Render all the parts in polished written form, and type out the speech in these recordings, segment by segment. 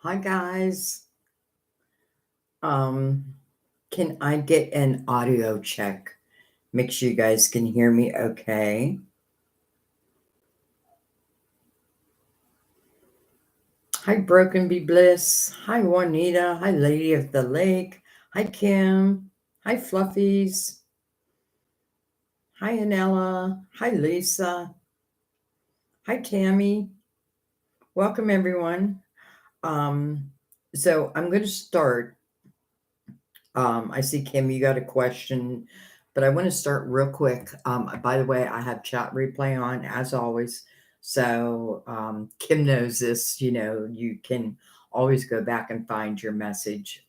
Hi guys. Um, can I get an audio check? Make sure you guys can hear me okay. Hi Broken Be Bliss. Hi Juanita. Hi Lady of the Lake. Hi Kim. Hi Fluffies. Hi Anella. Hi Lisa. Hi Tammy. Welcome everyone. Um, so I'm going to start. I see Kim, you got a question, but I want to start real quick. By the way, I have chat replay on as always. So Kim knows this, you can always go back and find your message.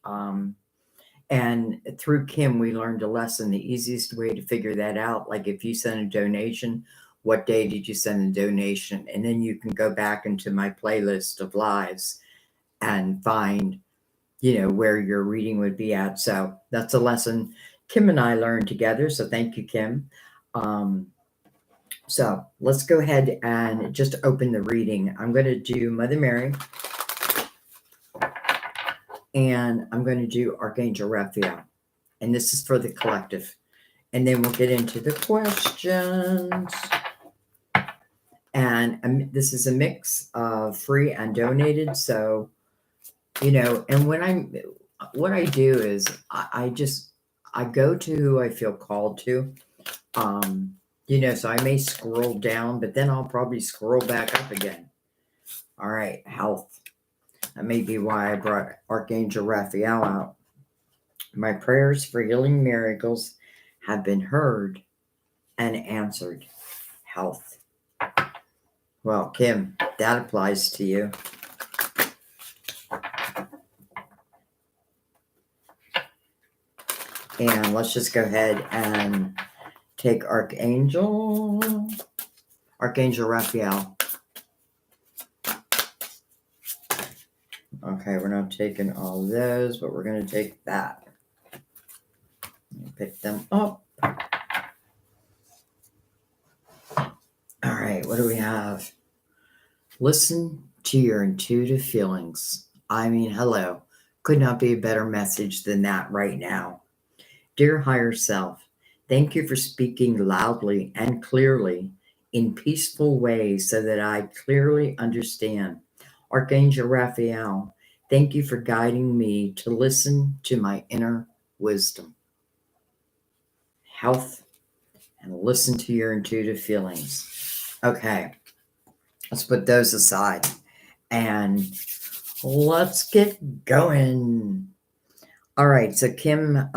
And through Kim, we learned a lesson. The easiest way to figure that out, like if you send a donation, what day did you send a donation? And then you can go back into my playlist of lives and find where your reading would be at. So that's a lesson Kim and I learned together. So thank you, Kim. Um, so let's go ahead and just open the reading. I'm going to do Mother Mary and I'm going to do Archangel Raphael. And this is for the collective. And then we'll get into the questions. And this is a mix of free and donated. So, and what I do is I go to who I feel called to. So I may scroll down, but then I'll probably scroll back up again. All right, health. That may be why I brought Archangel Raphael out. My prayers for healing miracles have been heard and answered. Health. Well, Kim, that applies to you. And let's just go ahead and take Archangel Raphael. Okay, we're not taking all those, but we're going to take that. Pick them up. All right, what do we have? Listen to your intuitive feelings. I mean, hello. Could not be a better message than that right now. Dear higher self, thank you for speaking loudly and clearly in peaceful ways so that I clearly understand. Archangel Raphael, thank you for guiding me to listen to my inner wisdom. Health and listen to your intuitive feelings. Okay, let's put those aside and let's get going. All right, so Kim,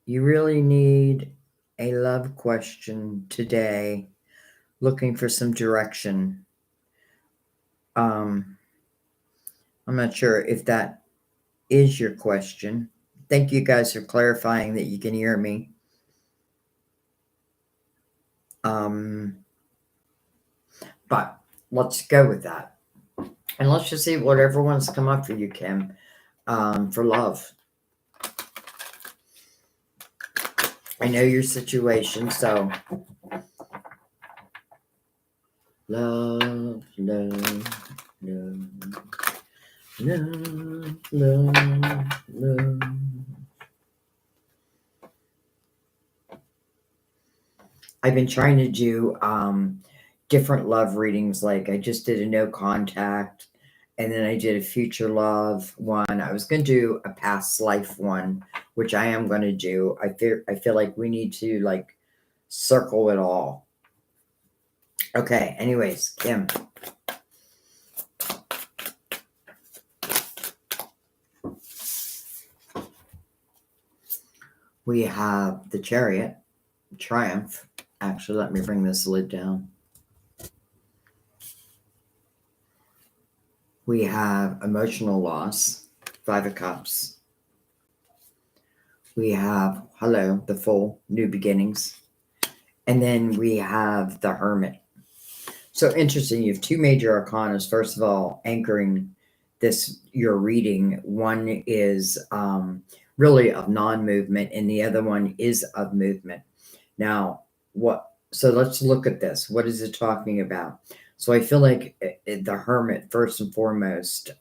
you really need a love question today, looking for some direction. I'm not sure if that is your question. Thank you guys for clarifying that you can hear me. But let's go with that. And let's just see whatever wants to come up for you, Kim, for love. I know your situation, so love, love, love, love, love, love. I've been trying to do different love readings. Like I just did a no contact, and then I did a future love one. I was going to do a past life one, which I am going to do. I feel like we need to like circle it all. Okay. Anyways, Kim. We have the Chariot, Triumph. Actually, let me bring this lid down. We have emotional loss, Five of Cups. We have, hello, the Fool, new beginnings. And then we have the Hermit. So interesting. You have two major arcanas. First of all, anchoring this, your reading. One is really of non-movement, and the other one is of movement. Now, so let's look at this. What is it talking about? So I feel like the Hermit, first and foremost,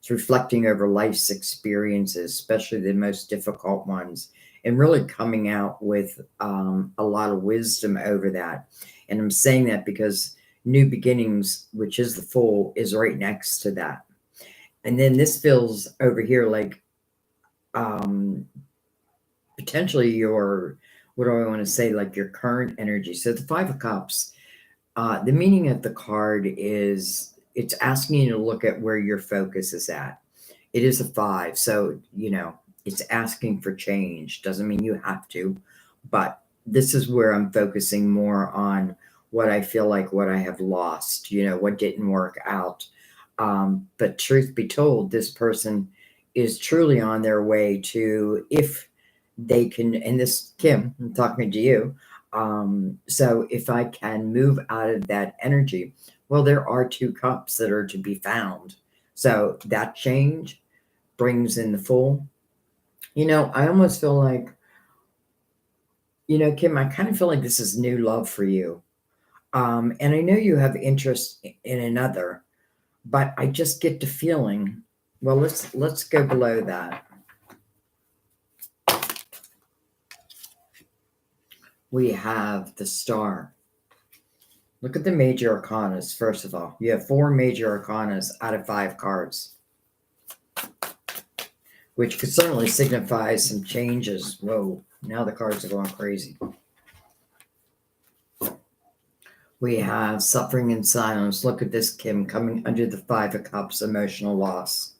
is reflecting over life's experiences, especially the most difficult ones, and really coming out with a lot of wisdom over that. And I'm saying that because new beginnings, which is the Fool, is right next to that. And then this feels over here like um, potentially your, what do I want to say, like your current energy. So the Five of Cups, the meaning of the card is it's asking you to look at where your focus is at. It is a five, so it's asking for change. Doesn't mean you have to, but this is where I'm focusing more on what I feel like what I have lost, what didn't work out. But truth be told, this person is truly on their way to, if they can, and this, Kim, I'm talking to you. So if I can move out of that energy, well, there are two cups that are to be found. So that change brings in the Fool. I almost feel like, Kim, I kind of feel like this is new love for you. And I know you have interest in another, but I just get the feeling. Well, let's go below that. We have the Star. Look at the major arcanas, first of all. You have 4 major arcanas out of 5 cards, which could certainly signify some changes. Whoa, now the cards are going crazy. We have suffering and silence. Look at this, Kim, coming under the 5 of Cups, emotional loss.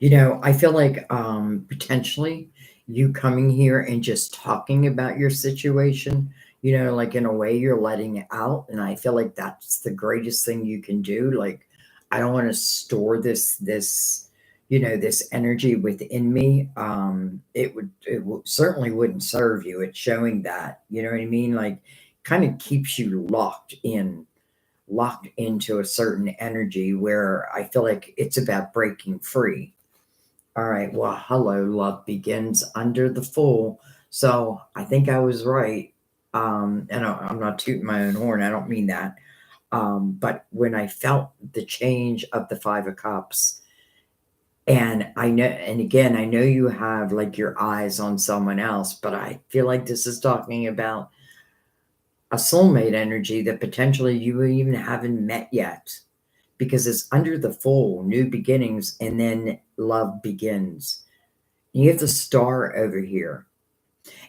I feel like potentially you coming here and just talking about your situation, like in a way you're letting it out. And I feel like that's the greatest thing you can do. Like, I don't want to store this energy within me. It certainly wouldn't serve you. It's showing that, you know what I mean? Like, kind of keeps you locked into a certain energy where I feel like it's about breaking free. All right. Well, hello, love begins under the Fool. So I think I was right. And I'm not tooting my own horn. I don't mean that. But when I felt the change of the 5 of Cups, and again, I know you have like your eyes on someone else, but I feel like this is talking about a soulmate energy that potentially you even haven't met yet, because it's under the Fool, new beginnings, and then love begins. You have the Star over here.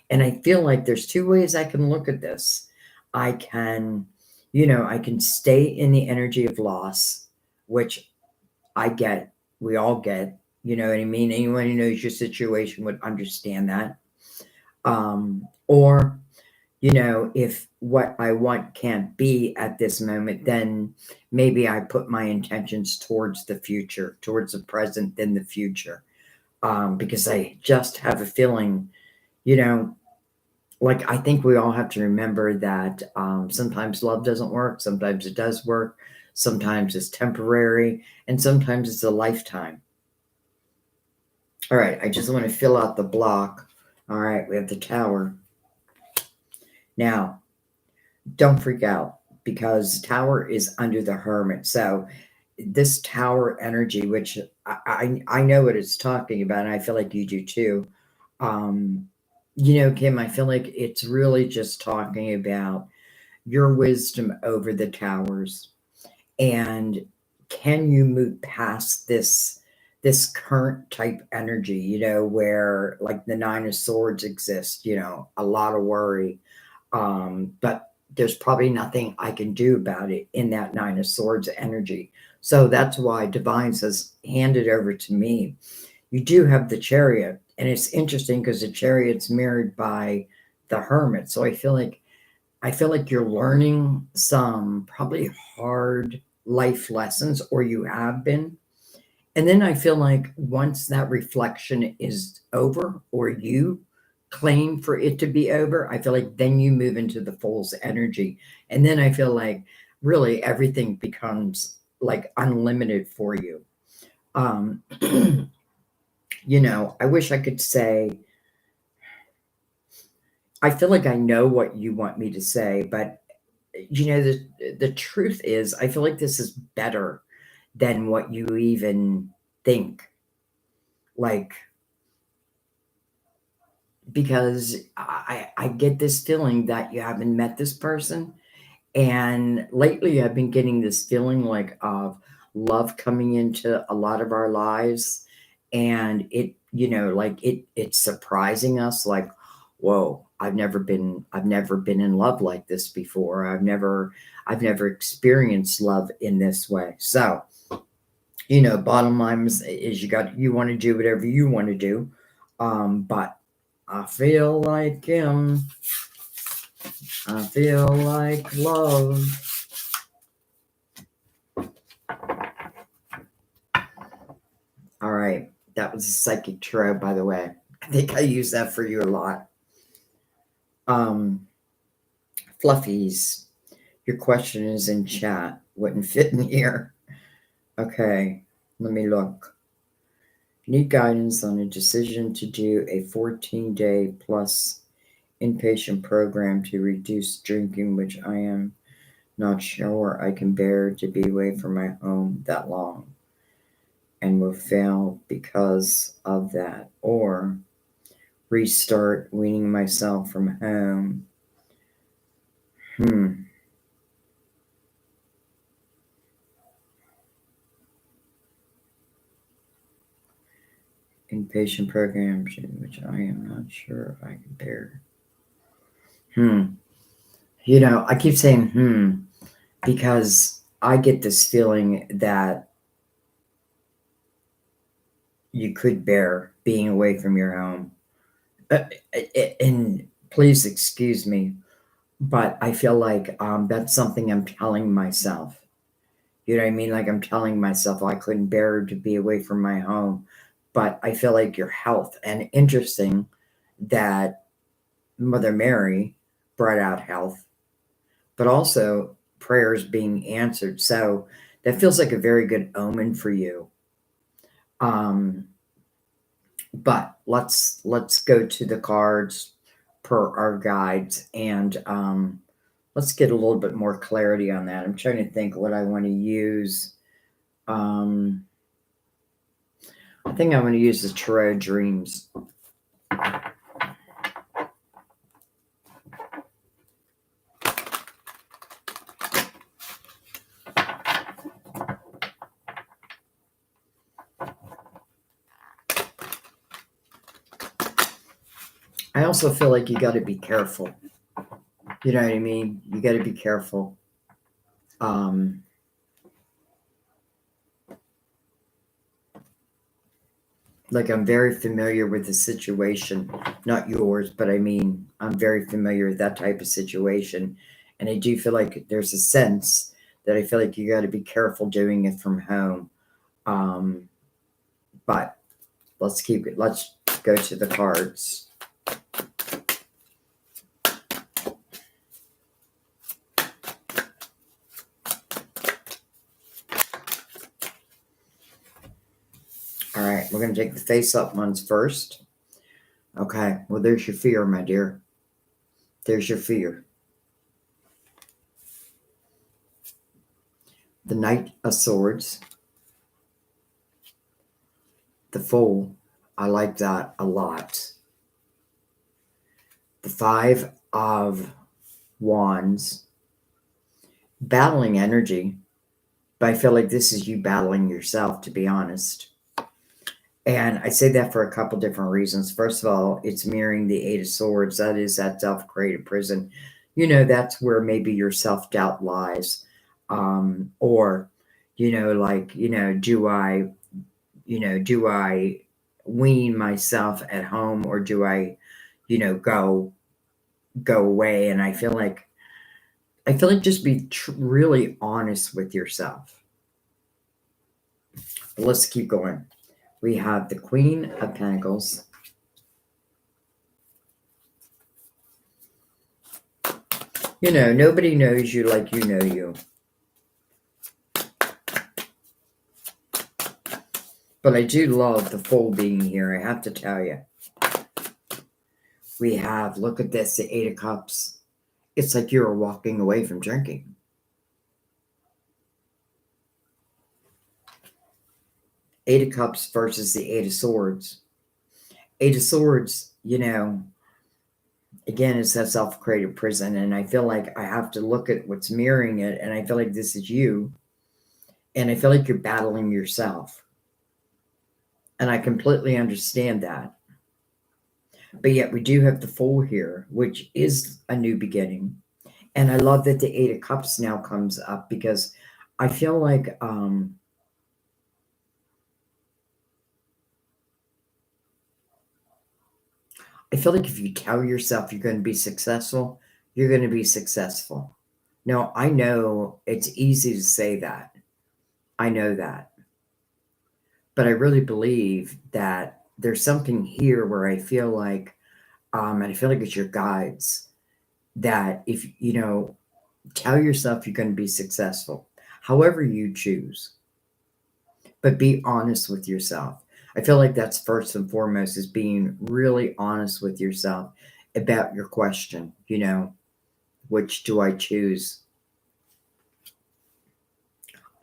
And I feel like there's 2 ways I can look at this. I can, I can stay in the energy of loss, which I get, we all get, you know what I mean? Anyone who knows your situation would understand that. Or, if what I want can't be at this moment, then maybe I put my intentions towards the future, towards the present, then the future. Because I just have a feeling, like, I think we all have to remember that sometimes love doesn't work, sometimes it does work, sometimes it's temporary, and sometimes it's a lifetime. All right, I just want to fill out the block. All right, we have the Tower. Now, don't freak out, because Tower is under the Hermit. So this Tower energy, which I know what it's talking about, and I feel like you do too. Kim, I feel like it's really just talking about your wisdom over the Towers, and can you move past this current type energy, where like the 9 of Swords exists, a lot of worry, but there's probably nothing I can do about it in that 9 of Swords energy. So that's why Divine says, hand it over to me. You do have the Chariot, and it's interesting because the Chariot's mirrored by the Hermit. So I feel like you're learning some probably hard life lessons, or you have been. And then I feel like once that reflection is over, or you claim for it to be over, I feel like then you move into the Fool's energy. And then I feel like really everything becomes like unlimited for you. I wish I could say, I feel like I know what you want me to say, but the truth is, I feel like this is better than what you even think. Like, because I get this feeling that you haven't met this person. And lately I've been getting this feeling like of love coming into a lot of our lives. And it's surprising us, like, whoa, I've never been in love like this before. I've never experienced love in this way. So, bottom line is you want to do whatever you want to do. But I feel like I feel like love. All right. That was a psychic tarot, by the way. I think I use that for you a lot. Fluffies, your question is in chat. Wouldn't fit in here. Okay, let me look. Need guidance on a decision to do a 14-day plus inpatient program to reduce drinking, which I am not sure I can bear to be away from my home that long and will fail because of that, or restart weaning myself from home. Inpatient programs, which I am not sure if I can bear. I keep saying because I get this feeling that you could bear being away from your home. And please excuse me, but I feel like that's something I'm telling myself. You know what I mean? Like, I'm telling myself I couldn't bear to be away from my home. But I feel like your health, and interesting that Mother Mary brought out health, but also prayers being answered. So that feels like a very good omen for you. But let's go to the cards per our guides, and let's get a little bit more clarity on that. I'm trying to think what I want to use. I think I'm going to use the Tarot Dreams. I also feel like you got to be careful. You know what I mean? You got to be careful. Like, I'm very familiar with the situation, not yours, but I mean, I'm very familiar with that type of situation. And I do feel like there's a sense that I feel like you got to be careful doing it from home. But let's go to the cards. All right, we're going to take the face-up ones first. Okay, well, there's your fear, my dear. There's your fear. The Knight of Swords. The Fool. I like that a lot. The Five of Wands. Battling energy. But I feel like this is you battling yourself, to be honest. And I say that for a couple different reasons. First of all, it's mirroring the Eight of Swords. That is that self-created prison. That's where maybe your self-doubt lies. Or, do I wean myself at home, or do I, go away? And I feel like just be really honest with yourself. But let's keep going. We have the Queen of Pentacles. Nobody knows you like you know you. But I do love the Fool being here, I have to tell you. We have, look at this, the Eight of Cups. It's like you're walking away from drinking. Eight of Cups versus the Eight of Swords. Eight of Swords, again, it's that self-created prison. And I feel like I have to look at what's mirroring it. And I feel like this is you. And I feel like you're battling yourself. And I completely understand that. But yet we do have the Fool here, which is a new beginning. And I love that the Eight of Cups now comes up because I feel like if you tell yourself you're going to be successful, you're going to be successful. Now, I know it's easy to say that. I know that. But I really believe that there's something here where I feel like, and I feel like it's your guides, that if, tell yourself you're going to be successful, however you choose, but be honest with yourself. I feel like that's first and foremost, is being really honest with yourself about your question, which do I choose?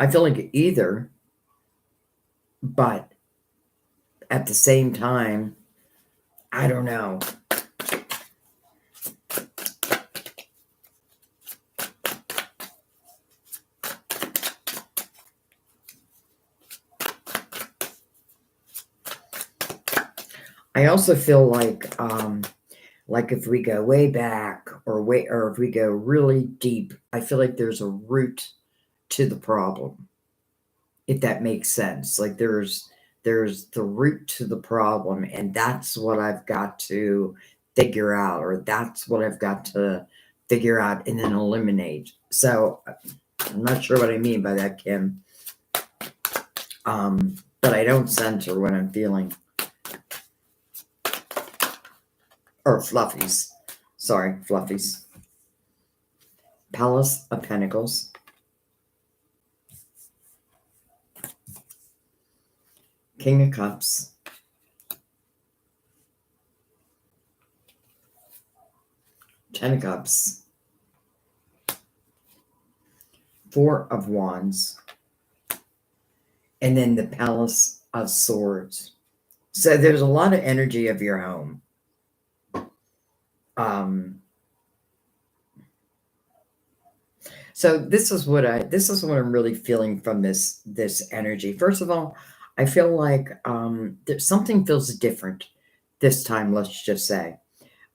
I feel like either, but at the same time, I don't know. I also feel like if we go way back or if we go really deep, I feel like there's a root to the problem, if that makes sense. Like there's the root to the problem, and that's what I've got to figure out, or that's what I've got to figure out and then eliminate. So I'm not sure what I mean by that, Kim. But I don't center what I'm feeling. Or fluffies. Sorry, fluffies. Palace of Pentacles. King of Cups. Ten of Cups. Four of Wands. And then the Palace of Swords. So there's a lot of energy of your home. So this is what I'm really feeling from this energy. First of all, I feel like something feels different this time, let's just say.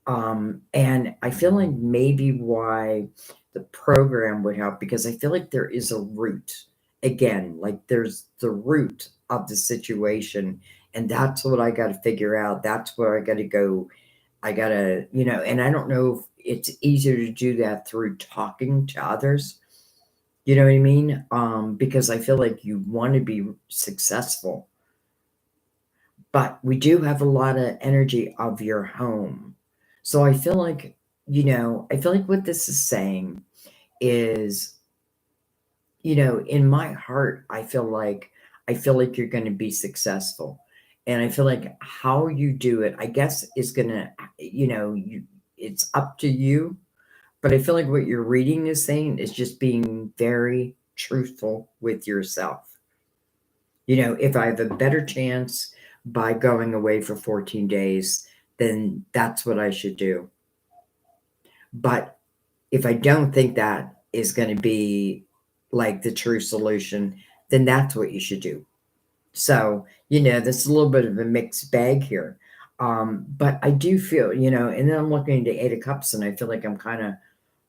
And I feel like maybe why the program would help, because I feel like there is a root. Again, like there's the root of the situation, and that's what I got to figure out. That's where I got to go. I got to, and I don't know if it's easier to do that through talking to others. You know what I mean? Because I feel like you want to be successful, but we do have a lot of energy of your home. So I feel like, what this is saying is, in my heart, I feel like you're going to be successful. And I feel like how you do it, I guess, is going to, it's up to you. But I feel like what your reading is saying is just being very truthful with yourself. If I have a better chance by going away for 14 days, then that's what I should do. But if I don't think that is going to be like the true solution, then that's what you should do. So, there's a little bit of a mixed bag here. But I do feel, and then I'm looking at the Eight of Cups, and I feel like I'm kind of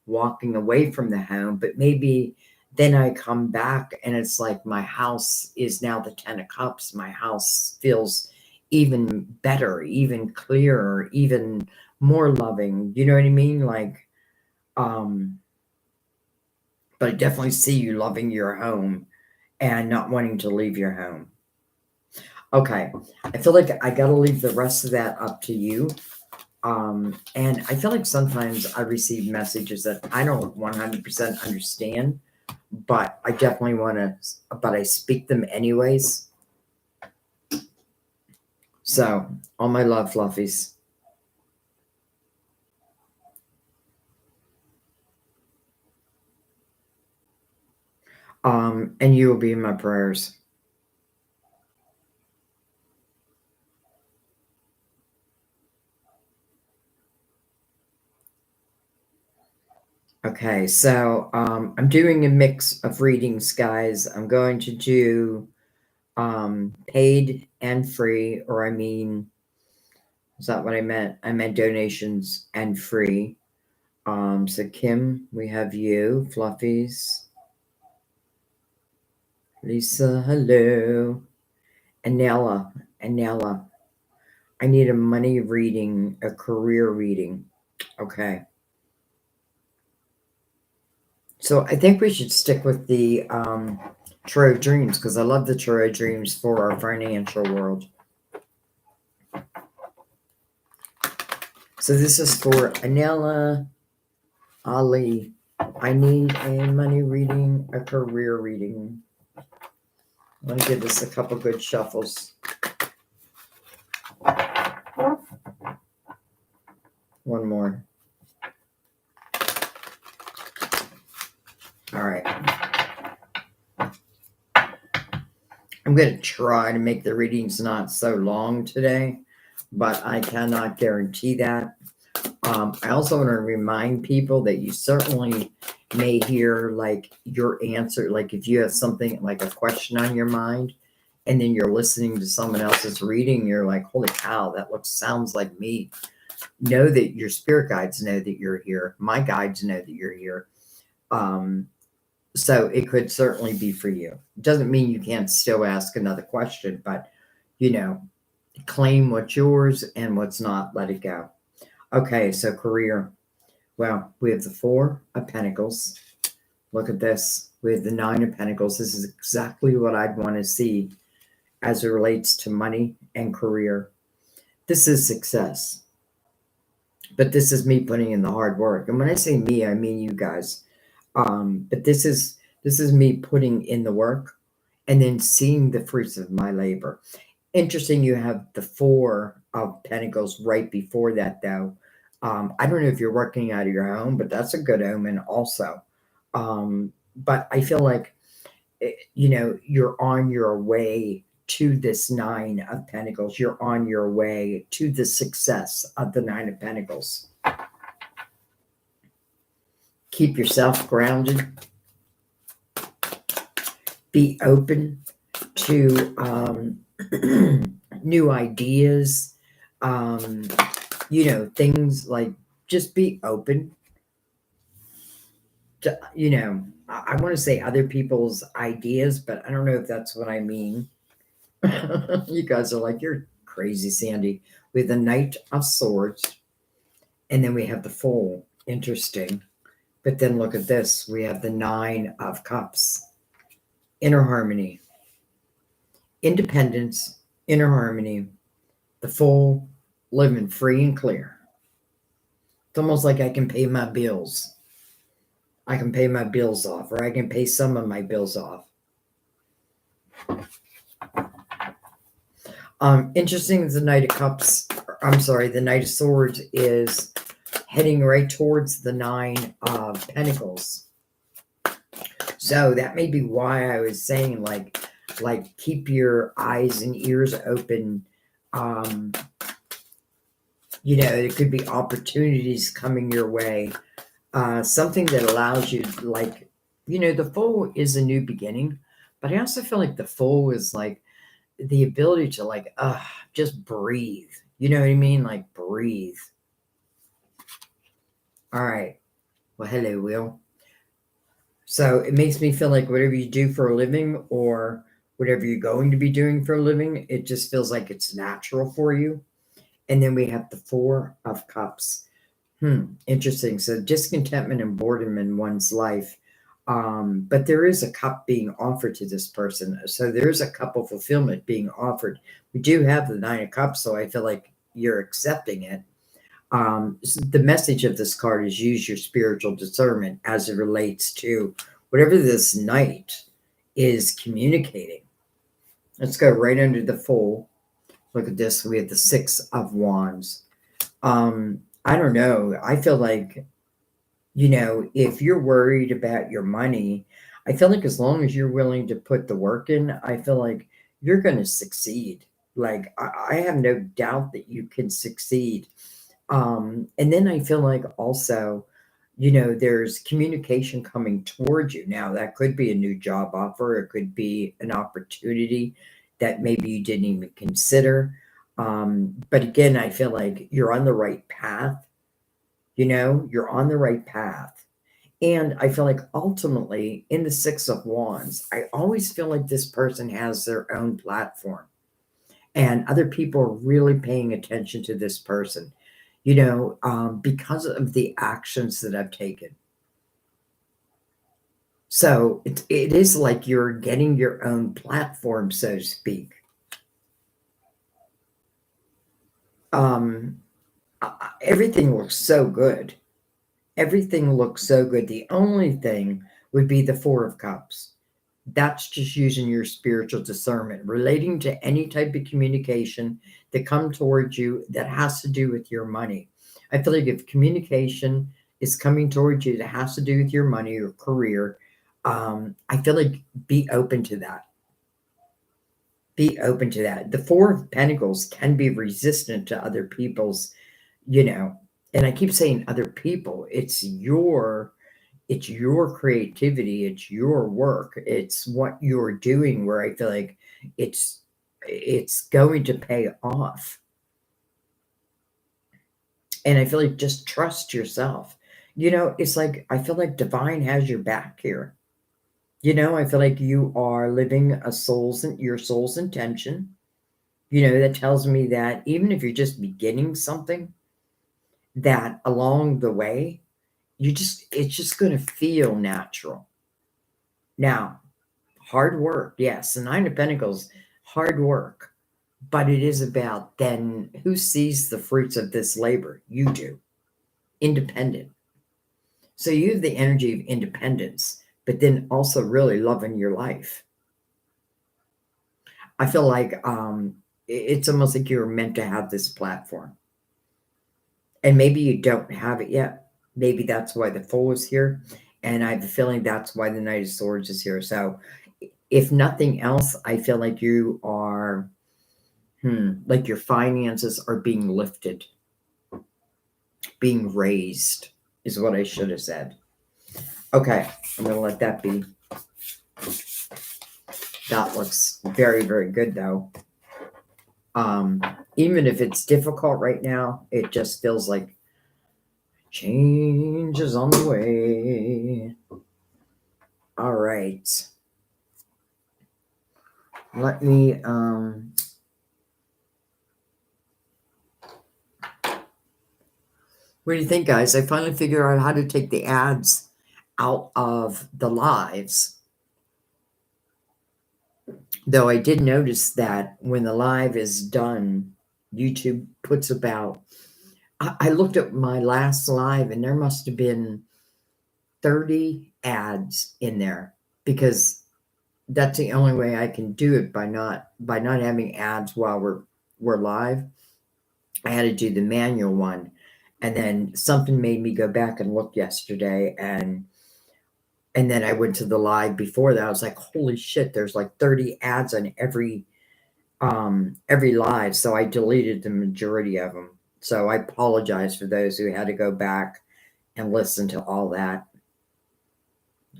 walking away from the home, but maybe then I come back and it's like my house is now the Ten of Cups. My house feels even better, even clearer, even more loving. You know what I mean? Like, but I definitely see you loving your home and not wanting to leave your home. Okay. I feel like I got to leave the rest of that up to you. And I feel like sometimes I receive messages that I don't 100% understand, but I definitely want to, but I speak them anyways. So, all my love, fluffies. And you will be in my prayers. Okay, so I'm doing a mix of readings, guys. I'm going to do paid and free, or is that what I meant? I meant donations and free. So Kim, we have you, Fluffies. Lisa, hello. Anella. I need a money reading, a career reading. Okay. So I think we should stick with the Tarot Dreams because I love the Tarot Dreams for our financial world. So this is for Anella Ali. I need a money reading, a career reading. I'm going to give this a couple good shuffles. One more. All right. I'm going to try to make the readings not so long today, but I cannot guarantee that. I also want to remind people that you certainly may hear like your answer, like if you have something like a question on your mind, and then you're listening to someone else's reading, you're like, holy cow, that sounds like me. Know that your spirit guides know that you're here. My guides know that you're here. So it could certainly be for you. It doesn't mean you can't still ask another question, but claim what's yours and what's not, let it go. Okay, so career. Well, we have the Four of Pentacles. Look at this. We have the Nine of Pentacles. This is exactly what I'd want to see as it relates to money and career. This is success. But this is me putting in the hard work. And when I say me, I mean you guys. But this is me putting in the work and then seeing the fruits of my labor. Interesting, you have the Four of Pentacles right before that, though. I don't know if you're working out of your home, but that's a good omen also. But I feel like, you're on your way to this Nine of Pentacles. You're on your way to the success of the Nine of Pentacles. Keep yourself grounded. Be open to new ideas. Things like just be open to, I want to say other people's ideas, but I don't know if that's what I mean. You guys are like, you're crazy, Sandy. We have the Knight of Swords, and then we have the Fool. Interesting. But then look at this. We have the Nine of Cups. Inner harmony. Independence. Inner harmony. The Fool. Living free and clear. It's almost like I can pay my bills. I can pay my bills off, or I can pay some of my bills off. Interesting, the Knight of Cups, the Knight of Swords is heading right towards the Nine of Pentacles. So that may be why I was saying like keep your eyes and ears open. There could be opportunities coming your way. Something that allows you, the Fool is a new beginning, but I also feel like the Fool is like the ability to just breathe. You know what I mean? Like breathe. All right. Well, hello, Will. So it makes me feel like whatever you do for a living or whatever you're going to be doing for a living, it just feels like it's natural for you. And then we have the Four of Cups. Interesting. So discontentment and boredom in one's life. But there is a cup being offered to this person. So there's a cup of fulfillment being offered. We do have the Nine of Cups, so I feel like you're accepting it. So the message of this card is use your spiritual discernment as it relates to whatever this Knight is communicating. Let's go right under the Fool. Look at this. We have the Six of Wands. I don't know. I feel like, if you're worried about your money, I feel like as long as you're willing to put the work in, I feel like you're going to succeed. Like, I have no doubt that you can succeed. And then I feel like also, there's communication coming towards you. Now, that could be a new job offer, it could be an opportunity that maybe you didn't even consider. But again, I feel like you're on the right path. You're on the right path. And I feel like ultimately, in the Six of Wands, I always feel like this person has their own platform and other people are really paying attention to this person, because of the actions that I've taken. So it is like you're getting your own platform, so to speak. Um, Everything looks so good. Everything looks so good. The only thing would be the Four of Cups. That's just using your spiritual discernment, relating to any type of communication that come towards you that has to do with your money. I feel like if communication is coming towards you that has to do with your money or career, I feel like be open to that. Be open to that. The Four of Pentacles can be resistant to other people's, you know, and I keep saying other people. It's your creativity, it's your work, it's what you're doing where I feel like it's going to pay off. And I feel like just trust yourself. It's like I feel like divine has your back here. I feel like you are living your soul's intention. That tells me that even if you're just beginning something, that along the way, it's just going to feel natural. Now, hard work, yes. The Nine of Pentacles, hard work. But it is about then who sees the fruits of this labor? You do. Independent. So you have the energy of independence, but then also really loving your life. I feel like it's almost like you're meant to have this platform. And maybe you don't have it yet. Maybe that's why the Fool is here. And I have a feeling that's why the Knight of Swords is here. So if nothing else, I feel like you are, like your finances are being lifted, being raised is what I should have said. Okay, I'm going to let that be. That looks very, very good though. Even if it's difficult right now, it just feels like change is on the way. All right. Let me what do you think, guys? I finally figured out how to take the ads out of the lives. Though I did notice that when the live is done, YouTube puts about, I looked at my last live and there must have been 30 ads in there, because that's the only way I can do it by not having ads while we're live. I had to do the manual one. And then something made me go back and look yesterday, and then I went to the live before that. I was like, holy shit, there's like 30 ads on every live. So I deleted the majority of them. So I apologize for those who had to go back and listen to all that.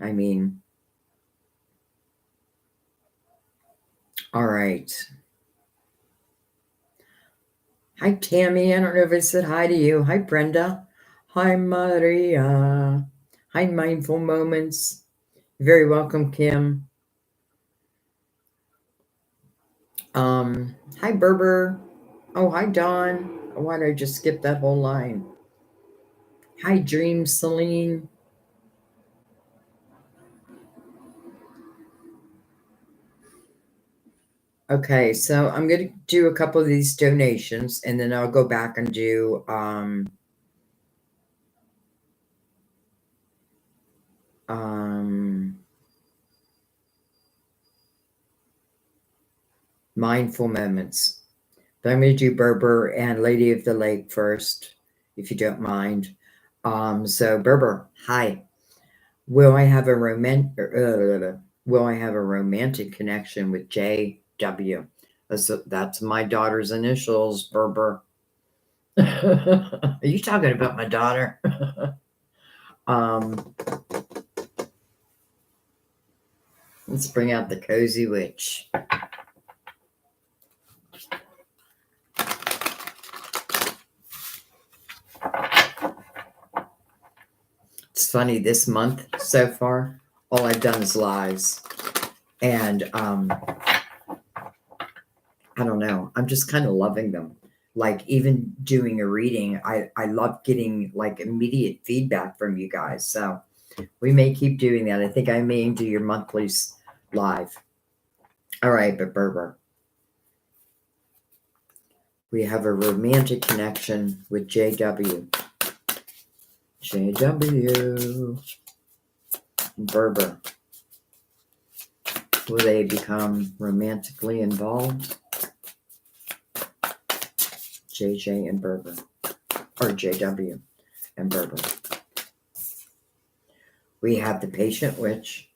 I mean, all right. Hi, Tammy. I don't know if I said hi to you. Hi, Brenda. Hi, Maria. Hi, Mindful Moments. Very welcome, Kim. Hi, Berber. Oh, hi, Dawn. Why did I just skip that whole line? Hi, Dream, Celine. Okay, so I'm going to do a couple of these donations, and then I'll go back and do mindful moments. But I'm going to do Berber and Lady of the Lake first, if you don't mind. So Berber, hi. Will I have a romantic connection with JW? That's my daughter's initials, Berber. Are you talking about my daughter? um, let's bring out the cozy witch. It's funny, this month so far, all I've done is lives. And I don't know, I'm just kind of loving them. Like, even doing a reading, I love getting like immediate feedback from you guys. So we may keep doing that. I think I may do your monthlies live. All right, but Berber, we have a romantic connection with JW. JW. Berber. Will they become romantically involved? JJ and Berber. Or JW and Berber. We have the patient witch.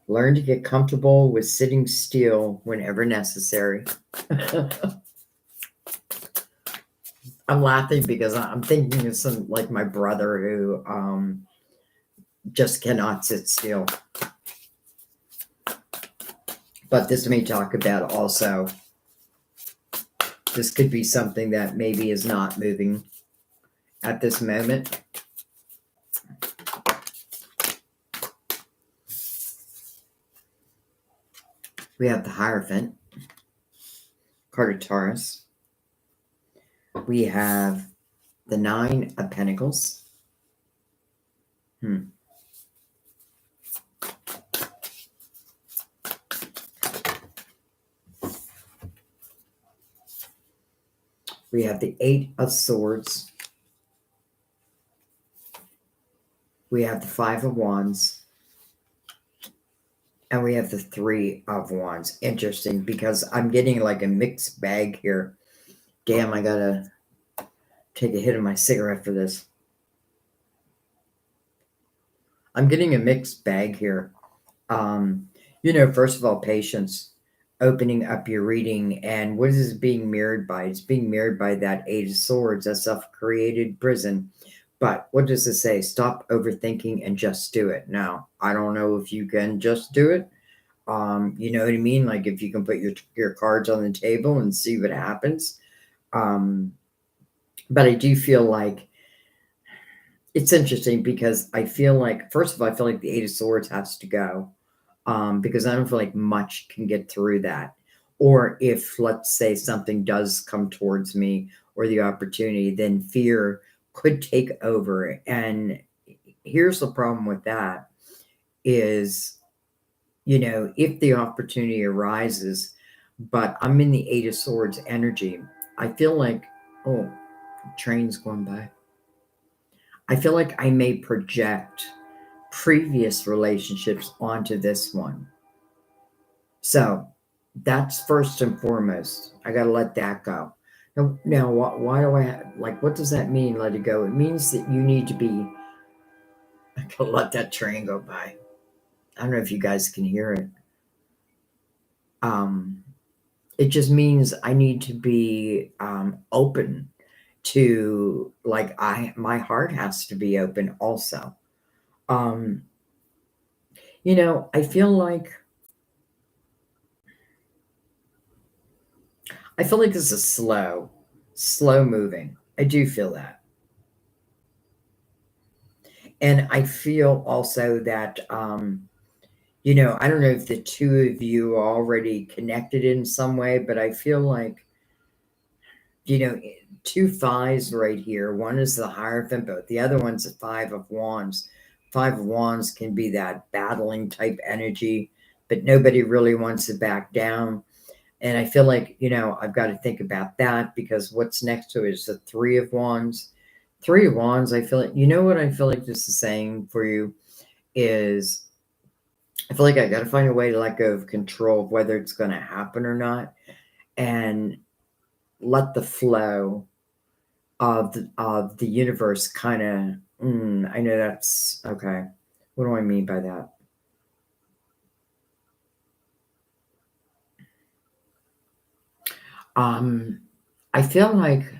Learn to get comfortable with sitting still whenever necessary. I'm laughing because I'm thinking of some, like my brother who just cannot sit still. But this may talk about also, this could be something that maybe is not moving at this moment. We have the Hierophant, card of Taurus. We have the Nine of Pentacles. We have the Eight of Swords. We have the Five of Wands. And we have the Three of Wands. Interesting, because I'm getting like a mixed bag here. Damn, I gotta take a hit of my cigarette for this. I'm getting a mixed bag here. First of all, patience. Opening up your reading, and what is it being mirrored by? It's being mirrored by that Eight of Swords, a self-created prison. But what does it say? Stop overthinking and just do it. Now, I don't know if you can just do it. You know what I mean? Like, if you can put your cards on the table and see what happens. But I do feel like it's interesting, because I feel like, first of all, I feel like the Eight of Swords has to go. Because I don't feel like much can get through that. Or if, let's say, something does come towards me or the opportunity, then fear could take over. And here's the problem with that is, if the opportunity arises, but I'm in the Eight of Swords energy, I feel like, oh, train's going by. I feel like I may project previous relationships onto this one. So that's first and foremost. I got to let that go. Now, why do I what does that mean? Let it go. It means that you need to be. I got to let that train go by. I don't know if you guys can hear it. It just means I need to be open to, like, my heart has to be open also. I feel like this is slow moving. I do feel that. And I feel also that, I don't know if the two of you are already connected in some way, but I feel like, two fives right here. One is the Hierophant, but the other one's the Five of Wands. Five of Wands can be that battling type energy, but nobody really wants to back down. And I feel like, I've got to think about that, because what's next to it is the Three of Wands. Three of Wands, I feel like, what I feel like this is saying for you is, I feel like I got to find a way to let go of control of whether it's going to happen or not, and let the flow of the universe kind of, I know that's, okay. What do I mean by that? I feel like,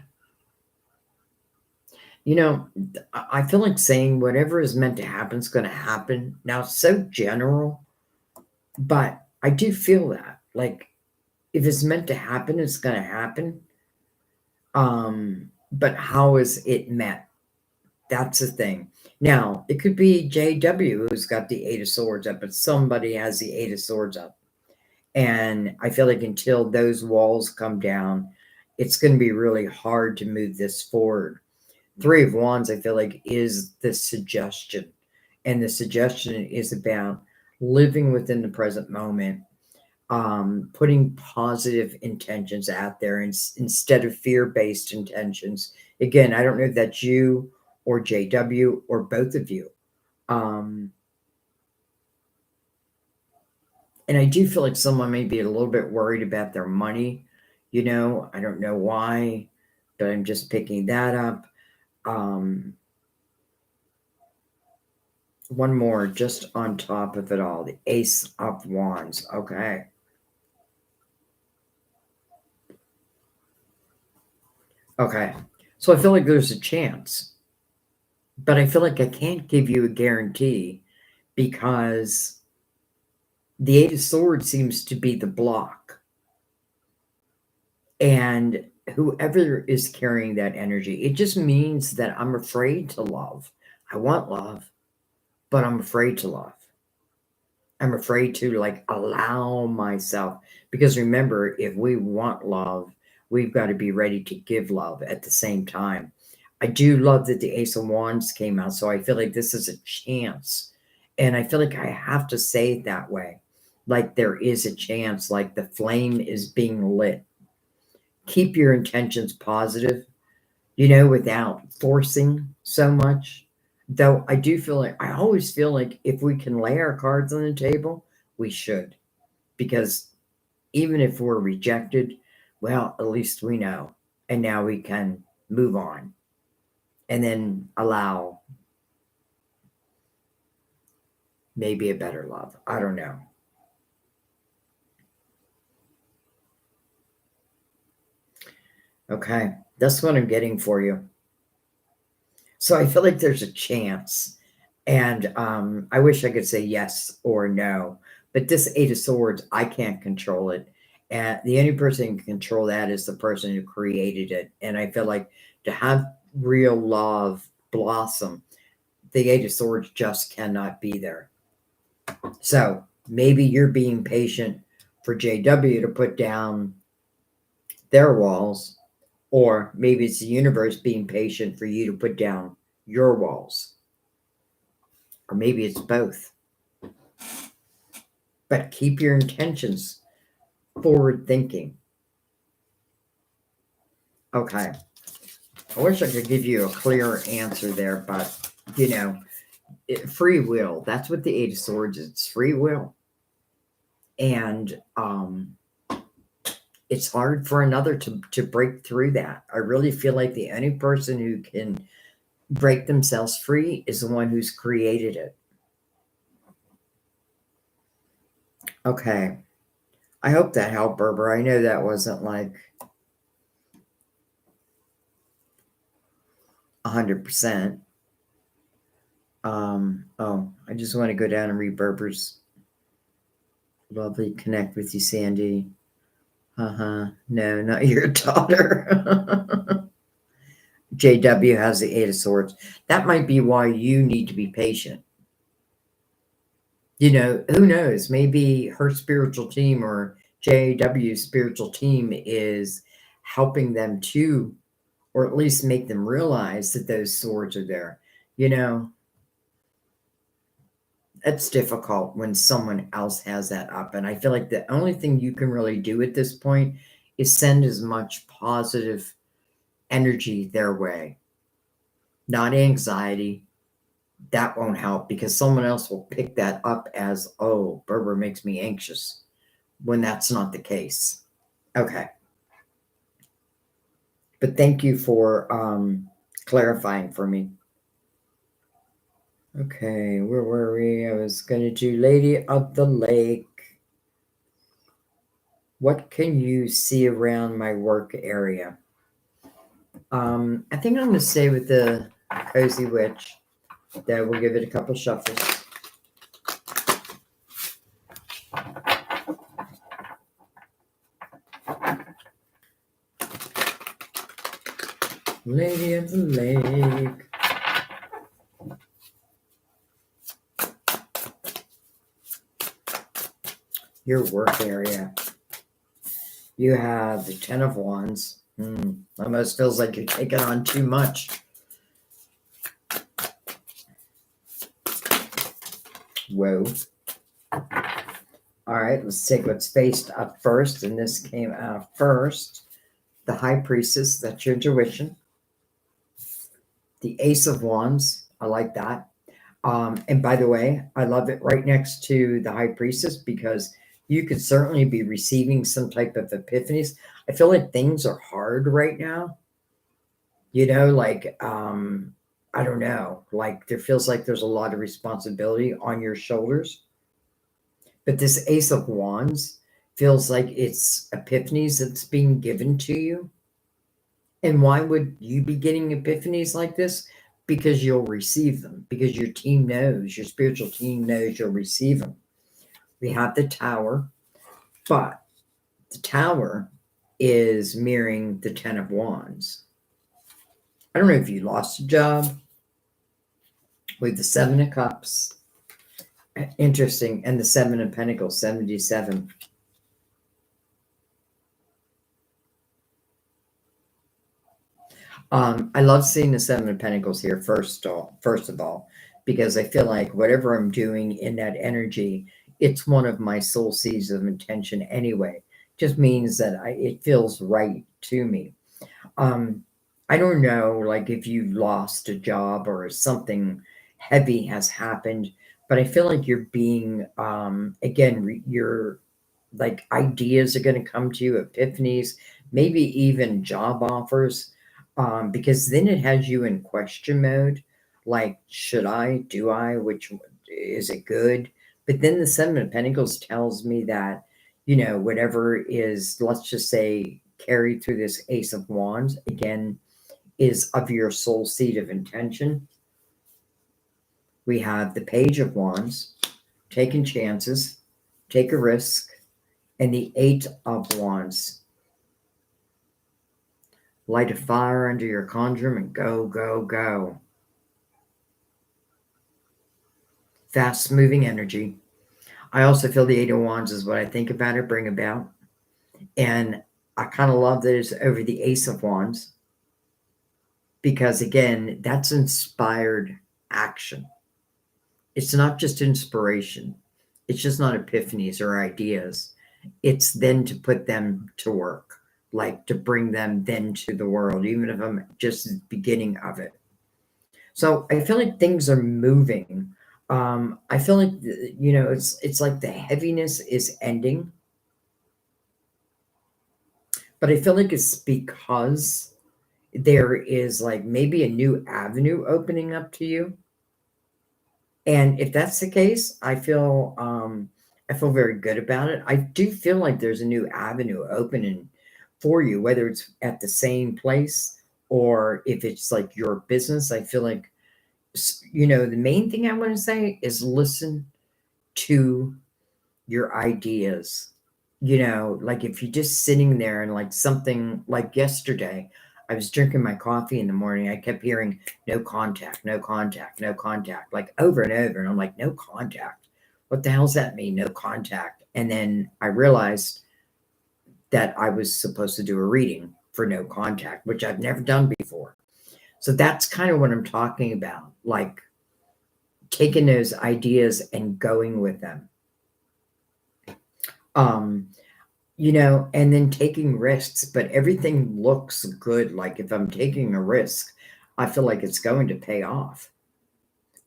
I feel like saying whatever is meant to happen is going to happen. Now, it's so general, but I do feel that. Like, if it's meant to happen, it's going to happen. But how is it met? That's the thing. Now, it could be JW who's got the Eight of Swords up, but somebody has the Eight of Swords up. And I feel like until those walls come down, it's going to be really hard to move this forward. Three of Wands, I feel like, is the suggestion. And the suggestion is about living within the present moment, putting positive intentions out there instead of fear-based intentions. Again, I don't know if that's you or JW or both of you. And I do feel like someone may be a little bit worried about their money. I don't know why, but I'm just picking that up. One more just on top of it all, the Ace of Wands. Okay. Okay. So I feel like there's a chance, but I feel like I can't give you a guarantee because the Eight of Swords seems to be the block. And whoever is carrying that energy, it just means that I'm afraid to love. I want love, but I'm afraid to love. I'm afraid to like allow myself, because remember, if we want love, we've got to be ready to give love at the same time. I do love that the Ace of Wands came out, so I feel like this is a chance. And I feel like I have to say it that way. Like there is a chance, like the flame is being lit. Keep your intentions positive, without forcing so much. Though I do feel like, I always feel like if we can lay our cards on the table, we should. Because even if we're rejected, well, at least we know. And now we can move on and then allow maybe a better love. I don't know. Okay, that's what I'm getting for you. So I feel like there's a chance. And I wish I could say yes or no. But this Eight of Swords, I can't control it. And the only person who can control that is the person who created it. And I feel like to have real love blossom, the Eight of Swords just cannot be there. So maybe you're being patient for JW to put down their walls, or maybe it's the universe being patient for you to put down your walls. Or maybe it's both. But keep your intentions forward thinking. Okay. I wish I could give you a clear answer there, but free will. That's what the Eight of Swords is. It's free will. And it's hard for another to break through that. I really feel like the only person who can break themselves free is the one who's created it. Okay. I hope that helped, Berber. I know that wasn't like 100%. I just want to go down and read Berber's. Lovely connect with you, Sandy. No, not your daughter. JW has the Eight of Swords. That might be why you need to be patient. Who knows? Maybe her spiritual team or JW's spiritual team is helping them to, or at least make them realize that those swords are there. It's difficult when someone else has that up. And I feel like the only thing you can really do at this point is send as much positive energy their way, not anxiety. That won't help because someone else will pick that up as, oh, Berber makes me anxious, when that's not the case. Okay. But thank you for clarifying for me. Okay, where were we? I was going to do Lady of the Lake. What can you see around my work area? I think I'm going to stay with the Cozy Witch. Then we'll give it a couple shuffles. Lady of the Lake. Your work area. You have the Ten of Wands. Almost feels like you're taking on too much. Whoa. All right, let's take what's faced up first. And this came out first. The High Priestess, that's your intuition. The Ace of Wands, I like that. And by the way, I love it right next to the High Priestess because you could certainly be receiving some type of epiphanies. I feel like things are hard right now. You know, like, I don't know, like there feels like there's a lot of responsibility on your shoulders. But this Ace of Wands feels like it's epiphanies that's being given to you. And why would you be getting epiphanies like this? Because you'll receive them, because your team knows, your spiritual team knows you'll receive them. We have the Tower, but the Tower is mirroring the Ten of Wands. I don't know if you lost a job with the Seven of Cups. Interesting. And the Seven of Pentacles, 77. I love seeing the Seven of Pentacles here first of all, because I feel like whatever I'm doing in that energy, it's one of my soul seeds of intention anyway. Just means that it feels right to me. I don't know, like if you lost a job or something heavy has happened, but I feel like you're being, again, you're like ideas are going to come to you, epiphanies, maybe even job offers, because then it has you in question mode. Like, should I, do I, which is it good? But then the Seven of Pentacles tells me that, you know, whatever is, let's just say, carried through this Ace of Wands, again, is of your soul seed of intention. We have the Page of Wands, taking chances, take a risk, and the Eight of Wands. Light a fire under your conjurum and go, go, go. Fast moving energy. I also feel the Eight of Wands is what I think about it, bring about. And I kind of love that it's over the Ace of Wands. Because again, that's inspired action. It's not just inspiration. It's just not epiphanies or ideas. It's then to put them to work, like to bring them then to the world, even if I'm just at the beginning of it. So I feel like things are moving. I feel like, you know, it's like the heaviness is ending. But I feel like it's because there is like maybe a new avenue opening up to you. And if that's the case, I feel very good about it. I do feel like there's a new avenue opening for you, whether it's at the same place or if it's like your business. I feel like, you know, the main thing I want to say is listen to your ideas. You know, like if you're just sitting there and like something like yesterday, I was drinking my coffee in the morning. I kept hearing no contact, no contact, no contact, like over and over. And I'm like, no contact. What the hell's that mean? No contact. And then I realized that I was supposed to do a reading for no contact, which I've never done before. So that's kind of what I'm talking about, like taking those ideas and going with them. You know, and then taking risks, but everything looks good. Like if I'm taking a risk, I feel like it's going to pay off.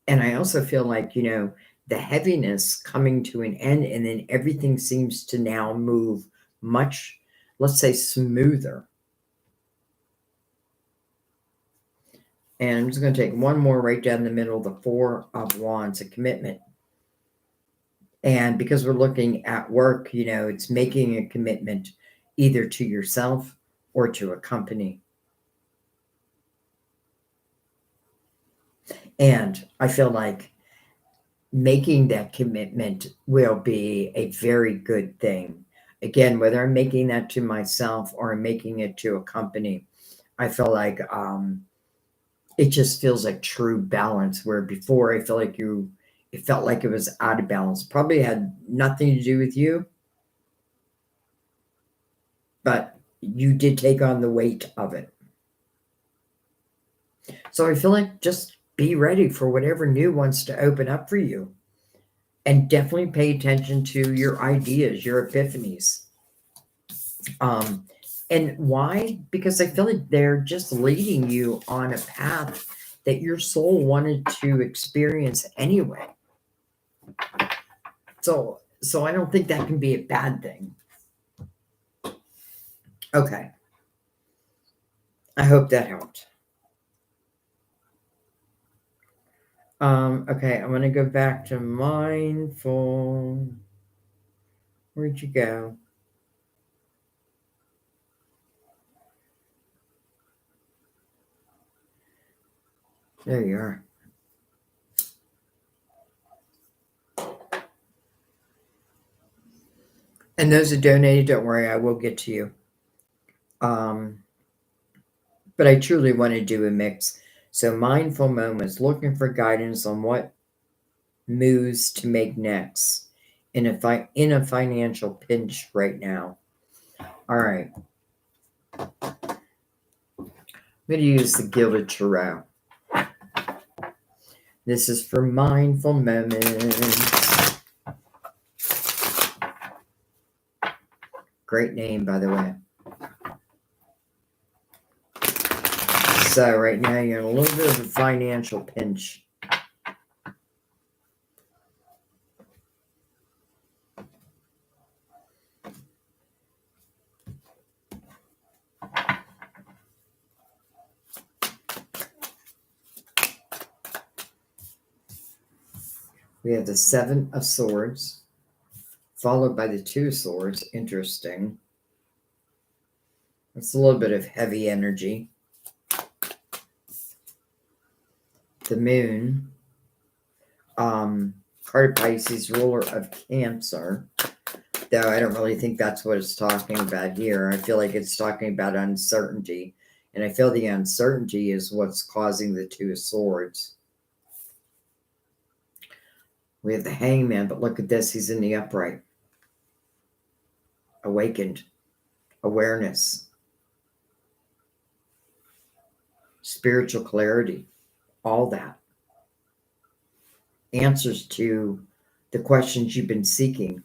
And I also feel like, you know, the heaviness coming to an end, and then everything seems to now move much, let's say, smoother. And I'm just going to take one more right down the middle, the Four of Wands, a commitment. And because we're looking at work, it's making a commitment either to yourself or to a company. And I feel like making that commitment will be a very good thing. Again, whether I'm making that to myself or I'm making it to a company, I feel like it just feels like true balance. Where before I feel like it felt like it was out of balance. Probably had nothing to do with you, but you did take on the weight of it. So I feel like just be ready for whatever new wants to open up for you. And definitely pay attention to your ideas, your epiphanies. And why? Because I feel like they're just leading you on a path that your soul wanted to experience anyway. So I don't think that can be a bad thing. Okay. I hope that helped. Okay, I'm gonna go back to mindful. Where'd you go? There you are. And those who donated, don't worry, I will get to you. But I truly want to do a mix. So mindful moments, looking for guidance on what moves to make next in a financial pinch right now. All right. I'm going to use the Gilded Tarot. This is for mindful moments. Great name, by the way. So right now you're in a little bit of a financial pinch. We have the Seven of Swords, followed by the Two of Swords. Interesting. It's a little bit of heavy energy. The Moon, card of Pisces, ruler of Cancer. Though I don't really think that's what it's talking about here. I feel like it's talking about uncertainty. And I feel the uncertainty is what's causing the Two of Swords. We have the Hangman, but look at this. He's in the upright. Awakened. Awareness. Spiritual clarity. All that. Answers to the questions you've been seeking.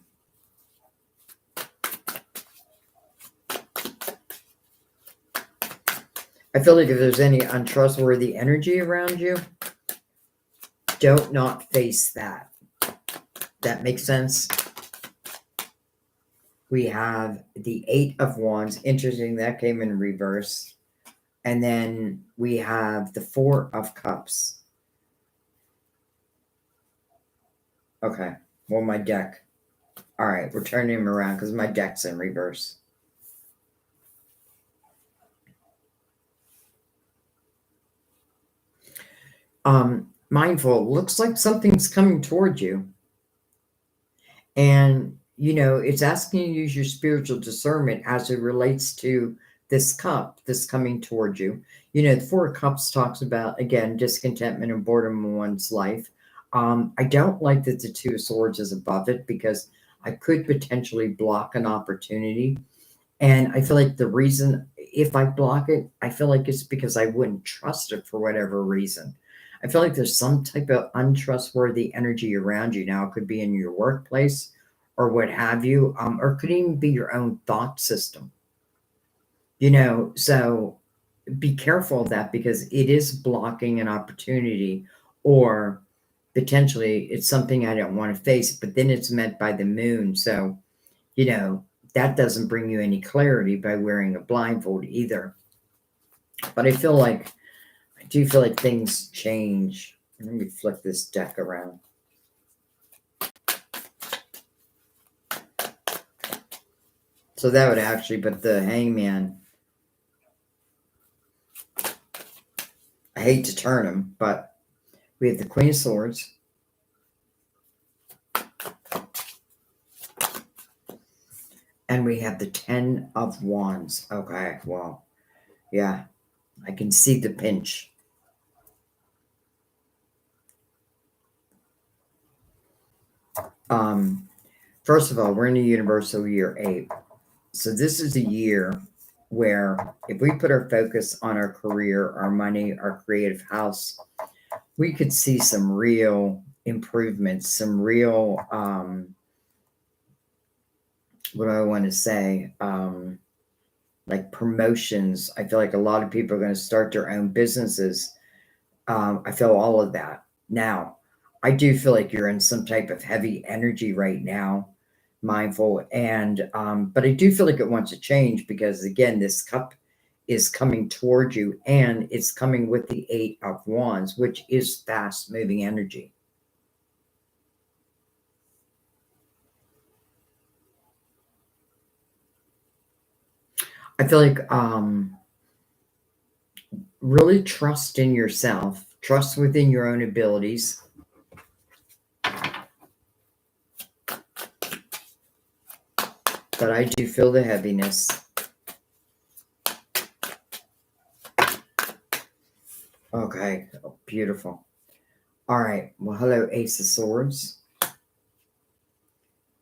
I feel like if there's any untrustworthy energy around you, don't not face that. That makes sense? We have the Eight of Wands. Interesting, that came in reverse. And then we have the Four of Cups. Okay, well, my deck. All right, we're turning him around because my deck's in reverse. Mindful, looks like something's coming toward you. And, it's asking you to use your spiritual discernment as it relates to this cup that's coming toward you. The Four of Cups talks about, again, discontentment and boredom in one's life. I don't like that the Two of Swords is above it because I could potentially block an opportunity. And I feel like the reason, if I block it, I feel like it's because I wouldn't trust it for whatever reason. I feel like there's some type of untrustworthy energy around you now. It could be in your workplace or what have you, or it could even be your own thought system. So be careful of that because it is blocking an opportunity, or potentially it's something I don't want to face, but then it's met by the moon. So, that doesn't bring you any clarity by wearing a blindfold either. But I feel like I do feel like things change. Let me flip this deck around. So that would actually, but the Hangman, I hate to turn him, but we have the Queen of Swords. And we have the 10 of Wands. Okay, well, yeah, I can see the pinch. First of all, we're in a universal year 8. So this is a year where if we put our focus on our career, our money, our creative house, we could see some real improvements, some real, what do I want to say? Like promotions. I feel like a lot of people are going to start their own businesses. I feel all of that. Now, I do feel like you're in some type of heavy energy right now, mindful, and but I do feel like it wants to change because again, this cup is coming toward you, and it's coming with the 8 of Wands, which is fast moving energy. I feel like really trust in yourself, trust within your own abilities. But I do feel the heaviness. Okay, oh, beautiful. All right, well, hello, Ace of Swords.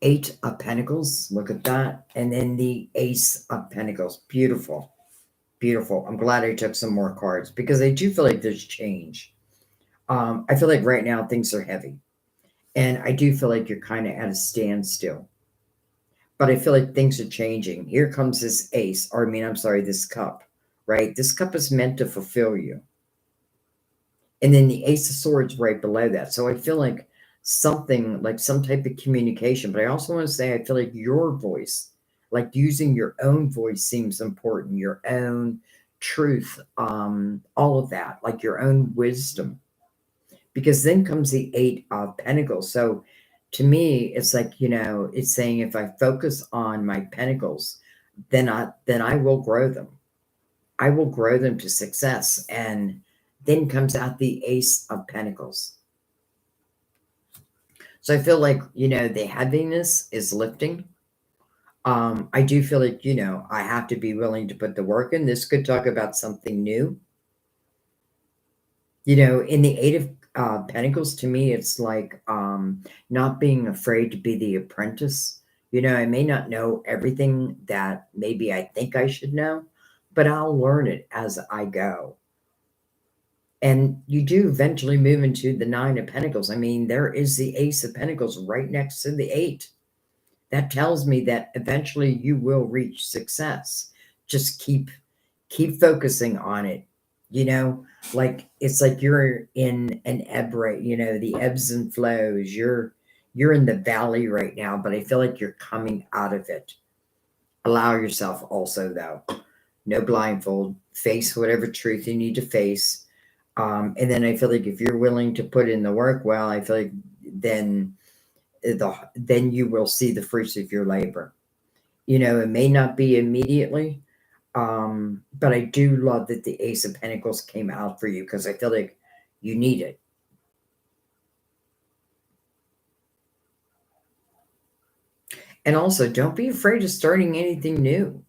8 of Pentacles, look at that. And then the Ace of Pentacles, beautiful, beautiful. I'm glad I took some more cards because I do feel like there's change. I feel like right now things are heavy. And I do feel like you're kind of at a standstill. But I feel like things are changing. Here comes this ace, or I mean, I'm sorry, this cup, right? This cup is meant to fulfill you. And then the Ace of Swords right below that. So I feel like something, like some type of communication. But I also want to say, I feel like your voice, like using your own voice seems important, your own truth, all of that, like your own wisdom. Because then comes the 8 of Pentacles. So to me, it's like, it's saying if I focus on my pentacles, then I will grow them. I will grow them to success. And then comes out the Ace of Pentacles. So I feel like, the heaviness is lifting. I do feel like, I have to be willing to put the work in. This could talk about something new. In the 8 of Pentacles, to me, it's like not being afraid to be the apprentice. I may not know everything that maybe I think I should know, but I'll learn it as I go. And you do eventually move into the 9 of Pentacles. I mean, there is the Ace of Pentacles right next to the 8. That tells me that eventually you will reach success. Just keep focusing on it. Like it's like you're in an ebb, right? The ebbs and flows. You're in the valley right now, but I feel like you're coming out of it. Allow yourself also, though. No blindfold. Face whatever truth you need to face. And then I feel like if you're willing to put in the work, well, I feel like then you will see the fruits of your labor. It may not be immediately, but I do love that the Ace of Pentacles came out for you because I feel like you need it. And also, don't be afraid of starting anything new.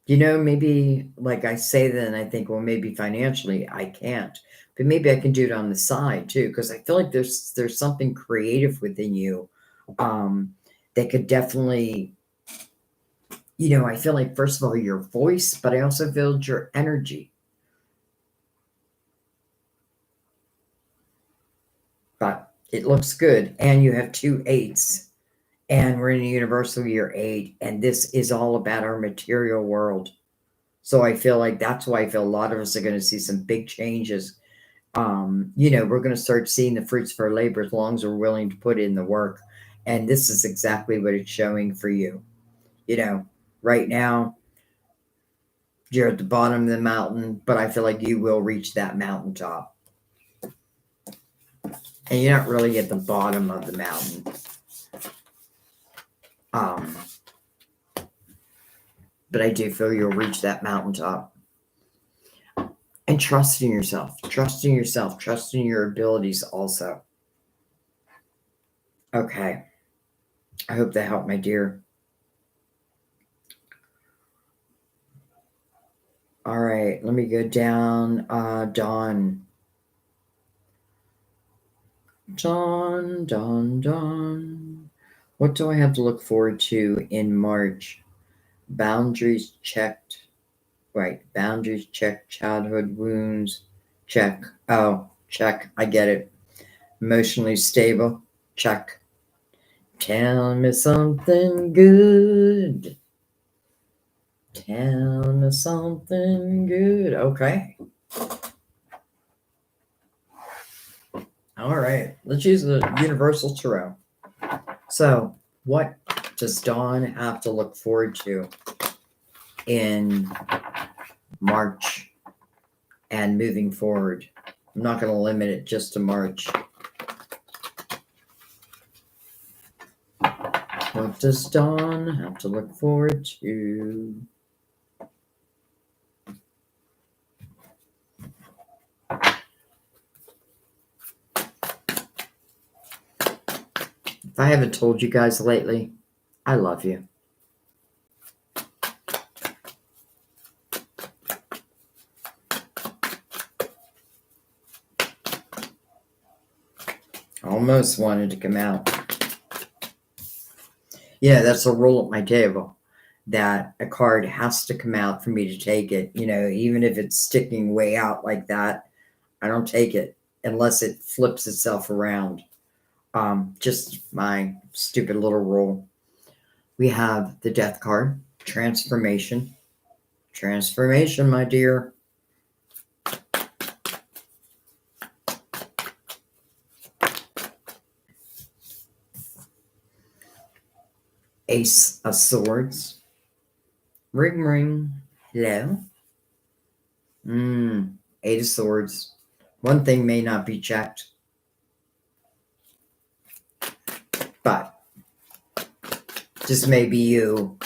Maybe like I say that and I think, well, maybe financially I can't, but maybe I can do it on the side too, because I feel like there's something creative within you that could definitely, I feel like, first of all, your voice, but I also feel your energy. But it looks good. And you have 2 8s. And we're in a universal year 8. And this is all about our material world. So I feel like that's why I feel a lot of us are going to see some big changes. We're going to start seeing the fruits of our labor as long as we're willing to put in the work. And this is exactly what it's showing for you. Right now, You're at the bottom of the mountain, but I feel like you will reach that mountaintop. And you're not really at the bottom of the mountain. But I do feel you'll reach that mountaintop. And trust in yourself, trust in your abilities also. Okay. I hope that helped, my dear. All right, let me go down. Dawn. What do I have to look forward to in March? Boundaries checked. Right, boundaries checked. Childhood wounds check. Oh, check. I get it. Emotionally stable. Check. Tell me something good. Tell me something good. Okay. All right. Let's use the Universal Tarot. So, what does Dawn have to look forward to in March and moving forward? I'm not going to limit it just to March. What does Dawn have to look forward to? If I haven't told you guys lately, I love you. Almost wanted to come out. Yeah, that's a rule at my table, that a card has to come out for me to take it. You know, even if it's sticking way out like that, I don't take it unless it flips itself around. Just my stupid little rule. We have the Death card, transformation. Transformation, my dear. Ace of Swords. Ring, ring. Hello. Eight of Swords. One thing may not be checked, but just maybe you,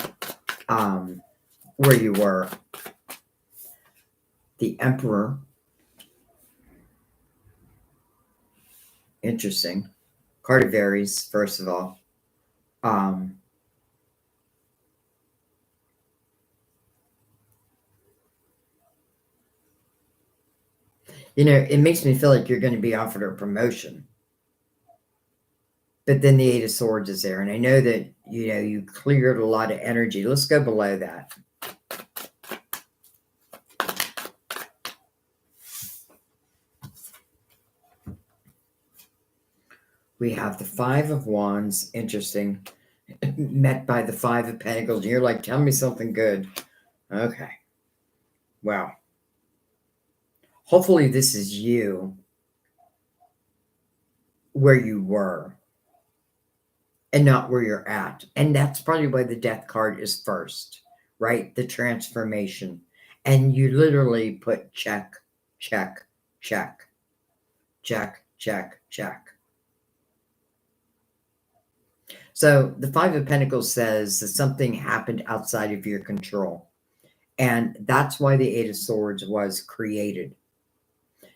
where you were. The Emperor. Interesting. Card of Aries, first of all. You know, it makes me feel like you're going to be offered a promotion. But then the Eight of Swords is there. And I know that, you know, you cleared a lot of energy. Let's go below that. We have the Five of Wands. Interesting. Met by the Five of Pentacles. And you're like, tell me something good. Okay. Well, hopefully this is you where you were and not where you're at. And that's probably why the Death card is first, right? The transformation. And you literally put check, check, check, check, check, check. So the Five of Pentacles says that something happened outside of your control. And that's why the Eight of Swords was created.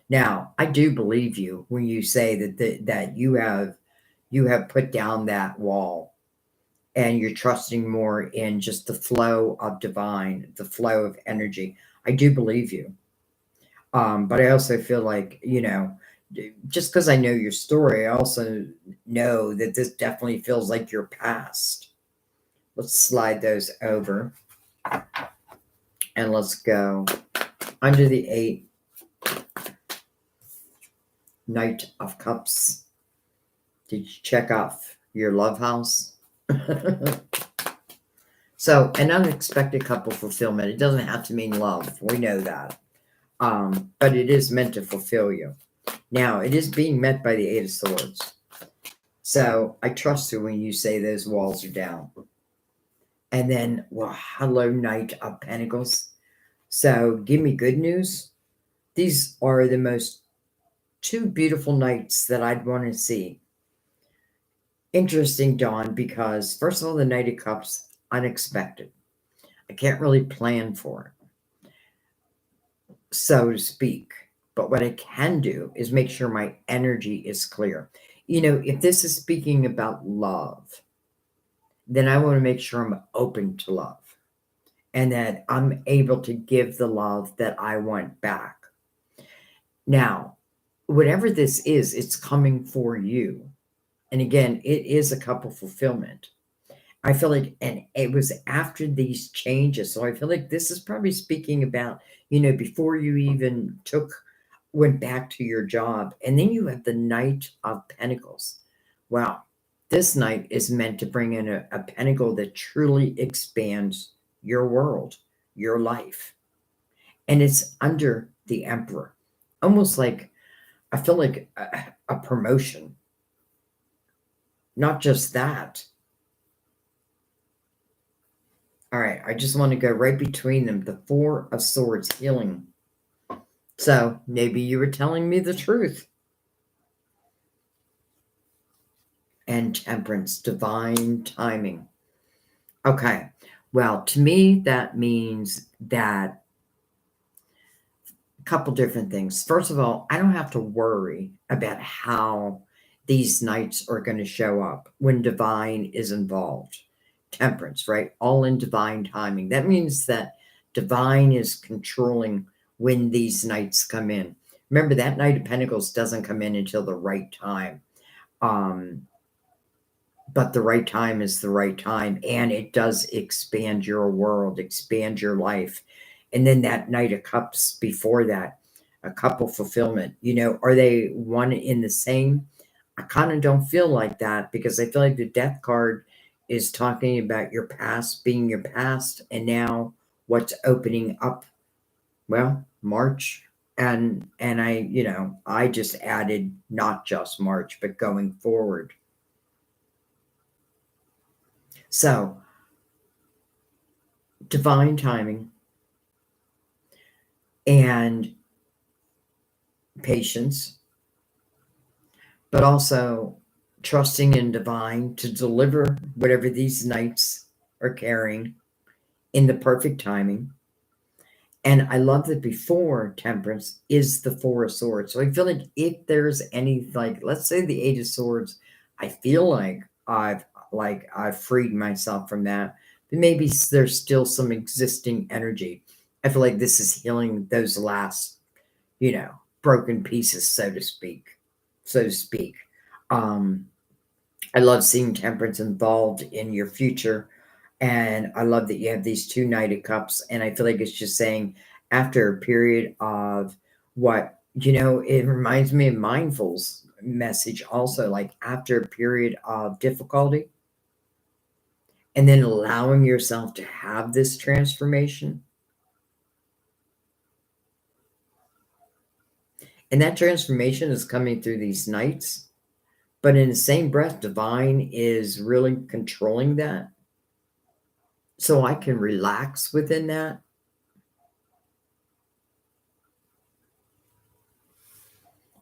Now, I do believe you when you say that you have put down that wall and you're trusting more in just the flow of divine, the flow of energy. I do believe you. But I also feel like, you know, just because I know your story, I also know that this definitely feels like your past. Let's slide those over. And let's go under the 8. Knight of Cups. Did you check off your love house? So, an unexpected couple fulfillment. It doesn't have to mean love. We know that. But it is meant to fulfill you. Now, it is being met by the Eight of Swords. So, I trust you when you say those walls are down. And then, well, hello, Knight of Pentacles. So give me good news. These are the most two beautiful nights that I'd want to see. Interesting, Dawn, because first of all, the Knight of Cups, unexpected. I can't really plan for it, so to speak. But what I can do is make sure my energy is clear. You know, if this is speaking about love, then I want to make sure I'm open to love and that I'm able to give the love that I want back. Now, whatever this is, it's coming for you. And again, it is a couple fulfillment. I feel like, and it was after these changes. So I feel like this is probably speaking about, you know, before you even went back to your job. And then you have the Knight of Pentacles. Wow. This night is meant to bring in a pentacle that truly expands your world, your life. And it's under the Emperor. Almost like, I feel like a promotion. Not just that. All right, I just want to go right between them. The Four of Swords, healing. So maybe you were telling me the truth. And Temperance, divine timing. Okay, well, to me, that means that a couple different things. First of all, I don't have to worry about how these nights are going to show up when divine is involved. Temperance, right? All in divine timing. That means that divine is controlling when these nights come in. Remember, that Knight of Pentacles doesn't come in until the right time. But the right time is the right time, and it does expand your world, expand your life. And then that Knight of Cups before that, a couple fulfillment. You know, are they one in the same? I kind of don't feel like that because I feel like the Death card is talking about your past being your past, and now what's opening up. Well, March, and I, you know, I just added not just March, but going forward. So divine timing and patience, but also trusting in divine to deliver whatever these nights are carrying in the perfect timing. And I love that before Temperance is the Four of Swords. So I feel like if there's any, like, let's say the Eight of Swords, I feel like I've freed myself from that. But maybe there's still some existing energy. I feel like this is healing those last, you know, broken pieces, so to speak. So to speak. I love seeing Temperance involved in your future. And I love that you have these two Knight of Cups. And I feel like it's just saying after a period of what, you know, it reminds me of Mindful's message also, like after a period of difficulty and then allowing yourself to have this transformation. And that transformation is coming through these nights. But in the same breath, divine is really controlling that. So I can relax within that.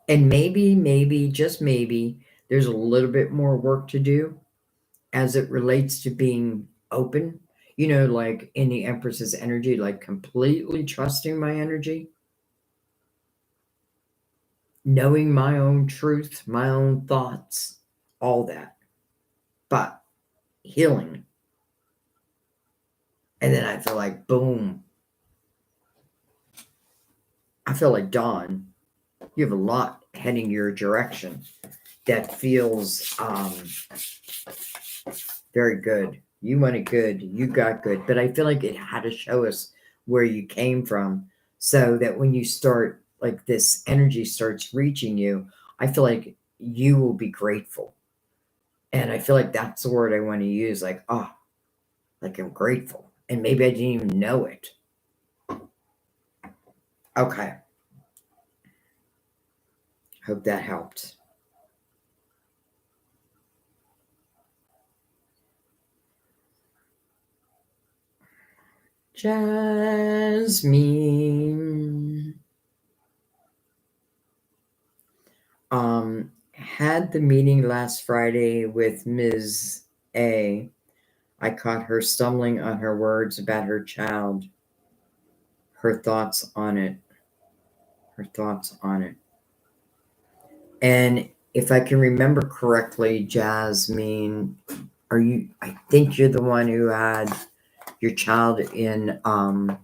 And maybe, just maybe, there's a little bit more work to do as it relates to being open, you know, like in the Empress's energy, like completely trusting my energy, knowing my own truth, my own thoughts, all that. But healing. And then I feel like, boom. I feel like, Dawn, you have a lot heading your direction that feels very good. You wanted good, you got good, but I feel like it had to show us where you came from so that when you start, like this energy starts reaching you, I feel like you will be grateful. And I feel like that's the word I want to use, like, oh, like I'm grateful. And maybe I didn't even know it. Okay. Hope that helped. Jasmine. Had the meeting last Friday with Ms. A. I caught her stumbling on her words about her child. Her thoughts on it. Her thoughts on it. And if I can remember correctly, Jasmine, I think you're the one who had your child in, or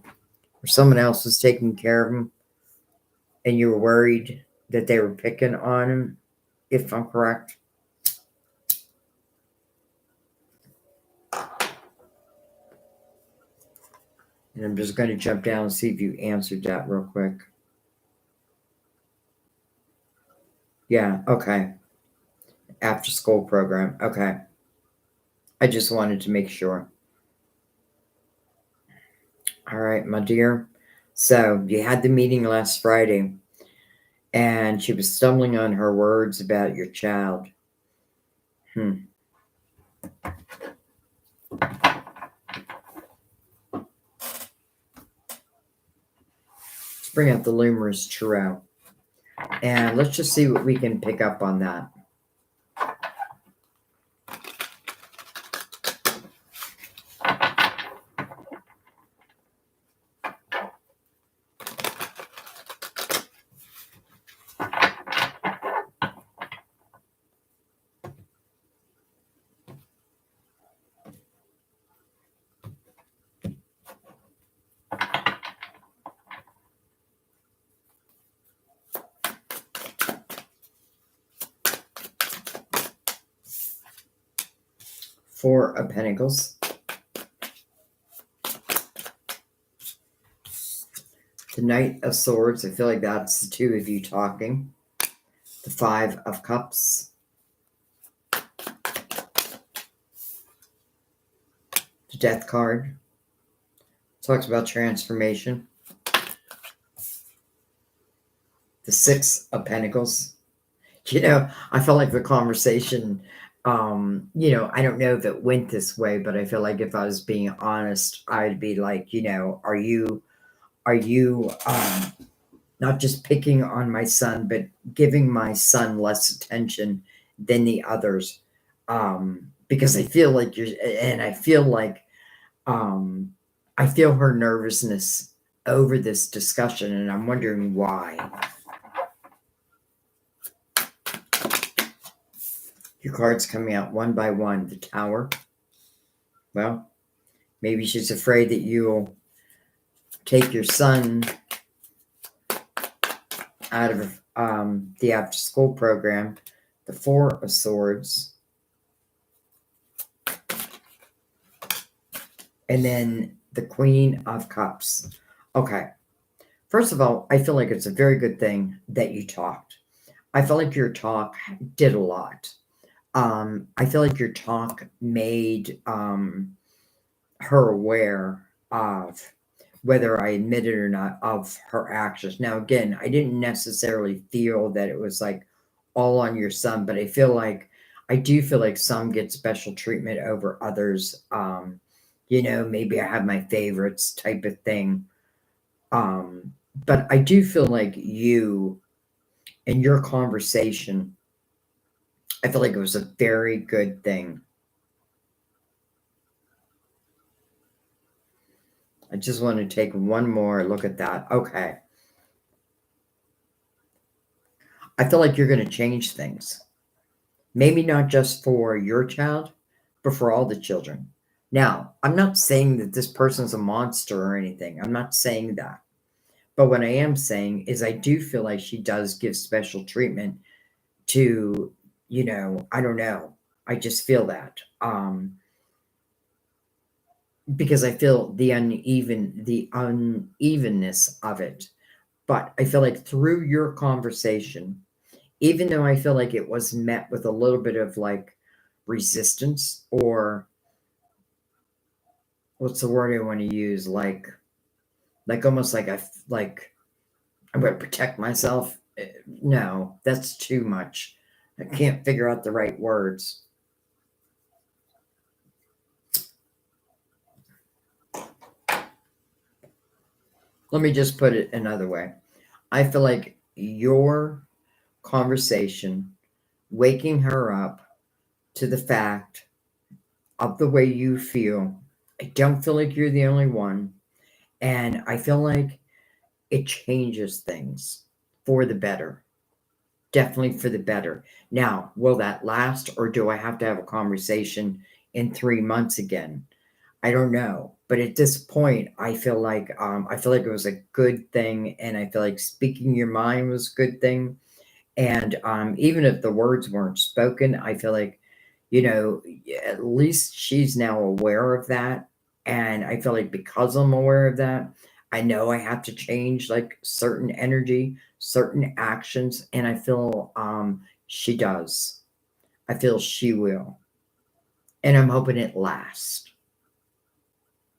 someone else was taking care of him, and you were worried that they were picking on him, if I'm correct. And I'm just going to jump down and see if you answered that real quick. Yeah, okay. After school program. Okay. I just wanted to make sure. All right, my dear. So you had the meeting last Friday, and she was stumbling on her words about your child. Let's bring out the Luminous Tarot. And let's just see what we can pick up on that. Four of Pentacles. The Knight of Swords. I feel like that's the two of you talking. The Five of Cups. The Death card. Talks about transformation. The Six of Pentacles. I felt like the conversation, I don't know if it went this way, but I feel like if I was being honest, I'd be like, are you not just picking on my son, but giving my son less attention than the others? Because I feel like I feel her nervousness over this discussion, and I'm wondering why. Your cards coming out one by one. The Tower. Well, maybe she's afraid that you'll take your son out of the after school program. The Four of Swords. And then the Queen of Cups. Okay. First of all, I feel like it's a very good thing that you talked. I feel like your talk did a lot. I feel like your talk made her aware of, whether I admit it or not, of her actions. Now, again, I didn't necessarily feel that it was like all on your son, but I do feel like some get special treatment over others. Maybe I have my favorites type of thing. But I do feel like you, in your conversation, I feel like it was a very good thing. I just want to take one more look at that. Okay. I feel like you're going to change things. Maybe not just for your child, but for all the children. Now, I'm not saying that this person's a monster or anything. I'm not saying that. But what I am saying is I do feel like she does give special treatment to, I don't know. I just feel that. Because I feel the unevenness of it. But I feel like through your conversation, even though I feel like it was met with a little bit of like resistance, or what's the word I want to use? Like almost like I'm going to protect myself. No, that's too much. I can't figure out the right words. Let me just put it another way. I feel like your conversation, waking her up to the fact of the way you feel, I don't feel like you're the only one. And I feel like it changes things for the better. Definitely for the better. Now, will that last, or do I have to have a conversation in 3 months again? I don't know. But at this point, I feel like it was a good thing, and I feel like speaking your mind was a good thing. And even if the words weren't spoken, I feel like, at least she's now aware of that. And I feel like because I'm aware of that, I know I have to change like certain energy, certain actions. And I feel she does. I feel she will. And I'm hoping it lasts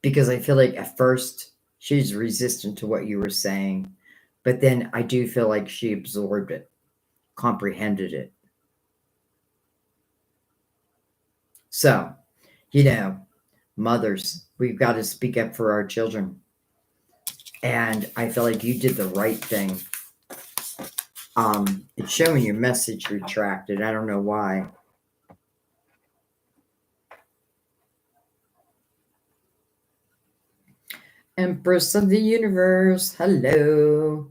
because I feel like at first she's resistant to what you were saying. But then I do feel like she absorbed it, comprehended it. So, you know, mothers, we've got to speak up for our children. And I feel like you did the right thing. It's showing your message retracted. I don't know why. Empress of the universe, hello.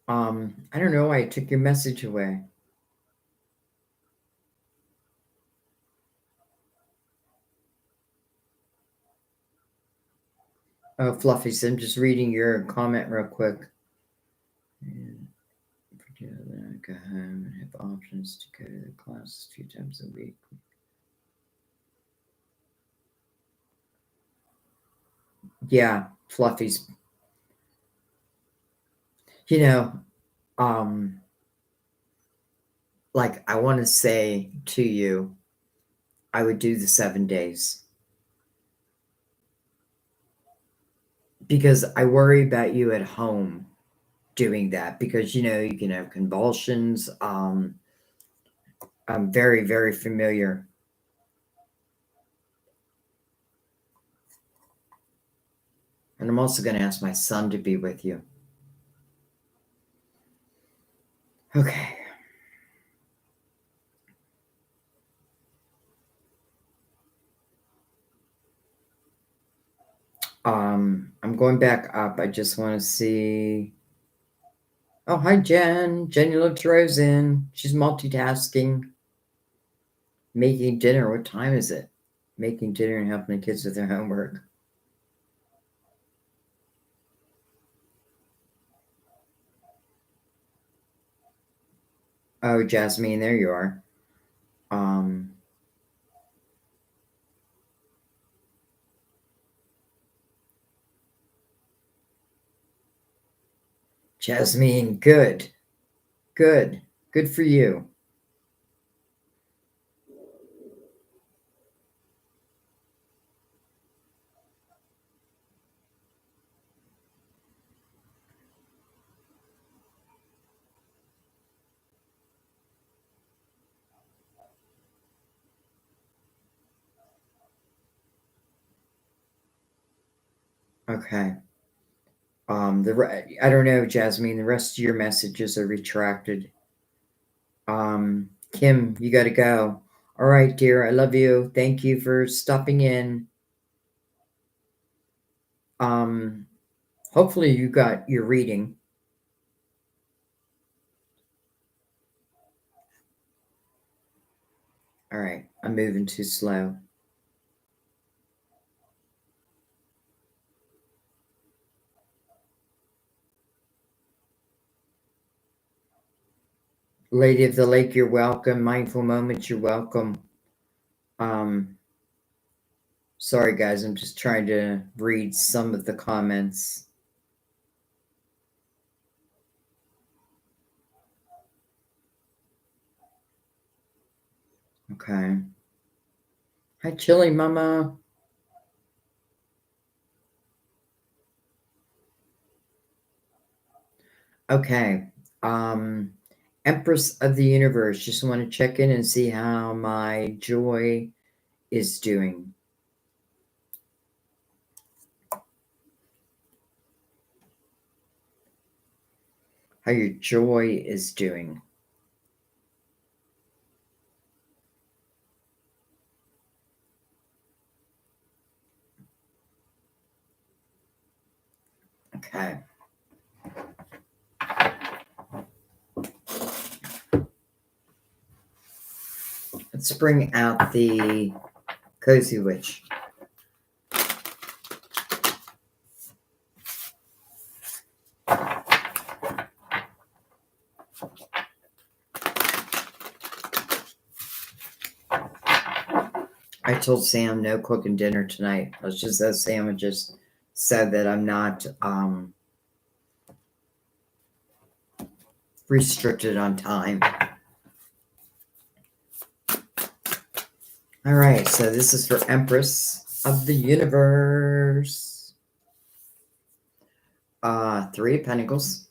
I don't know why I took your message away. Oh, Fluffy, so I'm just reading your comment real quick. Go home and have options to go to the class a few times a week. Yeah, Fluffy's. You know, like I want to say to you, I would do the 7 days because I worry about you at home doing that because you can have convulsions. I'm very, very familiar. And I'm also going to ask my son to be with you. Okay. I'm going back up. I just want to see. Oh, hi, Jen. Jenny looks Rose in. She's multitasking. Making dinner. What time is it? Making dinner and helping the kids with their homework. Oh, Jasmine, there you are. Um, Jasmine, good. Good. Good for you. Okay. I don't know, Jasmine. The rest of your messages are retracted. Kim, you got to go. All right, dear. I love you. Thank you for stopping in. Um, Hopefully you got your reading. All right. I'm moving too slow. Lady of the Lake, you're welcome. Mindful Moments, you're welcome. Um, Sorry, guys. I'm just trying to read some of the comments. Okay. Hi, Chili Mama. Okay. Um, Empress of the Universe, just want to check in and see how my joy is doing. how your joy is doing. Okay. Let's bring out the Cozy Witch. I told Sam no cooking dinner tonight. Let's just have sandwiches. Said that I'm not restricted on time. All right, so this is for Empress of the Universe. 3 of Pentacles.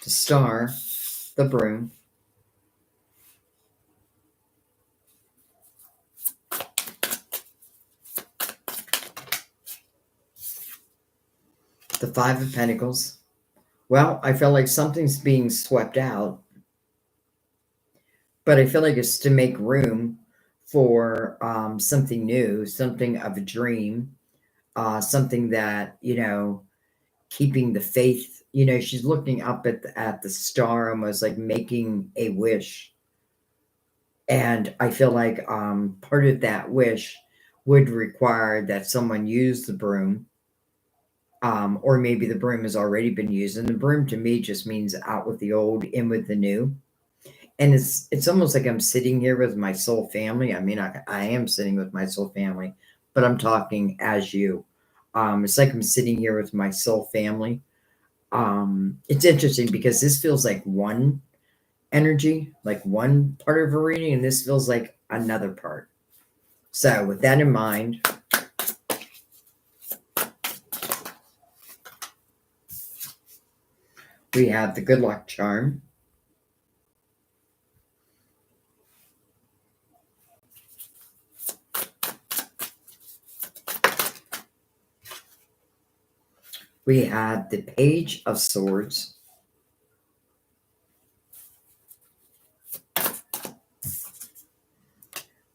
The Star, the Broom. The 5 of Pentacles. Well, I feel like something's being swept out, but I feel like it's to make room for something new, something of a dream, something that, keeping the faith. She's looking up at the star, almost like making a wish. And I feel like part of that wish would require that someone use the broom. Or maybe the broom has already been used. And the broom to me just means out with the old, in with the new. And it's almost like I'm sitting here with my soul family. I mean, I am sitting with my soul family, but I'm talking as you. It's like I'm sitting here with my soul family. It's interesting because this feels like one energy, like one part of a reading, and this feels like another part. So with that in mind, we have the good luck charm. We have the Page of Swords.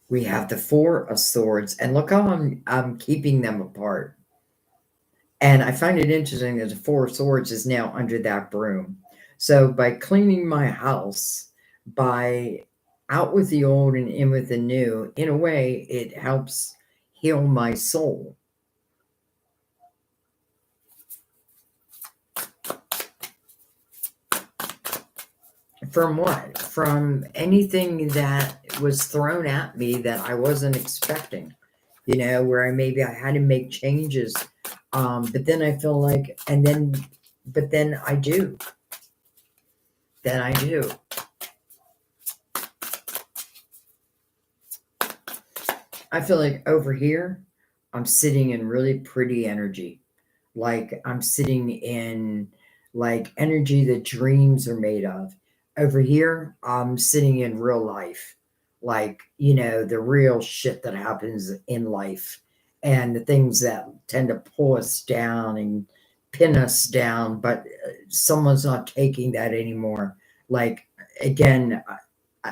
We have the 4 of Swords. And look how I'm keeping them apart. And I find it interesting that the 4 of Swords is now under that broom. So by cleaning my house, by out with the old and in with the new, in a way, it helps heal my soul. From what? From anything that was thrown at me that I wasn't expecting, where I had to make changes. But then I feel like, but then I do. Then I do. I feel like over here, I'm sitting in really pretty energy. Like I'm sitting in like energy that dreams are made of. Over here, I'm sitting in real life. Like, the real shit that happens in life and the things that tend to pull us down and pin us down, but someone's not taking that anymore. Like, again,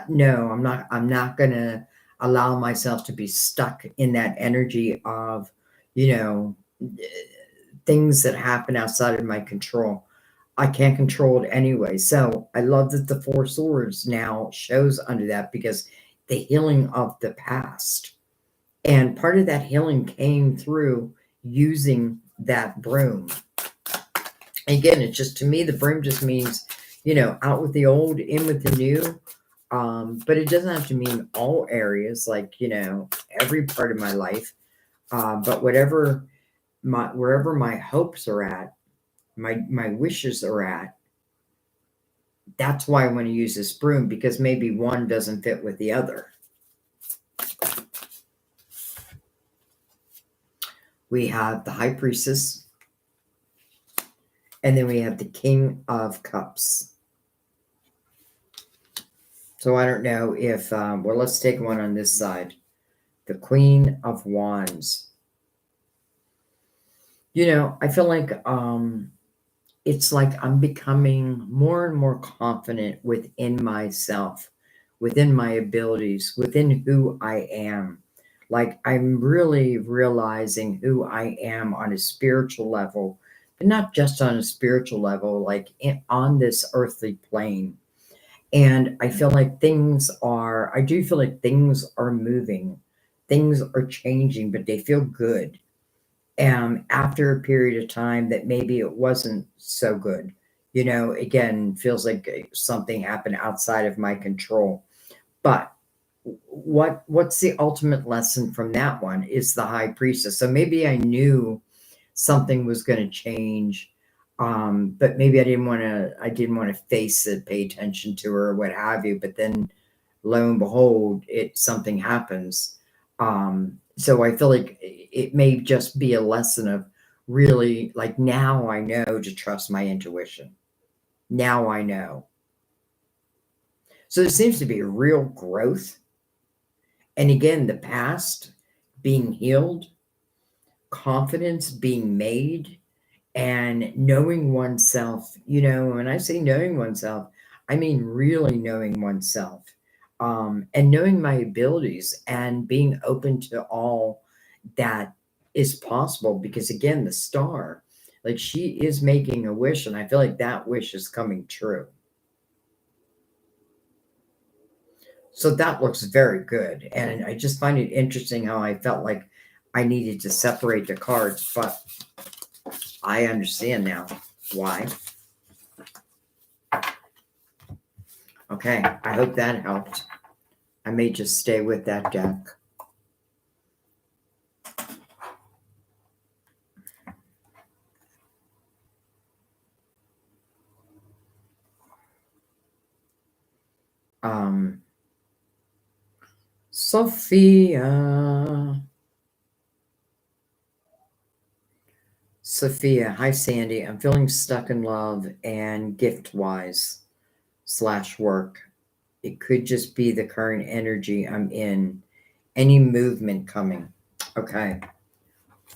no, I'm not going to allow myself to be stuck in that energy of, things that happen outside of my control. I can't control it anyway. So I love that the 4 swords now shows under that, because the healing of the past. And part of that healing came through using that broom. Again, it's just, to me, the broom just means, out with the old, in with the new. But it doesn't have to mean all areas, like, every part of my life. But wherever my hopes are at, my wishes are at, that's why I want to use this broom, because maybe one doesn't fit with the other. We have the High Priestess, and then we have the King of Cups. So I don't know if, well, let's take one on this side. the Queen of Wands. I feel like it's like I'm becoming more and more confident within myself, within my abilities, within who I am. Like I'm really realizing who I am on a spiritual level, but not just on a spiritual level, like on this earthly plane. And I do feel like things are moving, things are changing, but they feel good. After a period of time that maybe it wasn't so good. Again, feels like something happened outside of my control. But what's the ultimate lesson from that one is the high priestess. So maybe I knew something was going to change, but maybe I didn't want to face it, pay attention to her, or what have you. But then, lo and behold, something happens. So I feel like it may just be a lesson of really, like, now I know to trust my intuition. Now I know. So there seems to be a real growth. And again, the past being healed, confidence being made, and knowing oneself. When I say knowing oneself, I mean really knowing oneself, and knowing my abilities and being open to all that is possible. Because again, the star, like, she is making a wish, and I feel like that wish is coming true. So that looks very good. And I just find it interesting how I felt like I needed to separate the cards, but I understand now why. Okay, I hope that helped. I may just stay with that deck. Sophia. Sophia, hi Sandy. I'm feeling stuck in love and gift-wise / work. It could just be the current energy I'm in. Any movement coming? Okay.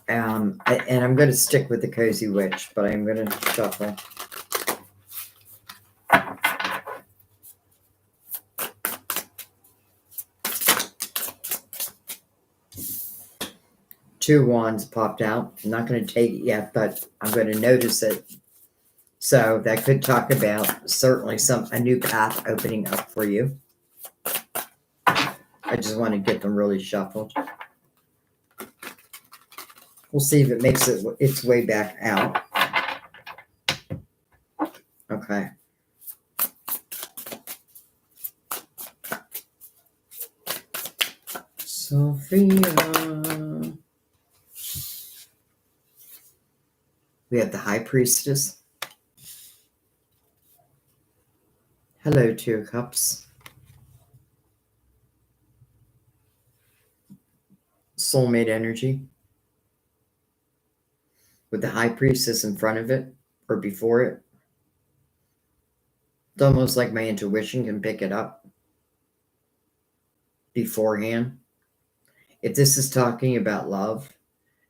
And I'm going to stick with the Cozy Witch, but I'm going to shuffle. Two wands popped out. I'm not going to take it yet, but I'm going to notice it. So that could talk about certainly a new path opening up for you. I just want to get them really shuffled. We'll see if it makes its way back out. Okay. Sophia. We have the High Priestess. Hello, Two of Cups. Soulmate energy. With the High Priestess in front of it or before it. It's almost like my intuition can pick it up beforehand. If this is talking about love,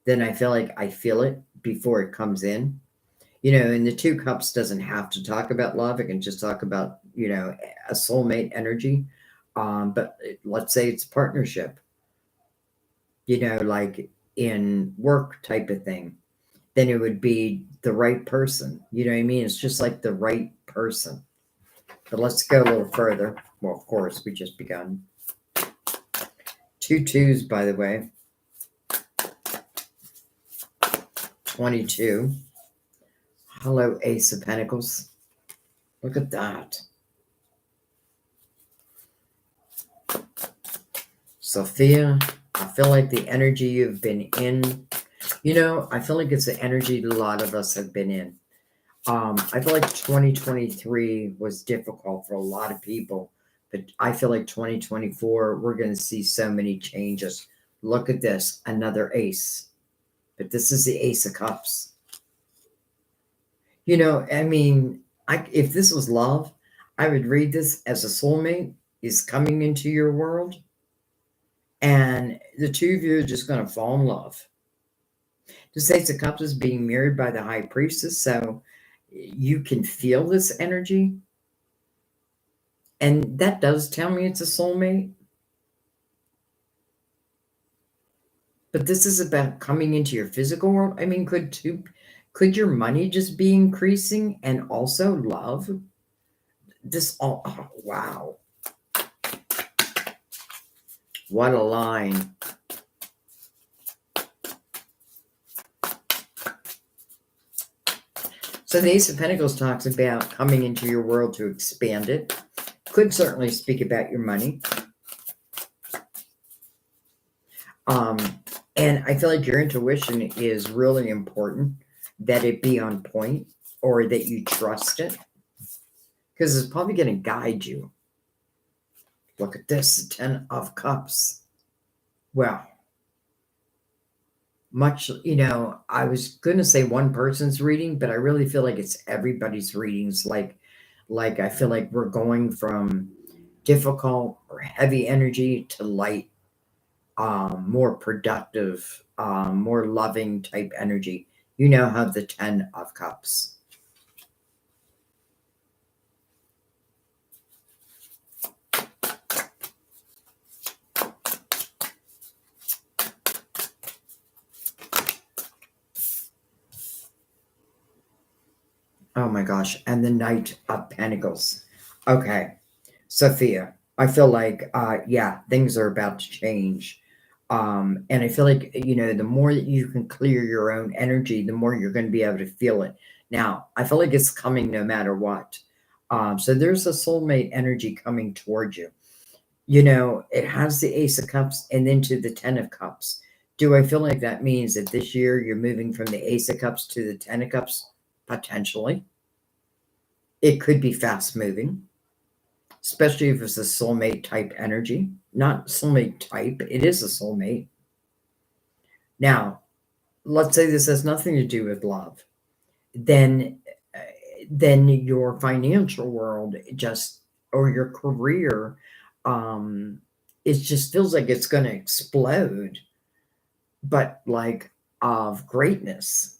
then I feel like I feel it before it comes in. And the Two Cups doesn't have to talk about love. It can just talk about, a soulmate energy. But let's say it's partnership, like in work type of thing. Then it would be the right person. You know what I mean? It's just like the right person. But let's go a little further. Well, of course, we just begun. 2 twos, by the way. 22. Hello, Ace of Pentacles. Look at that. Sophia, I feel like the energy you've been in, I feel like it's the energy a lot of us have been in. I feel like 2023 was difficult for a lot of people, but I feel like 2024, we're going to see so many changes. Look at this, another ace. But this is the Ace of Cups. If this was love, I would read this as a soulmate is coming into your world And the two of you are just going to fall in love. The Ace of Cups is being mirrored by the High Priestess, so you can feel this energy. And that does tell me it's a soulmate. But this is about coming into your physical world. I mean, could your money just be increasing and also love? This all, oh, wow. What a line. So the Ace of Pentacles talks about coming into your world to expand it. Could certainly speak about your money. And I feel like your intuition is really important, that it be on point or that you trust it, because it's probably going to guide you. Look at this, 10 of Cups. Well, much, I was going to say one person's reading, but I really feel like it's everybody's readings. Like I feel like we're going from difficult or heavy energy to light, more productive, more loving type energy. You now have the 10 of Cups. Oh my gosh. And the Knight of Pentacles. Okay. Sophia, I feel like, yeah, things are about to change. And I feel like, the more that you can clear your own energy, the more you're going to be able to feel it. Now, I feel like it's coming no matter what. So there's a soulmate energy coming towards you. It has the Ace of Cups and then to the 10 of Cups. Do I feel like that means that this year you're moving from the Ace of Cups to the 10 of Cups? Potentially. It could be fast moving, especially if it's a soulmate type energy. Not soulmate type, it is a soulmate. Now, let's say this has nothing to do with love. Then your financial world or your career, it just feels like it's going to explode, but like of greatness.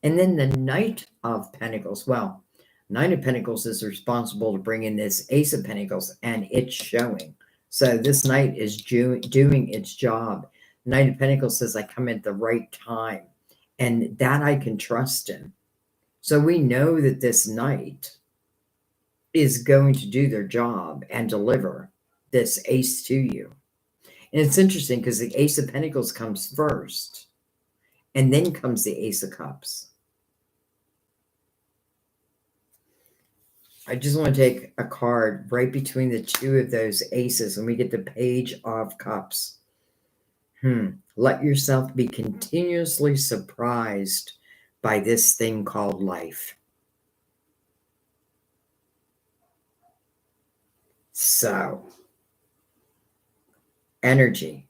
And then the Knight of Pentacles. Well, Knight of Pentacles is responsible to bring in this Ace of Pentacles, and it's showing. So this Knight is doing its job. Knight of Pentacles says, I come at the right time, and that I can trust in. So we know that this Knight is going to do their job and deliver this Ace to you. And it's interesting because the Ace of Pentacles comes first, and then comes the Ace of Cups. I just want to take a card right between the two of those aces, and we get the Page of Cups. Let yourself be continuously surprised by this thing called life. So, energy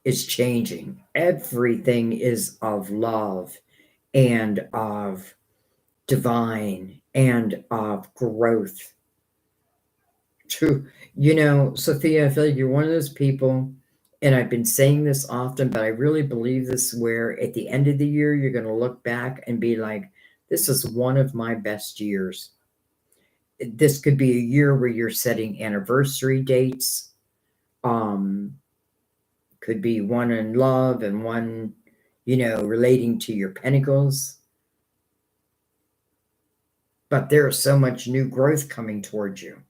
is changing. Everything is of love and of divine and of growth. True. Sophia, I feel like you're one of those people, and I've been saying this often, but I really believe this, where at the end of the year, you're going to look back and be like, this is one of my best years. This could be a year where you're setting anniversary dates. Could be one in love and one, relating to your pentacles. But there's so much new growth coming towards you,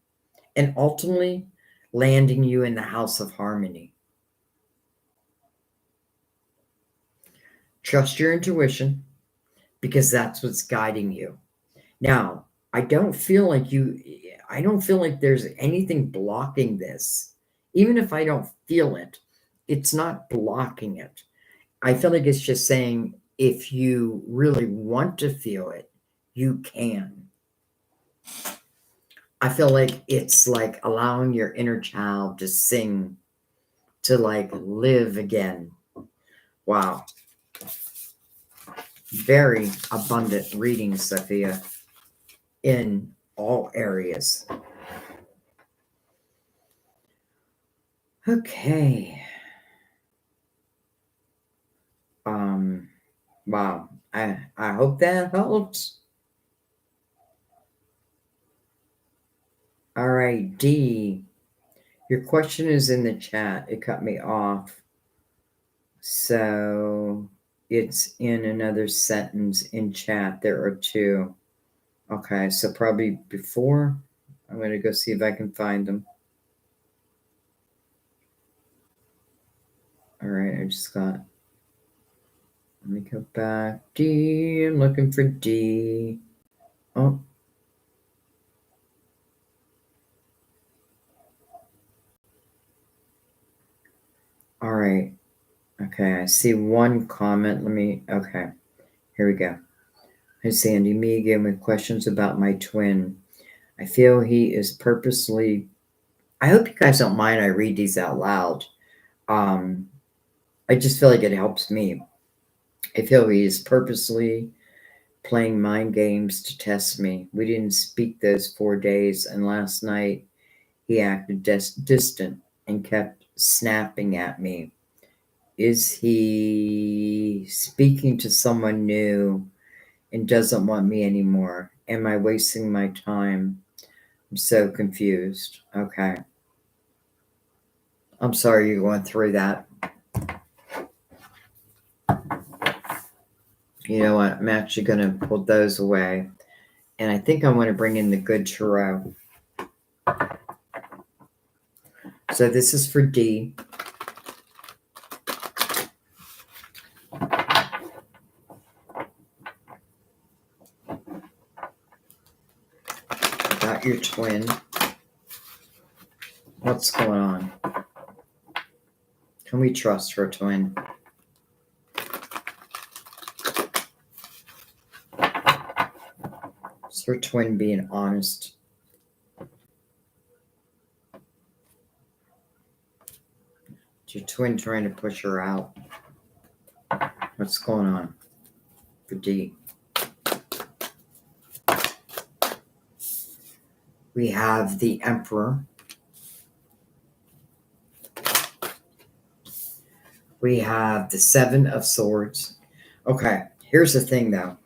and ultimately landing you in the house of harmony. Trust your intuition, because that's what's guiding you. Now, I don't feel like there's anything blocking this. Even if I don't feel it, it's not blocking it. I feel like it's just saying, if you really want to feel it, you can. I feel like it's like allowing your inner child to sing, to like live again. Wow. Very abundant reading, Sophia, in all areas. Okay. Wow. I hope that helps. All right, D. Your question is in the chat. It cut me off. So it's in another sentence in chat. There are two. Okay, so probably before. I'm going to go see if I can find them. All right, I just got. Let me go back. D. I'm looking for D. Oh. All right. Okay, I see one comment. Okay, here we go. Hey, Sandy, me again with questions about my twin. I feel he is purposely. I hope you guys don't mind I read these out loud. I just feel like it helps me. I feel he is purposely playing mind games to test me. We didn't speak those 4 days, and last night he acted distant and kept snapping at me. Is he speaking to someone new and doesn't want me anymore? Am I wasting my time? I'm so confused. Okay. I'm sorry you're going through that. You know what? I'm actually going to put those away. And I think I want to bring in the good tarot. So this is for D. About your twin. What's going on? Can we trust her twin? Is her twin being honest? Is your twin trying to push her out? What's going on for D? We have the Emperor. We have the Seven of Swords. Okay, here's the thing though.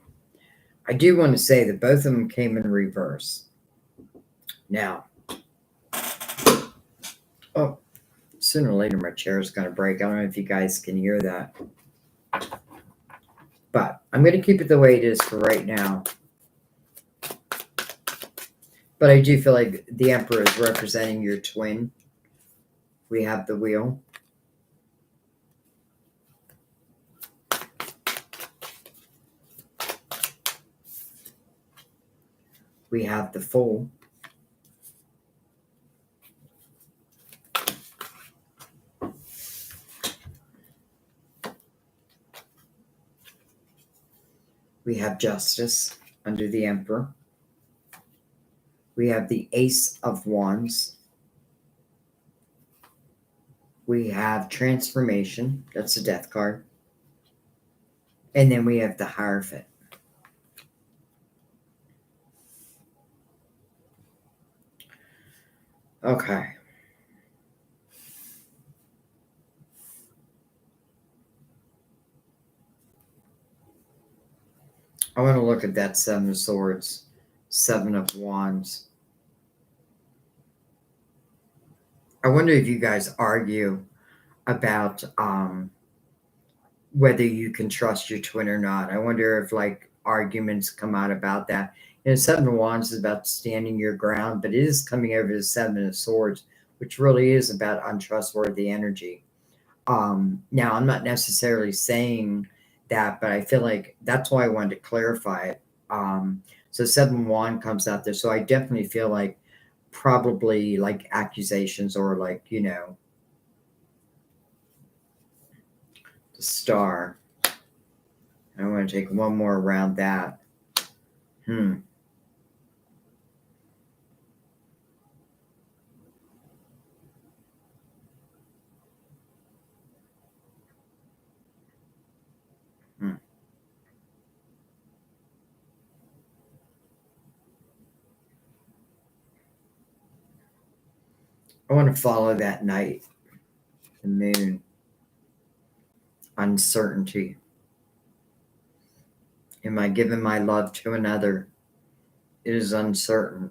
I do want to say that both of them came in reverse. Now, oh, sooner or later my chair is going to break. I don't know if you guys can hear that. But I'm going to keep it the way it is for right now. But I do feel like the Emperor is representing your twin. We have the Wheel. We have the Fool. We have Justice under the Emperor. We have the Ace of Wands. We have Transformation. That's a Death card. And then we have the Hierophant. Okay. I want to look at that Seven of Swords, Seven of Wands. I wonder if you guys argue about whether you can trust your twin or not. I wonder if like arguments come out about that. You know, Seven of Wands is about standing your ground, but it is coming over to Seven of Swords, which really is about untrustworthy energy. Now, I'm not necessarily saying that, but I feel like that's why I wanted to clarify it. So Seven Wand comes out there. So I definitely feel like probably like accusations or like, you know, the Star. I want to take one more around that. I want to follow that night, the moon, uncertainty. Am I giving my love to another? It is uncertain.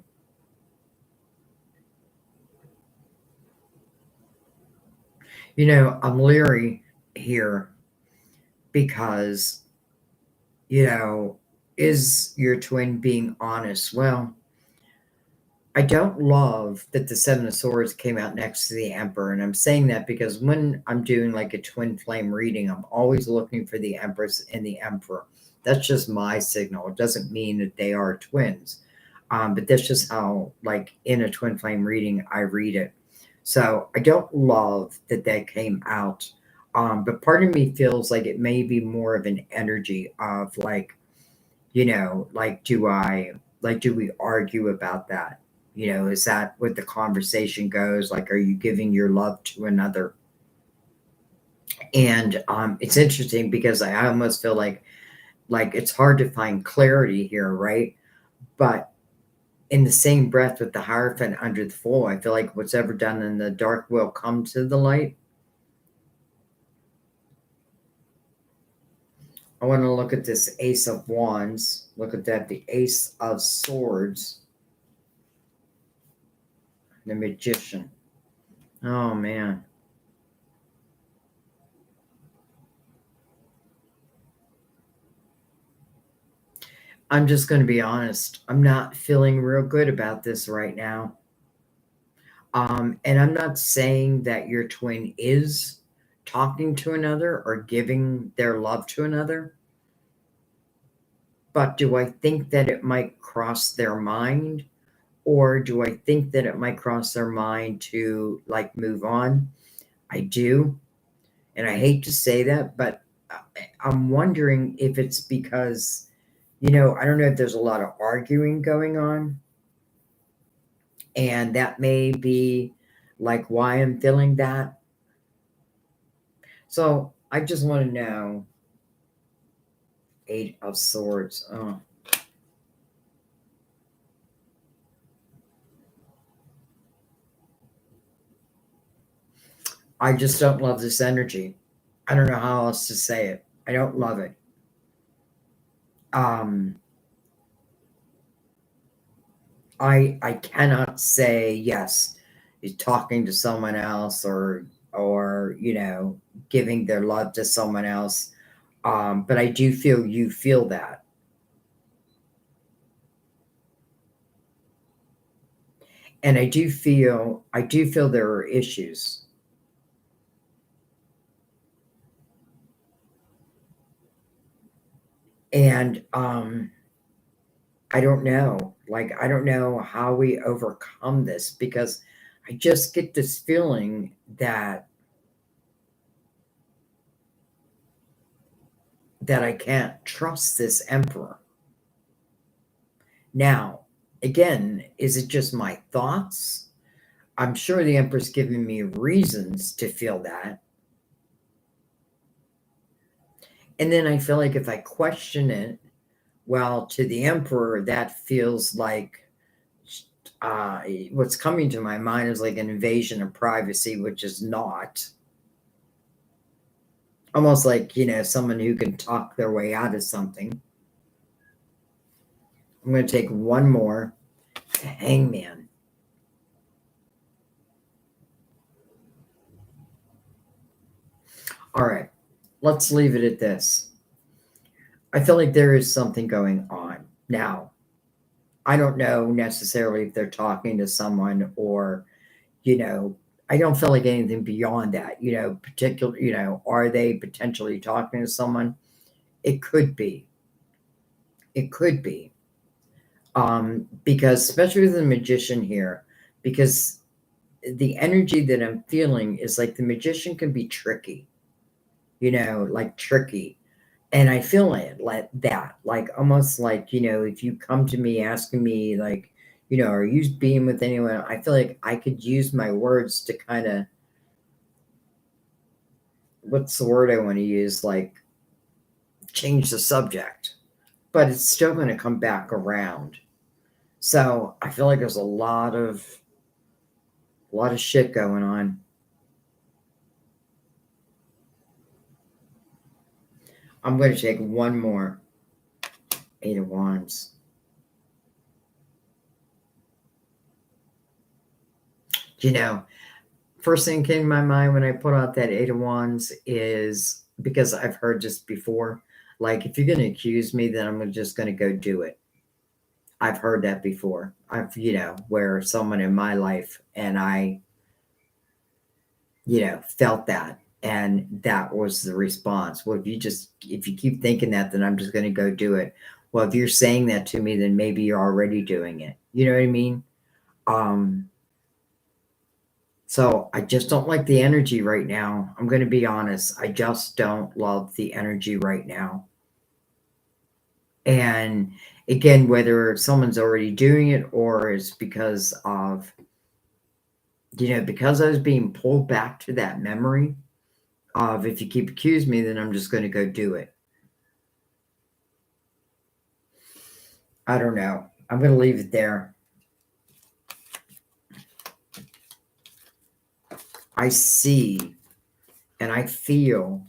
You know, I'm leery here because, you know, is your twin being honest? Well, I don't love that the Seven of Swords came out next to the Emperor. And I'm saying that because when I'm doing like a twin flame reading, I'm always looking for the Empress and the Emperor. That's just my signal. It doesn't mean that they are twins. But that's just how, like, in a twin flame reading, I read it. So I don't love that that came out. But part of me feels like it may be more of an energy of like, you know, like, do we argue about that? You know, is that what the conversation goes? Like, are you giving your love to another? And it's interesting because I almost feel like it's hard to find clarity here, right? But in the same breath with the Hierophant under the Fool, I feel like what's ever done in the dark will come to the light. I want to look at this Ace of Wands. Look at that, the Ace of Swords, the Magician. Oh, man. I'm just going to be honest. I'm not feeling real good about this right now. And I'm not saying that your twin is talking to another or giving their love to another, but do I think that it might cross their mind? Or do I think that it might cross their mind to like move on? I do. And I hate to say that, but I'm wondering if it's because, you know, I don't know if there's a lot of arguing going on. And that may be like why I'm feeling that. So I just want to know. Eight of Swords. Oh. I just don't love this energy. I don't know how else to say it. I don't love it. Um, I cannot say yes. He's talking to someone else or you know giving their love to someone else. But I do feel you feel that, and I do feel there are issues, and I don't know. Like I don't know how we overcome this because I just get this feeling that I can't trust this emperor. Now, again, is it just my thoughts? I'm sure the emperor's giving me reasons to feel that. And then I feel like if I question it, well, to the emperor, that feels like what's coming to my mind is like an invasion of privacy, which is not. Almost like, you know, someone who can talk their way out of something. I'm going to take one more. Hangman. All right, let's leave it at this. I feel like there is something going on. Now, I don't know necessarily if they're talking to someone or, you know, I don't feel like anything beyond that. You know, particular, you know, are they potentially talking to someone? It could be. It could be. Because especially with the magician here, because the energy that I'm feeling is like the magician can be tricky, you know, like tricky. And I feel it like that, like almost like, you know, if you come to me asking me, like, you know, are you being with anyone? I feel like I could use my words to kind of, what's the word I want to use? Like, change the subject, but it's still going to come back around. So I feel like there's a lot of shit going on. I'm going to take one more. Eight of Wands. You know, first thing came to my mind when I put out that Eight of Wands is because I've heard this before. Like, if you're going to accuse me, then I'm just going to go do it. I've heard that before. Where someone in my life and I, felt that. And that was the response. Well, if you keep thinking that, then I'm just going to go do it. Well, if you're saying that to me, then maybe you're already doing it. You know what I mean? So I just don't like the energy right now. I'm going to be honest. I just don't love the energy right now. And again, whether someone's already doing it or it's because of, because I was being pulled back to that memory of, if you keep accusing me, then I'm just going to go do it. I don't know. I'm going to leave it there. I see and I feel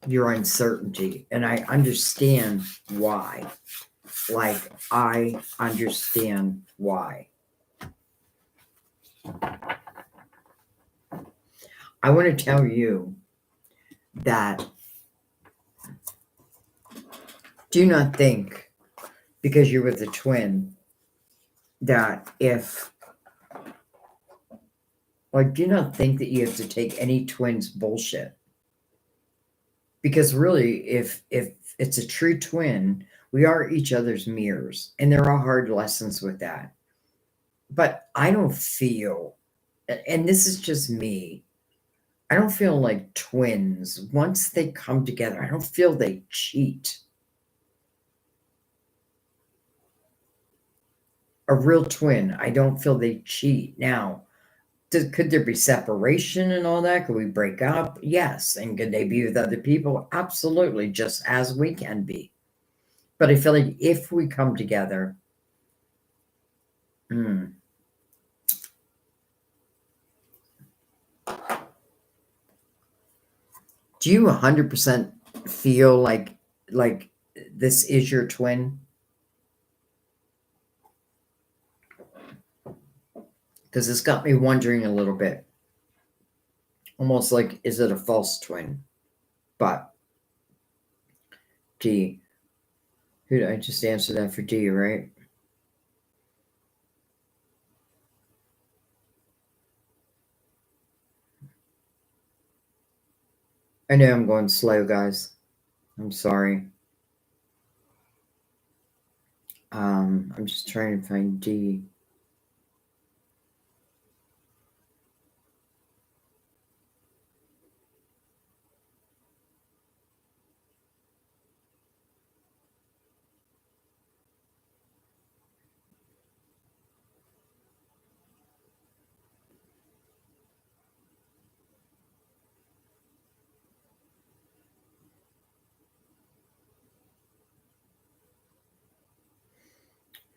your uncertainty, and I understand why. Like, I understand why. I want to tell you that do not think, because you're with a twin, that do not think that you have to take any twin's bullshit. Because really, if it's a true twin, we are each other's mirrors, and there are hard lessons with that. But I don't feel, and this is just me, I don't feel like twins, once they come together, I don't feel they cheat. A real twin, I don't feel they cheat. Now, could there be separation and all that? Could we break up? Yes. And could they be with other people? Absolutely, just as we can be. But I feel like if we come together, do you 100% feel like this is your twin? Because it's got me wondering a little bit. Almost like, is it a false twin? But D. Who did I just answer that for D, right? I know I'm going slow, guys. I'm sorry. I'm just trying to find D.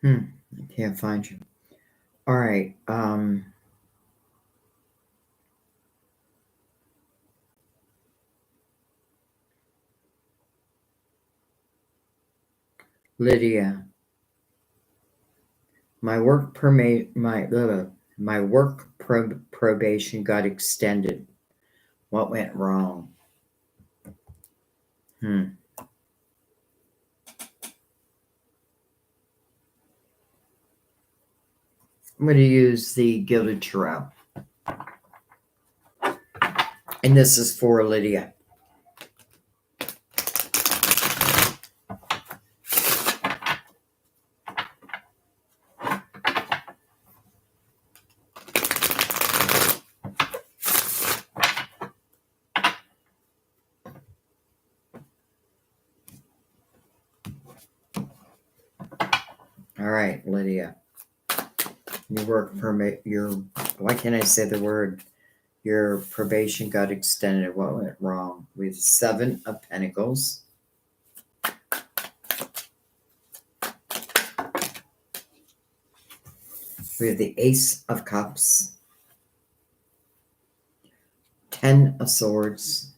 I can't find you. All right. Lydia, my work probation got extended. What went wrong? I'm going to use the Gilded Tarot. And this is for Lydia. All right, Lydia. Your work permit, why can't I say the word? Your probation got extended. What went wrong? We have 7 of Pentacles. We have the Ace of Cups. 10 of Swords.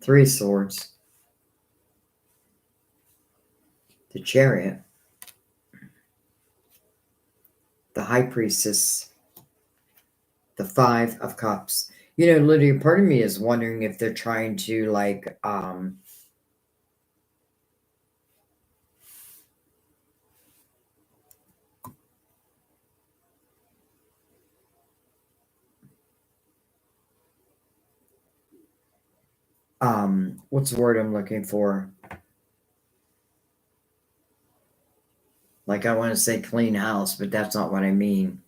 3 of Swords. the Chariot, the High Priestess, the Five of Cups. You know, Lydia, part of me is wondering if they're trying to what's the word I'm looking for? Like, I want to say clean house, but that's not what I mean.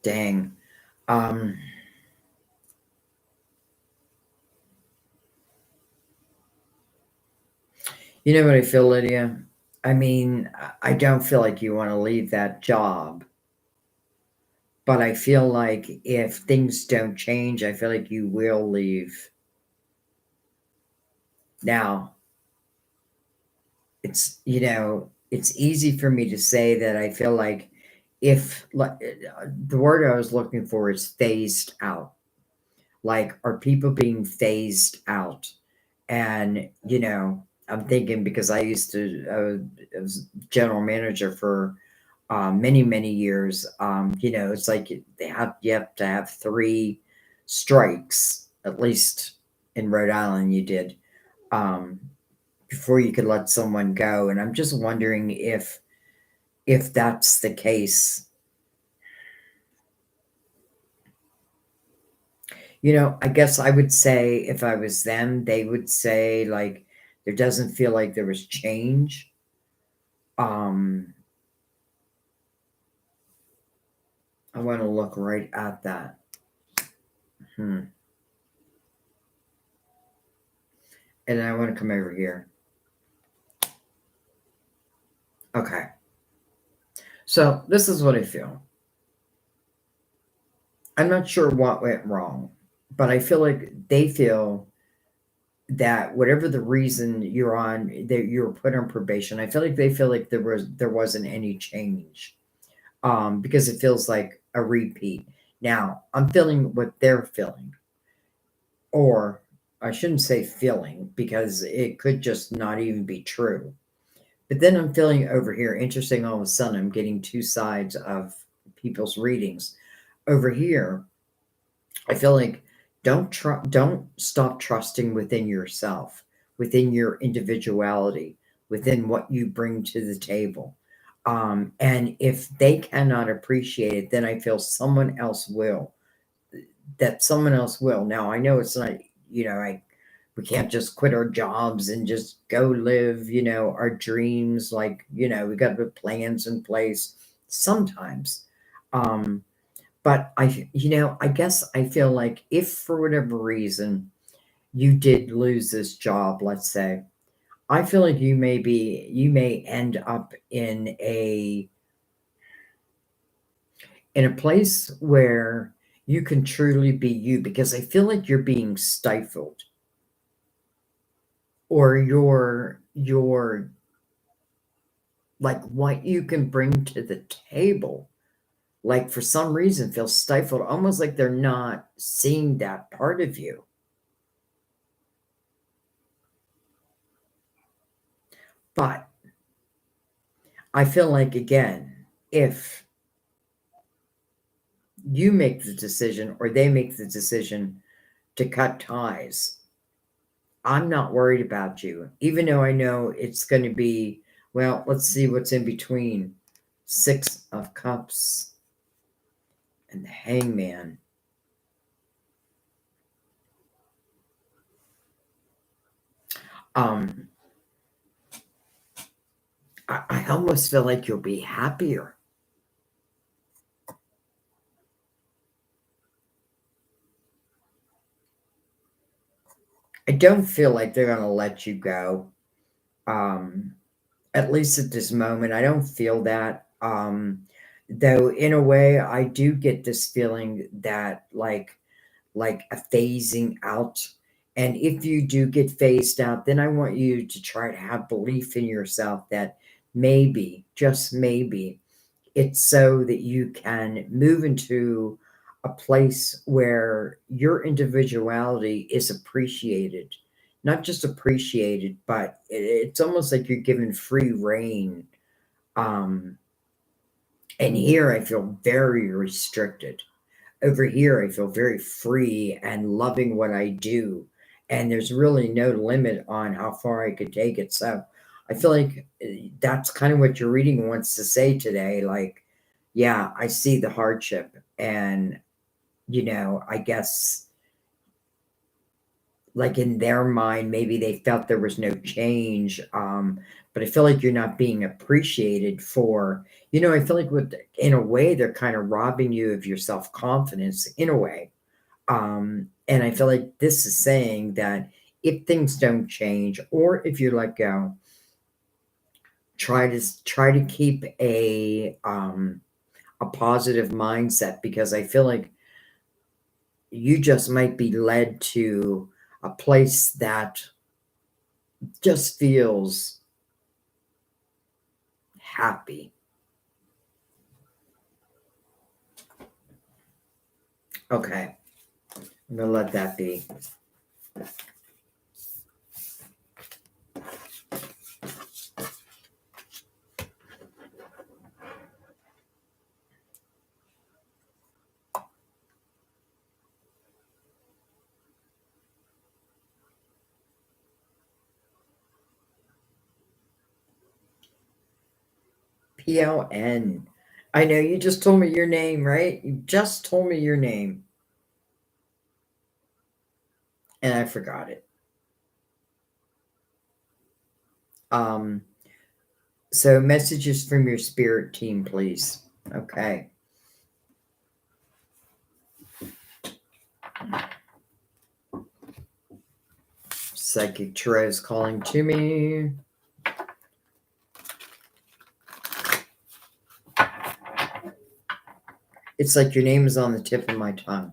Dang. You know what I feel, Lydia? I mean, I don't feel like you want to leave that job, but I feel like if things don't change, I feel like you will leave. Now, it's, you know, it's easy for me to say that I feel like if the word I was looking for is phased out. Like, are people being phased out? And, you know, I'm thinking because I used to, I was general manager for many, many years. You know, it's like you have to have 3 strikes, at least in Rhode Island, you did, um, before you could let someone go. And I'm just wondering if that's the case. You know, I guess I would say if I was them, they would say like there doesn't feel like there was change. Um, I want to look right at that. Hmm. And I want to come over here. Okay. So this is what I feel. I'm not sure what went wrong, but I feel like they feel that whatever the reason you're on, that you were put on probation, I feel like they feel like there wasn't any change. Because it feels like a repeat. Now, I'm feeling what they're feeling, or I shouldn't say feeling because it could just not even be true. But then I'm feeling over here, interesting, all of a sudden, I'm getting 2 sides of people's readings. Over here, I feel like don't stop trusting within yourself, within your individuality, within what you bring to the table. And if they cannot appreciate it, then I feel someone else will. That someone else will. Now I know it's not, you know, we can't just quit our jobs and just go live, you know, our dreams. Like, you know, we got to put plans in place sometimes. Um, but you know, I guess I feel like if for whatever reason you did lose this job, let's say, I feel like you may end up in a place where you can truly be you because I feel like you're being stifled or your like what you can bring to the table like for some reason feels stifled, almost like they're not seeing that part of you. But I feel like, again, if you make the decision or they make the decision to cut ties, I'm not worried about you, even though I know it's going to be, well, let's see what's in between 6 of Cups and the Hangman. Um, I almost feel like you'll be happier. I don't feel like they're going to let you go. At least at this moment, I don't feel that. Though in a way, I do get this feeling that like a phasing out. And if you do get phased out, then I want you to try to have belief in yourself that maybe, just maybe, it's so that you can move into a place where your individuality is appreciated. Not just appreciated, but it's almost like you're given free reign. And here I feel very restricted. Over here, I feel very free and loving what I do. And there's really no limit on how far I could take it. So I feel like that's kind of what your reading wants to say today. Like, yeah, I see the hardship. And, I guess like in their mind, maybe they felt there was no change. But I feel like you're not being appreciated for, I feel like in a way, they're kind of robbing you of your self-confidence in a way. And I feel like this is saying that if things don't change or if you let go, try to keep a positive mindset, because I feel like you just might be led to a place that just feels happy. Okay, I'm gonna let that be. PLN. I know you just told me your name, right? You just told me your name. And I forgot it. So messages from your spirit team, please. Okay. Psychic Tarot is calling to me. It's like your name is on the tip of my tongue.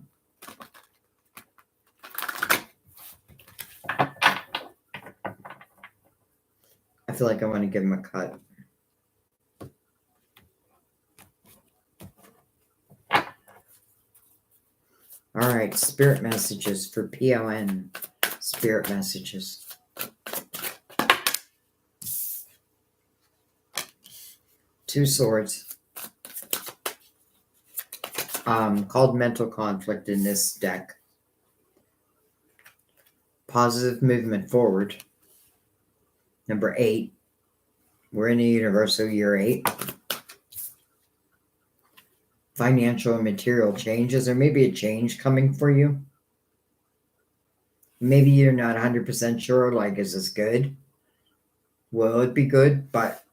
I feel like I want to give him a cut. All right, spirit messages for PLN. Spirit messages. Two Swords. Called mental conflict in this deck. Positive movement forward. Number 8. We're in the universal year 8. Financial and material changes, or maybe a change coming for you. Maybe you're not 100% sure, like, is this good? Will it be good? But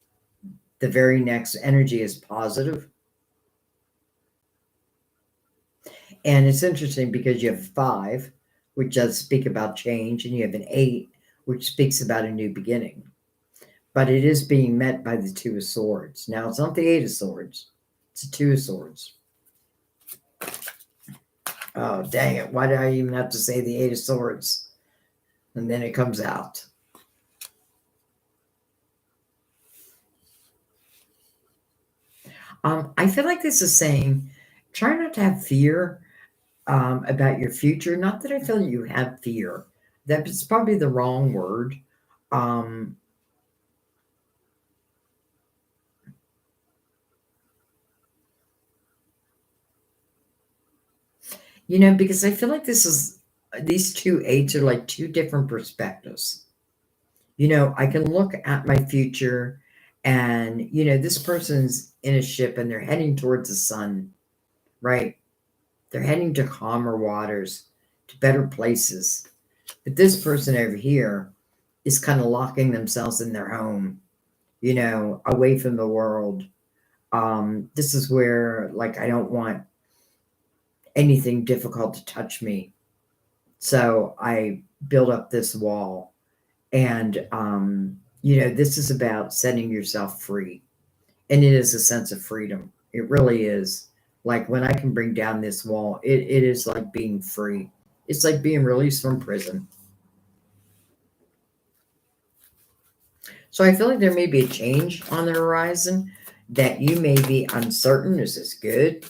the very next energy is positive. And it's interesting because you have 5, which does speak about change, and you have an 8, which speaks about a new beginning. But it is being met by the 2 of Swords. Now, it's not the 8 of Swords. It's the 2 of Swords. Oh, dang it. Why did I even have to say the 8 of Swords? And then it comes out. I feel like this is saying, try not to have fear about your future. Not that I feel you have fear. That's probably the wrong word. Because I feel like these 2 8s are like 2 different perspectives. I can look at my future and, this person's in a ship and they're heading towards the sun, right? They're heading to calmer waters, to better places. But this person over here is kind of locking themselves in their home, away from the world. This is where, like, I don't want anything difficult to touch me. So I build up this wall. And, this is about setting yourself free. And it is a sense of freedom. It really is. Like, when I can bring down this wall, it is like being free. It's like being released from prison. So I feel like there may be a change on the horizon that you may be uncertain. Is this good?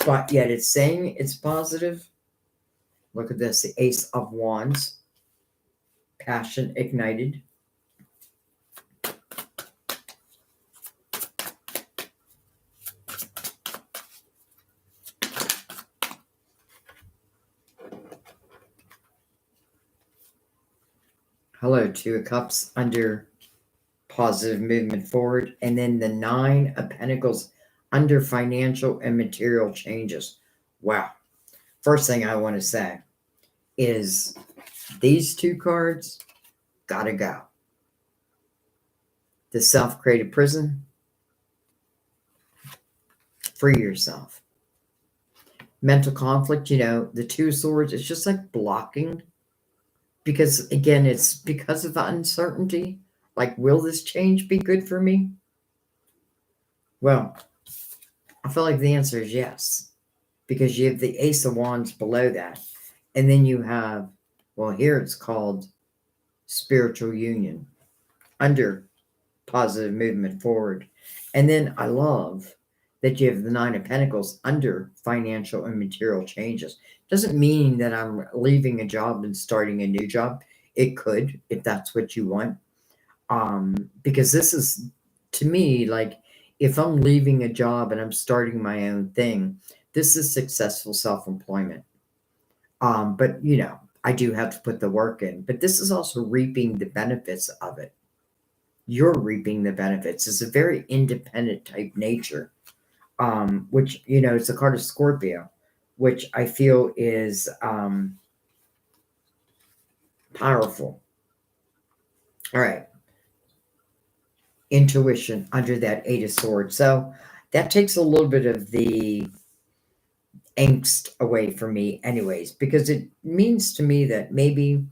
but yet it's saying it's positive. Look at this, the Ace of Wands, passion ignited. Hello, Two of Cups under positive movement forward. And then the Nine of Pentacles under financial and material changes. Wow. First thing I want to say is these two cards gotta go. The self-created prison, free yourself. Mental conflict, the Two of Swords, it's just like blocking. Because again, it's because of the uncertainty. Like, will this change be good for me? Well, I feel like the answer is yes. Because you have the Ace of Wands below that. And then you have, well, here it's called spiritual union under positive movement forward. And then I love that you have the Nine of Pentacles under financial and material changes. Doesn't mean that I'm leaving a job and starting a new job. It could, if that's what you want. Because this is, to me, like, if I'm leaving a job and I'm starting my own thing, this is successful self-employment. But I do have to put the work in. But this is also reaping the benefits of it. You're reaping the benefits. It's a very independent type nature, which, it's a card of Scorpio, which I feel is powerful. All right. Intuition under that Eight of Swords. So that takes a little bit of the angst away from me anyways, because it means to me that maybe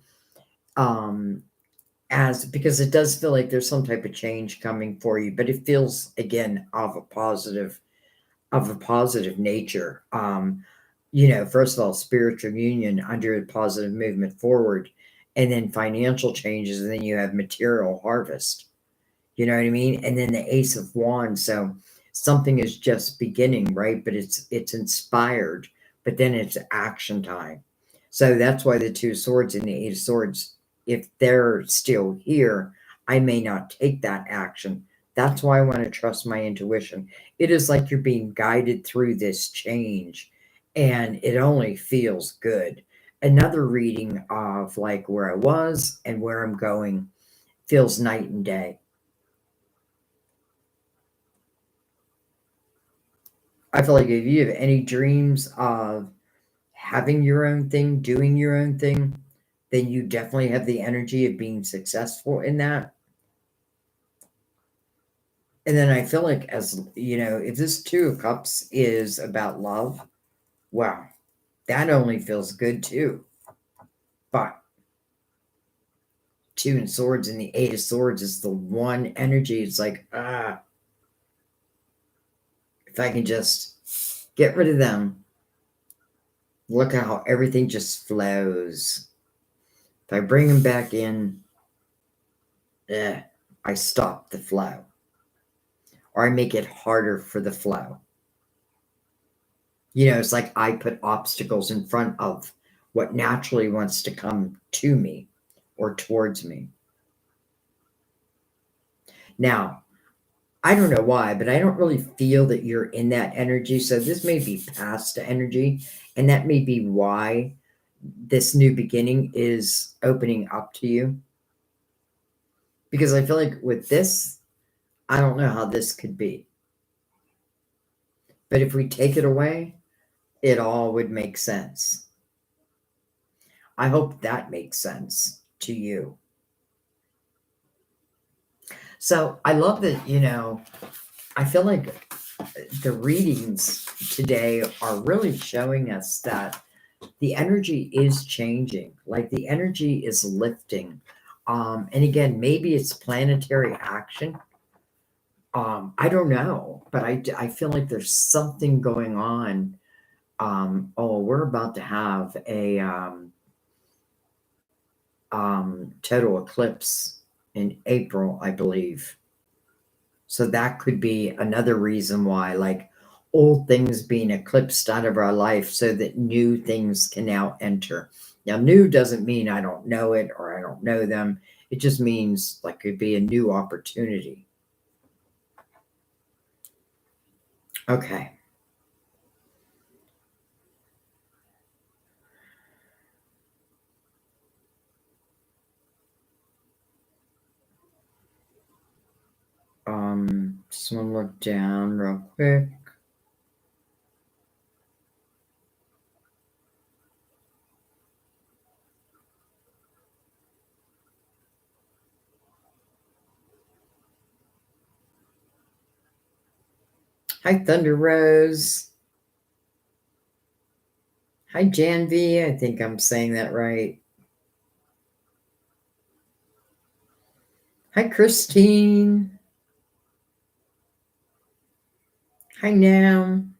because it does feel like there's some type of change coming for you, but it feels again of a positive nature. First of all, spiritual union under a positive movement forward, and then financial changes, and then you have material harvest. You know what I mean? And then the Ace of Wands. So something is just beginning, right? But it's inspired, but then it's action time. So that's why the Two of Swords and the Eight of Swords, if they're still here, I may not take that action. That's why I want to trust my intuition. It is like you're being guided through this change, and it only feels good. Another reading of like where I was and where I'm going feels night and day. I feel like if you have any dreams of having your own thing, doing your own thing, then you definitely have the energy of being successful in that. And then I feel like, as if this Two of Cups is about love, wow, that only feels good too. But Two of Swords and the Eight of Swords is the one energy. It's like, if I can just get rid of them, look at how everything just flows. If I bring them back in, I stop the flow. Or I make it harder for the flow. It's like I put obstacles in front of what naturally wants to come to me or towards me. Now, I don't know why, but I don't really feel that you're in that energy. So this may be past energy, and that may be why this new beginning is opening up to you. Because I feel like with this, I don't know how this could be. But if we take it away, it all would make sense. I hope that makes sense to you. So I love that, I feel like the readings today are really showing us that the energy is changing, like the energy is lifting. And again, maybe it's planetary action. I don't know, but I feel like there's something going on. We're about to have a total eclipse in April, I believe. So that could be another reason why, like, old things being eclipsed out of our life so that new things can now enter. Now, new doesn't mean I don't know it or I don't know them. It just means like it could be a new opportunity. Okay. Just want to look down real quick. Hi, Thunder Rose. Hi, Janvi. I think I'm saying that right. Hi, Christine. Hi, Nam.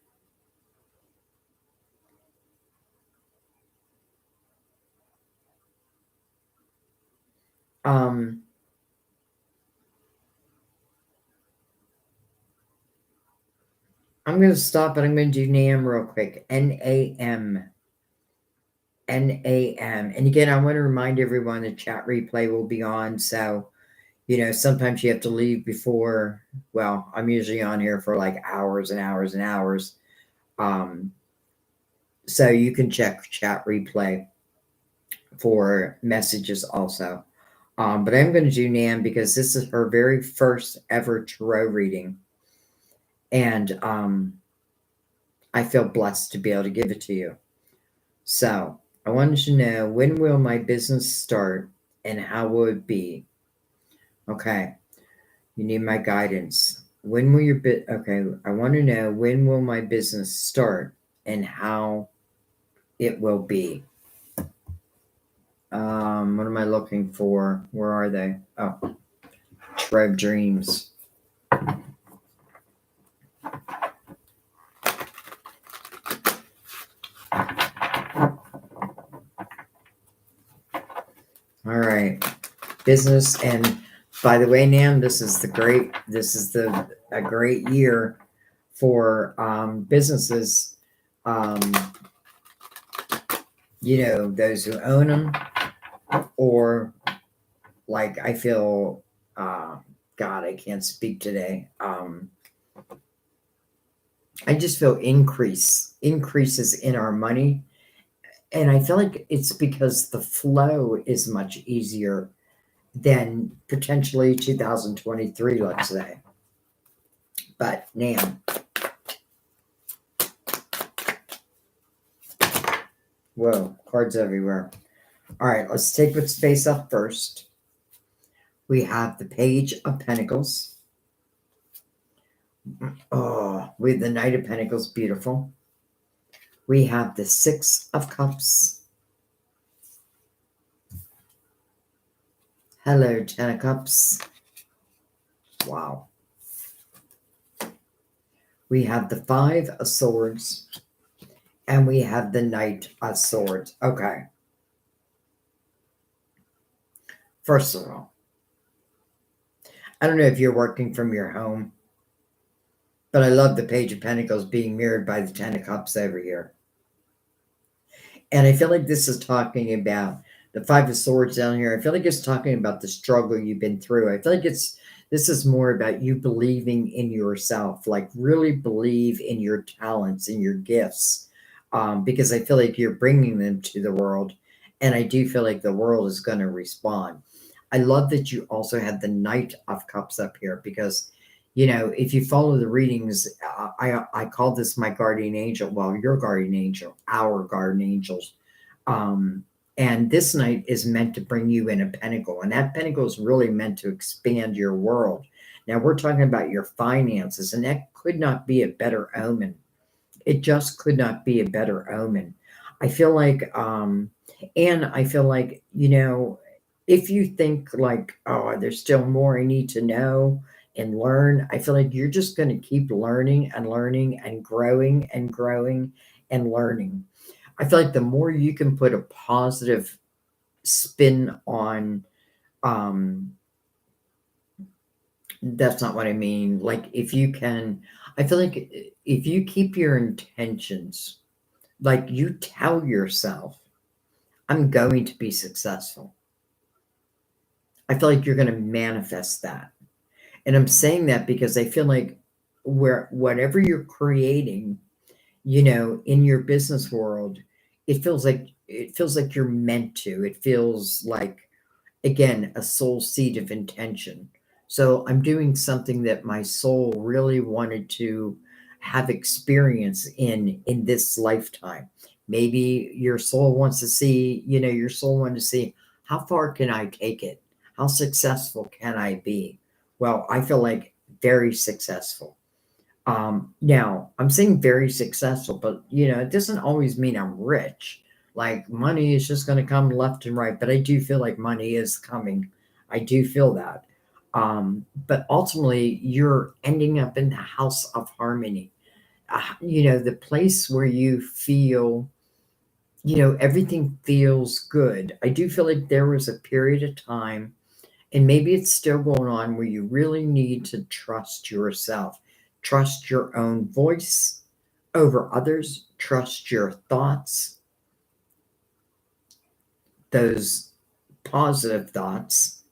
Um, I'm going to stop and I'm going to do NAM real quick. NAM. NAM. And again, I want to remind everyone the chat replay will be on. So, sometimes you have to leave before, well, I'm usually on here for like hours and hours and hours. So you can check chat replay for messages also. But I'm going to do Nam because this is her very first ever tarot reading. And I feel blessed to be able to give it to you. So I wanted to know, when will my business start and how will it be? Okay. You need my guidance. When will your okay, I want to know, when will my business start and how it will be? What am I looking for? Where are they? Oh, Trev Dreams. All right. Business, and by the way, Nam, this is a great year for businesses. Those who own them, or like I feel, God, I can't speak today. I just feel increases in our money. And I feel like it's because the flow is much easier than potentially 2023, let's say. But Nam. Whoa, cards everywhere. All right, let's take what's face up first. We have the Page of Pentacles. Oh, with the Knight of Pentacles, beautiful. We have the Six of Cups. Hello, Ten of Cups. Wow. We have the Five of Swords. And we have the Knight of Swords. Okay. First of all, I don't know if you're working from your home, but I love the Page of Pentacles being mirrored by the Ten of Cups over here. And I feel like this is talking about the Five of Swords down here. I feel like it's talking about the struggle you've been through. I feel like this is more about you believing in yourself, like really believe in your talents and your gifts, because I feel like you're bringing them to the world. And I do feel like the world is going to respond. I love that you also had the Knight of Cups up here because, if you follow the readings, I call this my guardian angel. Well, your guardian angel, our guardian angels. And this Knight is meant to bring you in a pentacle. And that pentacle is really meant to expand your world. Now, we're talking about your finances, and that could not be a better omen. It just could not be a better omen. I feel like, and I feel like, if you think like, oh, there's still more I need to know and learn, I feel like you're just going to keep learning and learning and growing and growing and learning. I feel like the more you can put a positive spin on That's not what I mean. Like, if you can, I feel like if you keep your intentions, like you tell yourself, I'm going to be successful. I feel like you're going to manifest that. And I'm saying that because I feel like whatever you're creating, in your business world, it feels like you're meant to. It feels like, again, a soul seed of intention. So I'm doing something that my soul really wanted to have experience in this lifetime. Maybe your soul wants to see, your soul wanted to see, how far can I take it? How successful can I be? Well, I feel like very successful. Now I'm saying very successful, but it doesn't always mean I'm rich. Like, money is just going to come left and right, but I do feel like money is coming. I do feel that. But ultimately, you're ending up in the house of harmony. The place where you feel, everything feels good. I do feel like there was a period of time, and maybe it's still going on, where you really need to trust yourself, trust your own voice over others, trust your thoughts, those positive thoughts.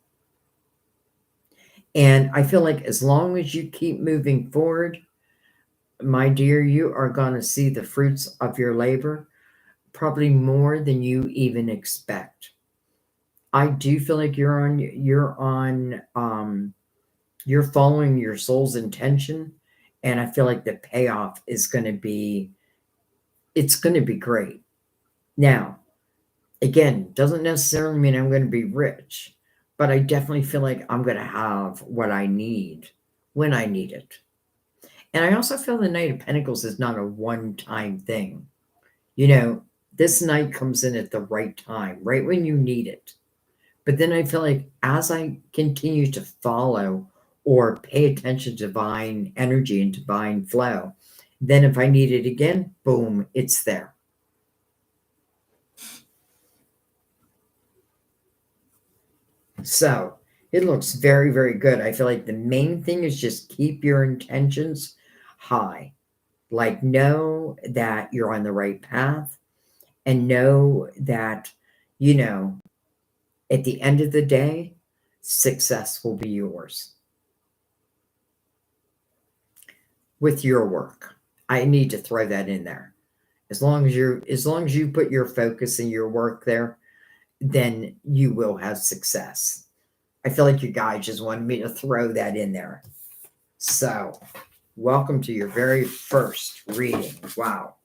And I feel like as long as you keep moving forward, my dear, you are going to see the fruits of your labor, probably more than you even expect. I do feel like you're following your soul's intention, and I feel like the payoff is going to be it's going to be great. Now, again, doesn't necessarily mean I'm going to be rich, but I definitely feel like I'm going to have what I need when I need it. And I also feel the Knight of Pentacles is not a one-time thing. You know, this night comes in at the right time, right when you need it. But then I feel like as I continue to follow or pay attention to divine energy and divine flow, then if I need it again, boom, it's there. So it looks very, very good. I feel like the main thing is just keep your intentions high. Like, know that you're on the right path, and know that, you know, at the end of the day, success will be yours with your work. I need to throw that in there. As long as you put your focus and your work there, then you will have success. I feel like you guys just wanted me to throw that in there. So, welcome to your very first reading. Wow.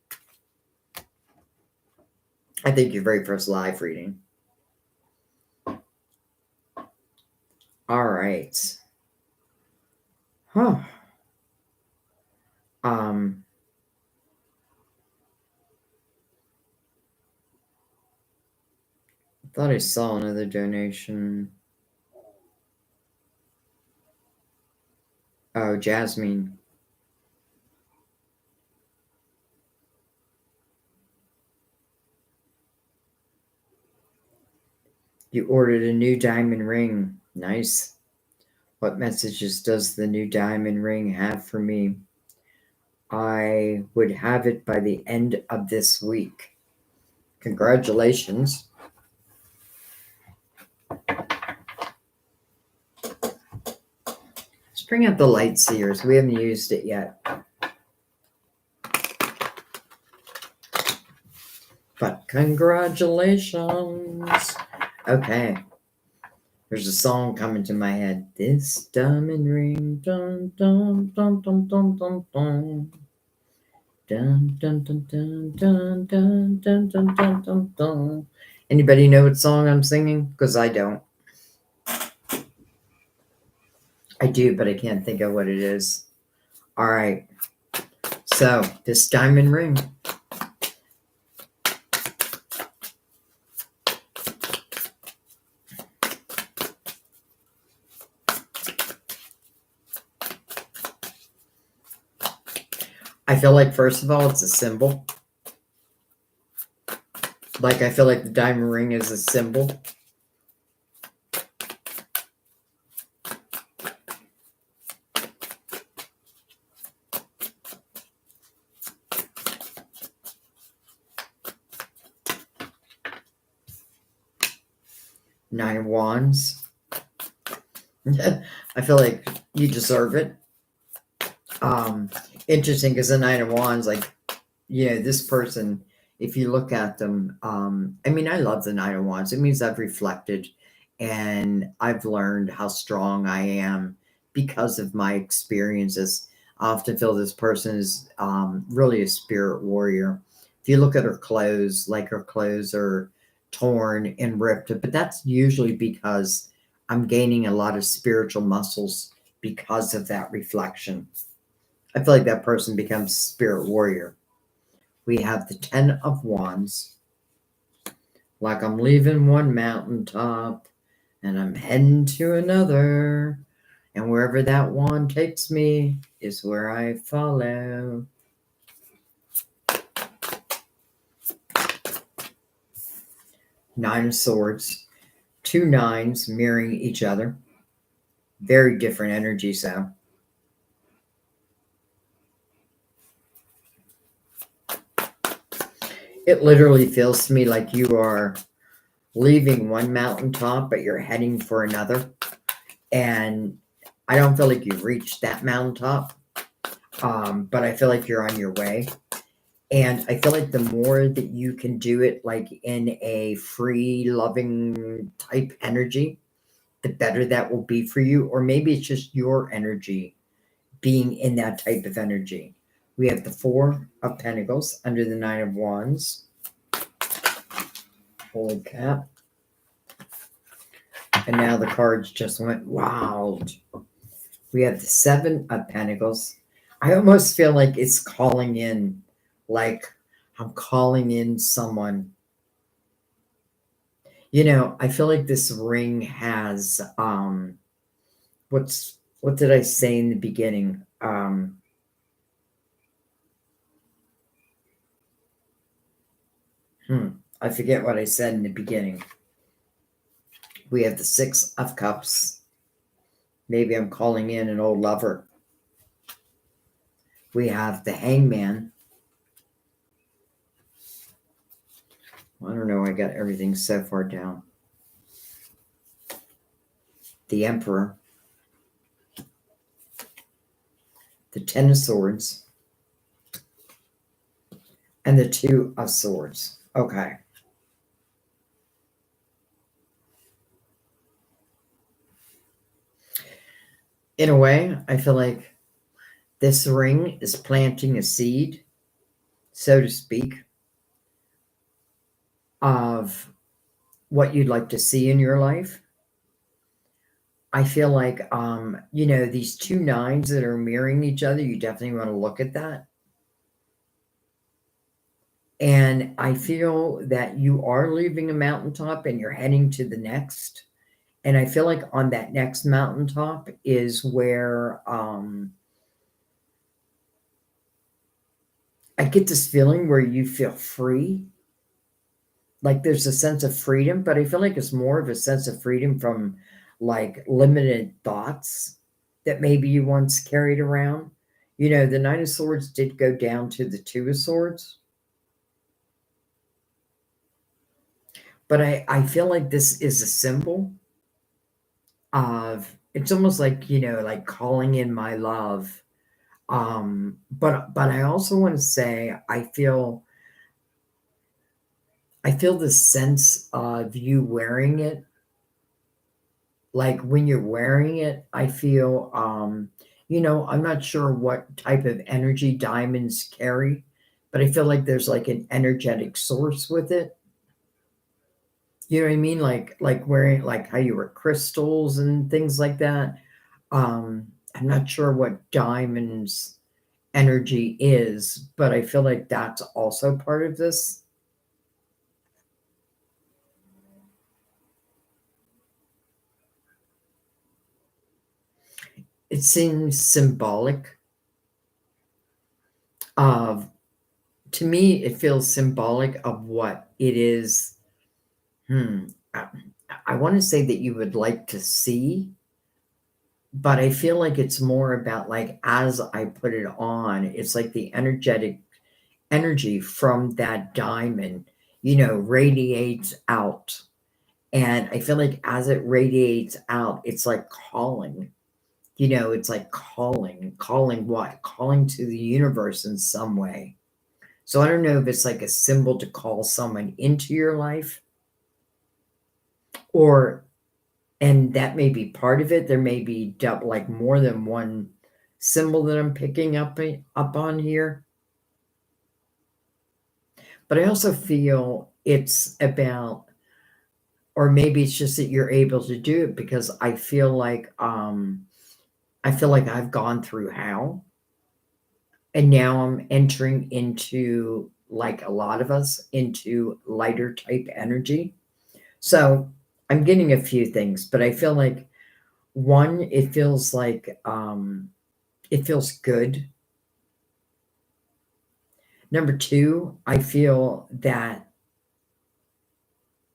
I think your very first live reading. All right. Huh. I thought I saw another donation. Oh, Jasmine. You ordered a new diamond ring. Nice. What messages does the new diamond ring have for me? I would have it by the end of this week. Congratulations. Let's bring out the light seers. We haven't used it yet. But congratulations. Okay. There's a song coming to my head. This diamond ring, dun dun dun dun dun dun dun. Dun dun dun dun dun dun dun dun dun dun dun. Anybody know what song I'm singing? Because I don't. I do, but I can't think of what it is. All right. So, this diamond ring. I feel like, first of all, it's a symbol. Like, I feel like the diamond ring is a symbol. Nine of Wands. I feel like you deserve it. Interesting because the Nine of Wands, like, this person, if you look at them, I mean, I love the Nine of Wands. It means I've reflected and I've learned how strong I am because of my experiences. I often feel this person is really a spirit warrior. If you look at her clothes, like her clothes are torn and ripped, but that's usually because I'm gaining a lot of spiritual muscles because of that reflection. I feel like that person becomes spirit warrior. We have the Ten of Wands. Like I'm leaving one mountaintop and I'm heading to another. And wherever that wand takes me is where I follow. Nine of Swords. Two nines mirroring each other. Very different energies, though. It literally feels to me like you are leaving one mountaintop, but you're heading for another. And I don't feel like you've reached that mountaintop, but I feel like you're on your way. And I feel like the more that you can do it like in a free, loving type energy, the better that will be for you. Or maybe it's just your energy being in that type of energy. We have the Four of Pentacles under the Nine of Wands. Holy cap. And now the cards just went wild. We have the Seven of Pentacles. I almost feel like it's calling in, like I'm calling in someone. I feel like this ring has, what did I say in the beginning? I forget what I said in the beginning. We have the Six of Cups. Maybe I'm calling in an old lover. We have the Hangman. I don't know. I got everything so far down. The Emperor. The Ten of Swords. And the Two of Swords. Okay. In a way, I feel like this ring is planting a seed, so to speak, of what you'd like to see in your life. I feel like, these two nines that are mirroring each other, you definitely want to look at that. And I feel that you are leaving a mountaintop and you're heading to the next. And I feel like on that next mountaintop is where I get this feeling where you feel free. Like there's a sense of freedom, but I feel like it's more of a sense of freedom from like limited thoughts that maybe you once carried around. The Nine of Swords did go down to the Two of Swords. But I feel like this is a symbol of, it's almost like, like calling in my love. But I also want to say, I feel the sense of you wearing it. Like when you're wearing it, I feel, I'm not sure what type of energy diamonds carry, but I feel like there's like an energetic source with it. You know what I mean? Like wearing, like how you wear crystals and things like that. I'm not sure what diamonds energy is, but I feel like that's also part of this. It seems symbolic of, to me, it feels symbolic of what it is. I want to say that you would like to see, but I feel like it's more about like, as I put it on, it's like the energetic energy from that diamond, radiates out. And I feel like as it radiates out, it's like calling. It's like calling what? Calling to the universe in some way. So I don't know if it's like a symbol to call someone into your life, or, and that may be part of it. There may be like more than one symbol that I'm picking up on here. But I also feel it's about, or maybe it's just that you're able to do it, because I feel like I've gone through hell, and now I'm entering into, like a lot of us, into lighter type energy. So I'm getting a few things, but I feel like, one, it feels like it feels good. Number two, I feel that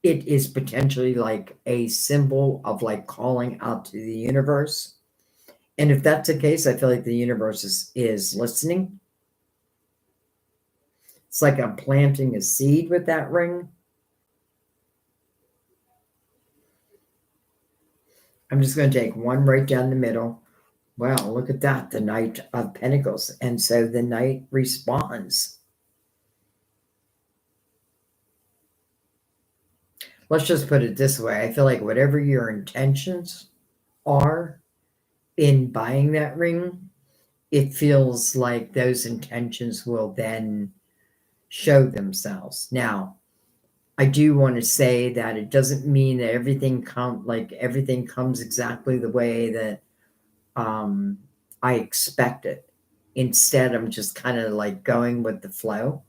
it is potentially like a symbol of like calling out to the universe. And if that's the case, I feel like the universe is listening. It's like I'm planting a seed with that ring. I'm just going to take one right down the middle. Wow, look at that, the Knight of Pentacles. And so the Knight responds. Let's just put it this way. I feel like whatever your intentions are in buying that ring, it feels like those intentions will then show themselves. Now, I do want to say that it doesn't mean that everything comes exactly the way that I expect it. Instead, I'm just kind of like going with the flow.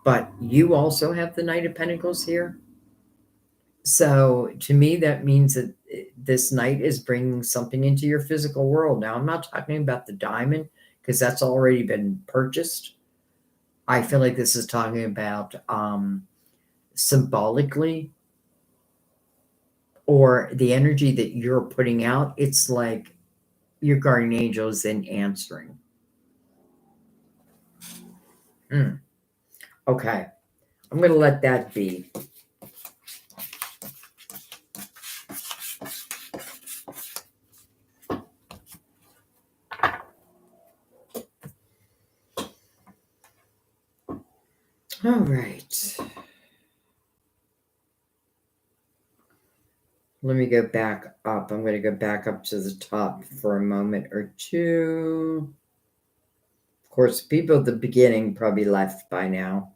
But you also have the Knight of Pentacles here. So to me, that means that this Knight is bringing something into your physical world. Now, I'm not talking about the diamond, because that's already been purchased. I feel like this is talking about symbolically, or the energy that you're putting out. It's like your guardian angel is then answering. Okay, I'm going to let that be. All right. Let me go back up. I'm going to go back up to the top for a moment or two. Of course, people at the beginning probably left by now.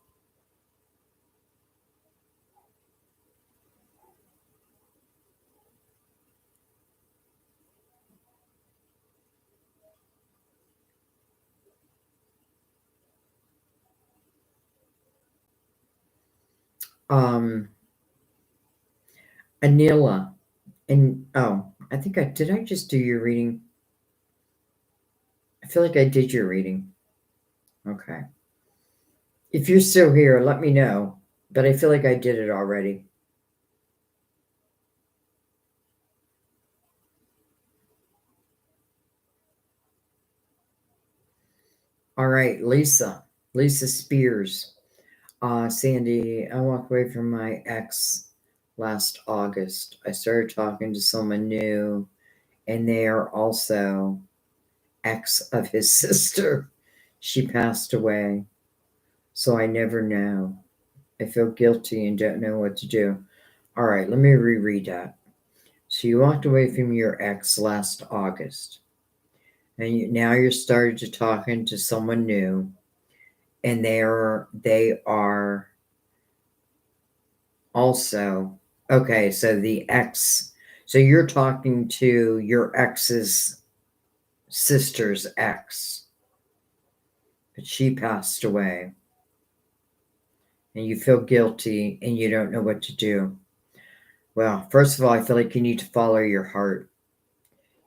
Anila, and I think did I just do your reading? I feel like I did your reading. Okay. If you're still here, let me know. But I feel like I did it already. All right, Lisa. Lisa Spears. Sandy, I walked away from my ex last August. I started talking to someone new, and they are also ex of his sister. She passed away, so I never know. I feel guilty and don't know what to do. All right, let me reread that. So you walked away from your ex last August, and now you're starting to talking to someone new, and they are also okay. So the ex, so you're talking to your ex's sister's ex, but she passed away, and you feel guilty and you don't know what to do. Well, first of all, I feel like you need to follow your heart.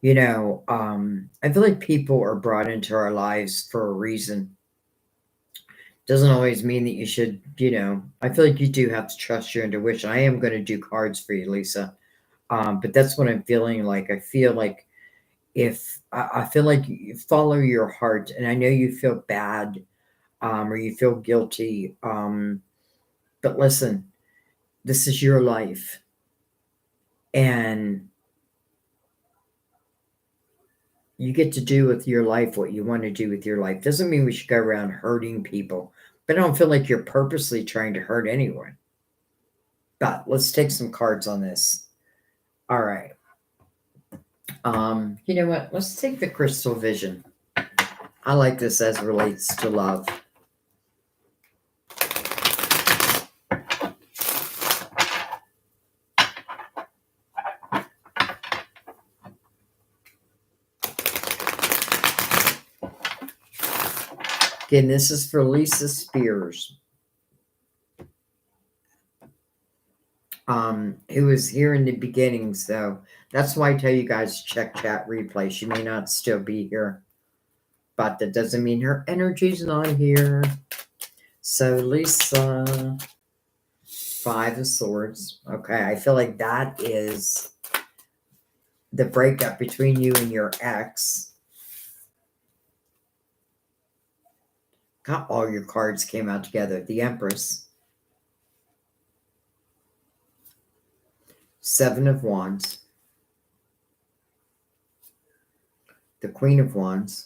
I feel like people are brought into our lives for a reason. Doesn't always mean that you should, I feel like you do have to trust your intuition. I am going to do cards for you, Lisa. But that's what I'm feeling like. I feel like I feel like you follow your heart, and I know you feel bad, or you feel guilty. But listen, this is your life. And you get to do with your life what you want to do with your life. Doesn't mean we should go around hurting people, but I don't feel like you're purposely trying to hurt anyone. But let's take some cards on this. All right. You know what? Let's take the crystal vision. I like this as relates to love. Again, this is for Lisa Spears, who was here in the beginning. So that's why I tell you guys check chat replay. She may not still be here, but that doesn't mean her energy's not here. So Lisa, 5 of Swords. Okay, I feel like that is the breakup between you and your ex. God, all your cards came out together. The Empress. 7 of Wands. The Queen of Wands.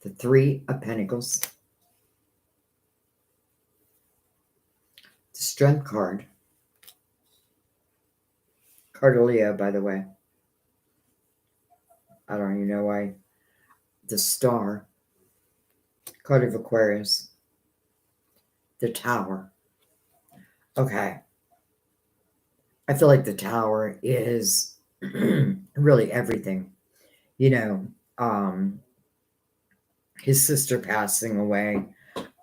The 3 of Pentacles. The Strength card. Card of Leo, by the way. I don't even know why. The Star. Card of Aquarius. The Tower. Okay. I feel like the Tower is really everything. You know, his sister passing away.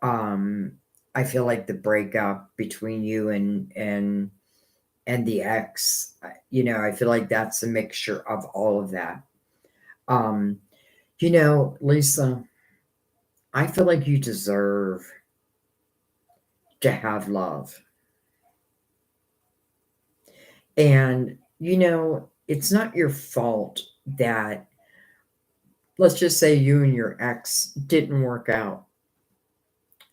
I feel like the breakup between you and the ex, you know, I feel like that's a mixture of all of that. You know, Lisa, I feel like you deserve to have love. And, you know, it's not your fault that, let's just say you and your ex didn't work out.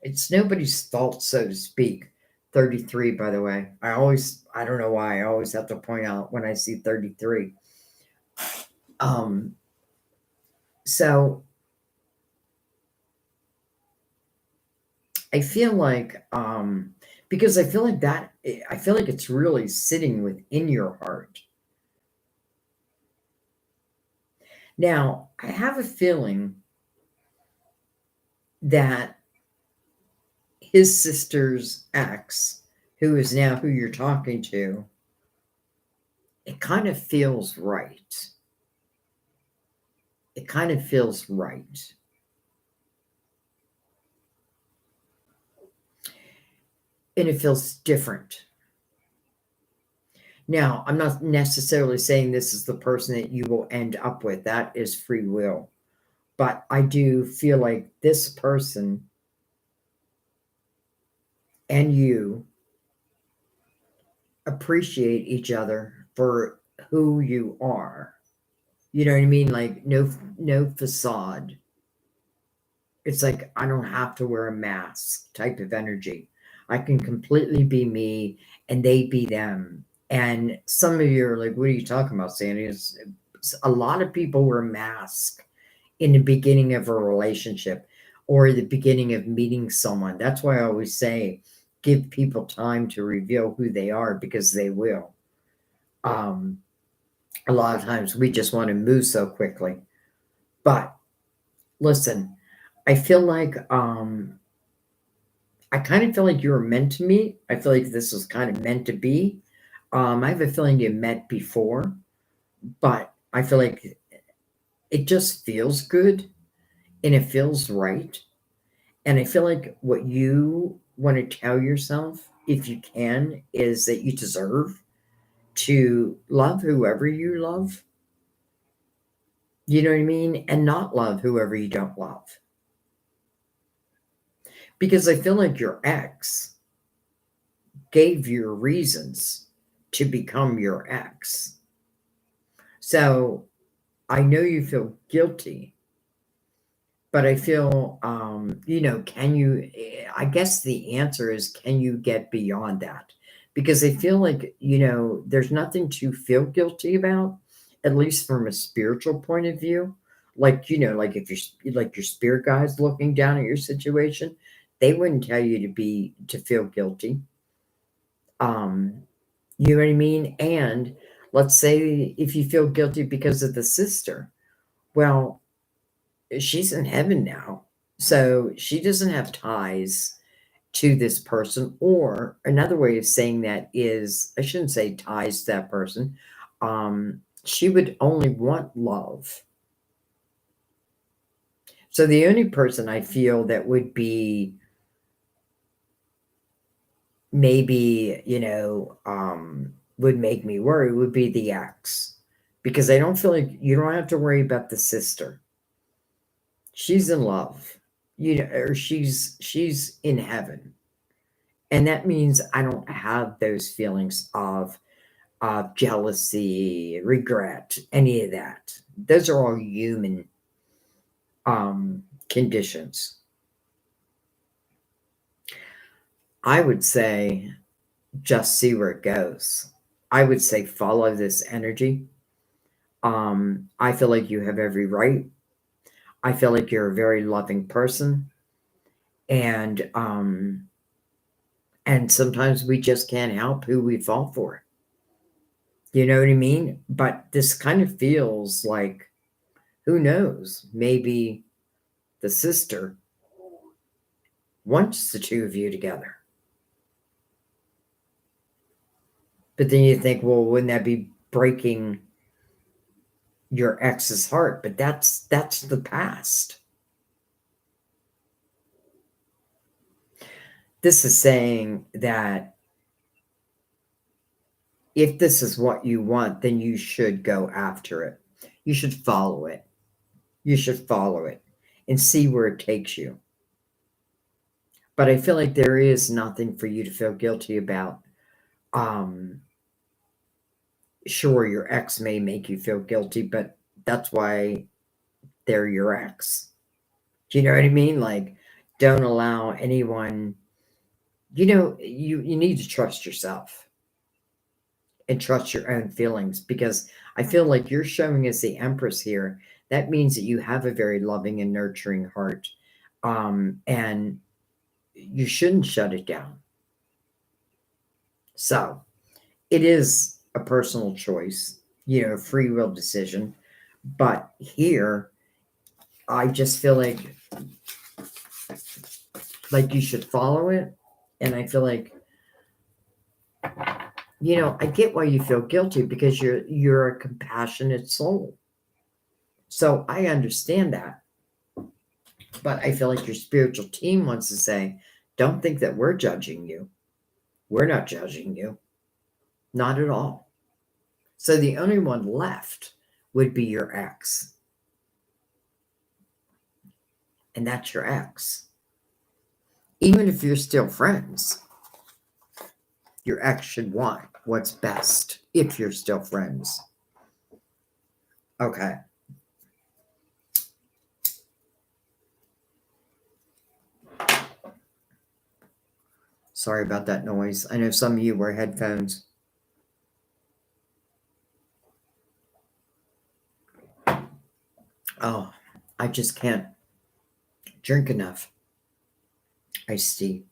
It's nobody's fault, so to speak. 33, by the way. I don't know why, I always have to point out when I see 33. So I feel like, because I feel like it's really sitting within your heart. Now, I have a feeling that his sister's ex, who is now who you're talking to, it kind of feels right. It kind of feels right. And it feels different. Now, I'm not necessarily saying this is the person that you will end up with. That is free will. But I do feel like this person and you appreciate each other for who you are. You know what I mean? Like no facade. It's like I don't have to wear a mask type of energy. I can completely be me and they be them. And some of you are like, what are you talking about, Sandy? It's a lot of people wear masks in the beginning of a relationship or the beginning of meeting someone. That's why I always say, give people time to reveal who they are, because they will. A lot of times we just want to move so quickly. But listen, I feel like I kind of feel like you were meant to meet. I feel like this was kind of meant to be. I have a feeling you met before, but I feel like it just feels good and it feels right. And I feel like what you want to tell yourself, if you can, is that you deserve to love whoever you love. You know what I mean? And not love whoever you don't love. Because I feel like your ex gave you reasons to become your ex. So I know you feel guilty But I feel, can you, I guess the answer is, can you get beyond that? Because I feel like, there's nothing to feel guilty about, at least from a spiritual point of view. Like, like if like your spirit guide's looking down at your situation, they wouldn't tell you to feel guilty. Um, you know what I mean? And let's say if you feel guilty because of the sister, well, she's in heaven now. So she doesn't have ties to this person. Or another way of saying that is, I shouldn't say ties to that person. She would only want love. So the only person I feel that would be maybe, would make me worry would be the ex. Because I don't feel like you don't have to worry about the sister. She's in love, or she's in heaven. And that means I don't have those feelings of jealousy, regret, any of that. Those are all human conditions. I would say just see where it goes. I would say follow this energy. I feel like you have every right. I feel like you're a very loving person. And sometimes we just can't help who we fall for. You know what I mean? But this kind of feels like, who knows? Maybe the sister wants the two of you together. But then you think, well, wouldn't that be breaking your ex's heart? But that's the past. This is saying that if this is what you want, then you should go after it. You should follow it. You should follow it and see where it takes you. But I feel like there is nothing for you to feel guilty about. Sure, your ex may make you feel guilty, but that's why they're your ex. Do you know what I mean? Like, don't allow anyone, you need to trust yourself and trust your own feelings, because I feel like you're showing us the Empress here. That means that you have a very loving and nurturing heart. And you shouldn't shut it down. So it is a personal choice, free will decision. But here, I just feel like you should follow it. And I feel like, I get why you feel guilty, because you're a compassionate soul. So I understand that. But I feel like your spiritual team wants to say, don't think that we're judging you. We're not judging you. Not at all. So the only one left would be your ex. And that's your ex. Even if you're still friends, your ex should want what's best if you're still friends. Okay. Sorry about that noise. I know some of you wear headphones. Oh, I just can't drink enough iced tea.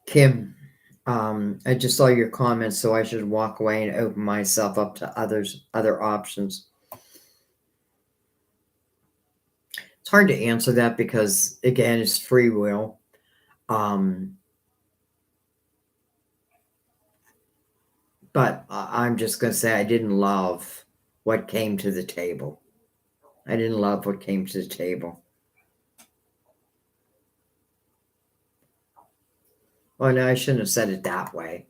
Kim, I just saw your comments, so I should walk away and open myself up to other options. It's hard to answer that because, again, it's free will. But I'm just going to say I didn't love what came to the table. I didn't love what came to the table. Oh, no, I shouldn't have said it that way.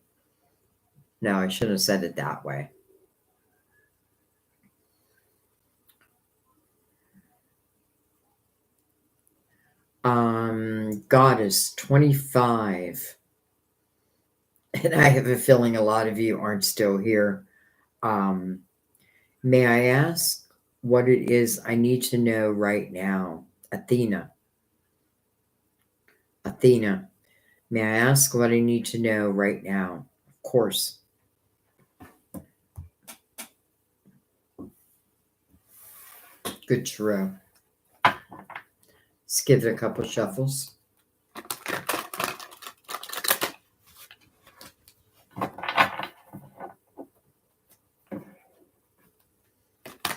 No, I shouldn't have said it that way. God is 25. And I have a feeling a lot of you aren't still here. May I ask what it is I need to know right now? Athena. Athena. May I ask what I need to know right now? Of course. Good tarot. Let's give it a couple shuffles.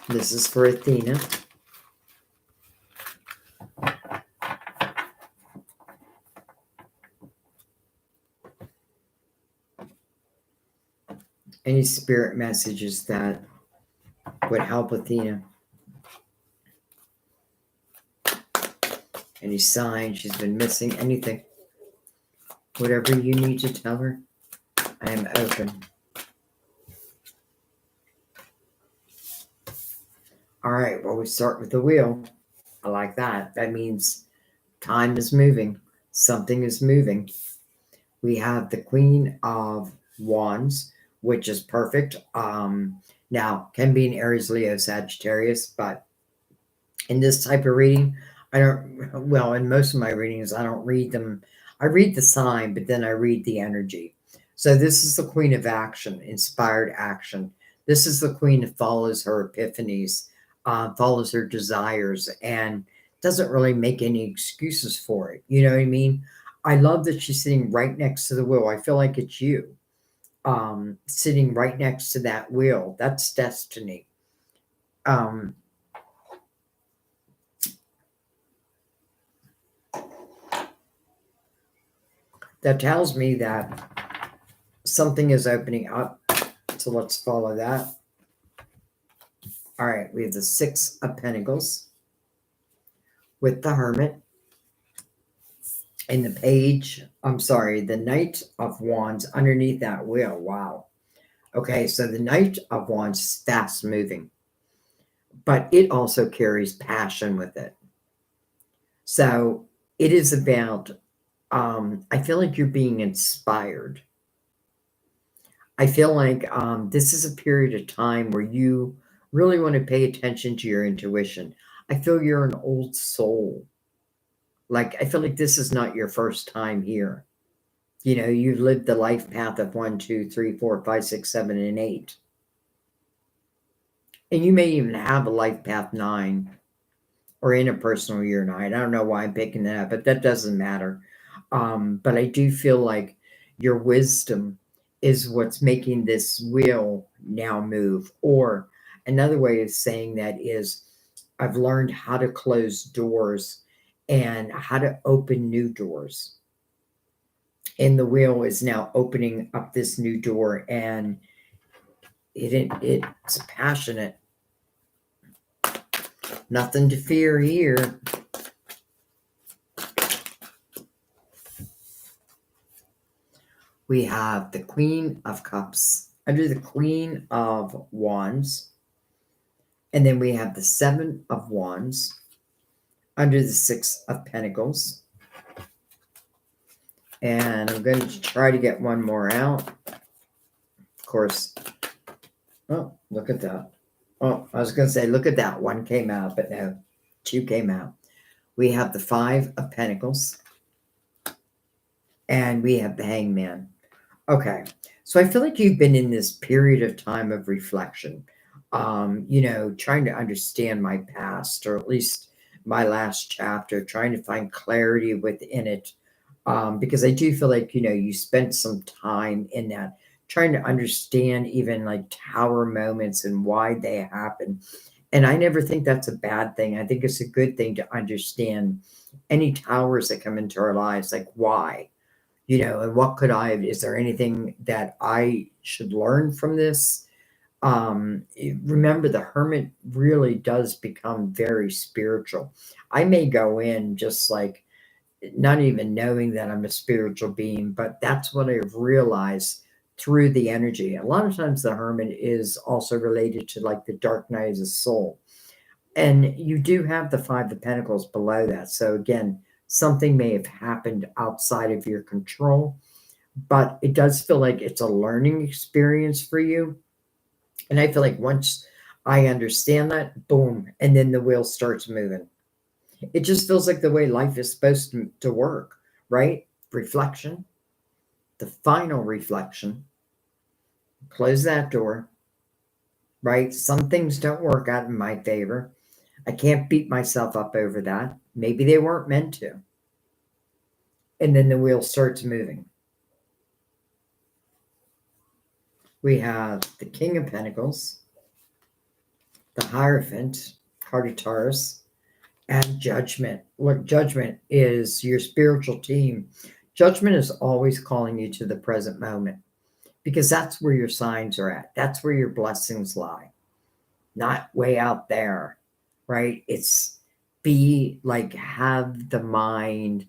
This is for Athena. Any spirit messages that would help Athena? Any signs she's been missing? Anything? Whatever you need to tell her, I am open. All right, well, we start with the wheel. I like that. That means time is moving. Something is moving. We have the Queen of Wands, which is perfect. Now, can be an Aries, Leo, Sagittarius, but in this type of reading, in most of my readings, I don't read them. I read the sign, but then I read the energy. So this is the Queen of Action, inspired action. This is the Queen that follows her epiphanies, follows her desires, and doesn't really make any excuses for it. You know what I mean? I love that she's sitting right next to the wheel. I feel like it's you, sitting right next to that wheel. That's destiny. That tells me that something is opening up. So let's follow that. All right, we have the Six of Pentacles with the Hermit and the the Knight of Wands underneath that wheel. Wow. Okay, so the Knight of Wands is fast moving, but it also carries passion with it. So it is about, I feel like you're being inspired. I feel like this is a period of time where you really want to pay attention to your intuition. I feel you're an old soul. Like, I feel like this is not your first time here. You know, you've lived the life path of 1, 2, 3, 4, 5, 6, 7, and 8. And you may even have a life path 9 or interpersonal year 9. I don't know why I'm picking that up, but that doesn't matter. But I do feel like your wisdom is what's making this wheel now move. Or another way of saying that is, I've learned how to close doors and how to open new doors. And the wheel is now opening up this new door, and it's passionate. Nothing to fear here. We have the Queen of Cups under the Queen of Wands. And then we have the Seven of Wands under the Six of Pentacles. And I'm going to try to get one more out. Of course. Oh, look at that. Oh, I was going to say, look at that. One came out, but no, two came out. We have the Five of Pentacles. And we have the Hangman. Okay. So I feel like you've been in this period of time of reflection. Trying to understand my past, or at least my last chapter, trying to find clarity within it. Because I do feel like, you spent some time in that, trying to understand even like tower moments and why they happen. And I never think that's a bad thing. I think it's a good thing to understand any towers that come into our lives, like why, and what is there anything that I should learn from this? Remember, the Hermit really does become very spiritual. I may go in just like not even knowing that I'm a spiritual being, but that's what I've realized through the energy. A lot of times the Hermit is also related to like the dark night of the soul. And you do have the Five of Pentacles below that. So again, something may have happened outside of your control, but it does feel like it's a learning experience for you. And I feel like once I understand that. Boom. And then the wheel starts moving. It just feels like the way life is supposed to work, right? Reflection, the final reflection. Close that door, right? Some things don't work out in my favor. I can't beat myself up over that. Maybe they weren't meant to. And then the wheel starts moving. We have the King of Pentacles, the Hierophant, Heart of Taurus, and Judgment. Look, Judgment is your spiritual team. Judgment is always calling you to the present moment because that's where your signs are at. That's where your blessings lie, not way out there, right? It's be like, have the mind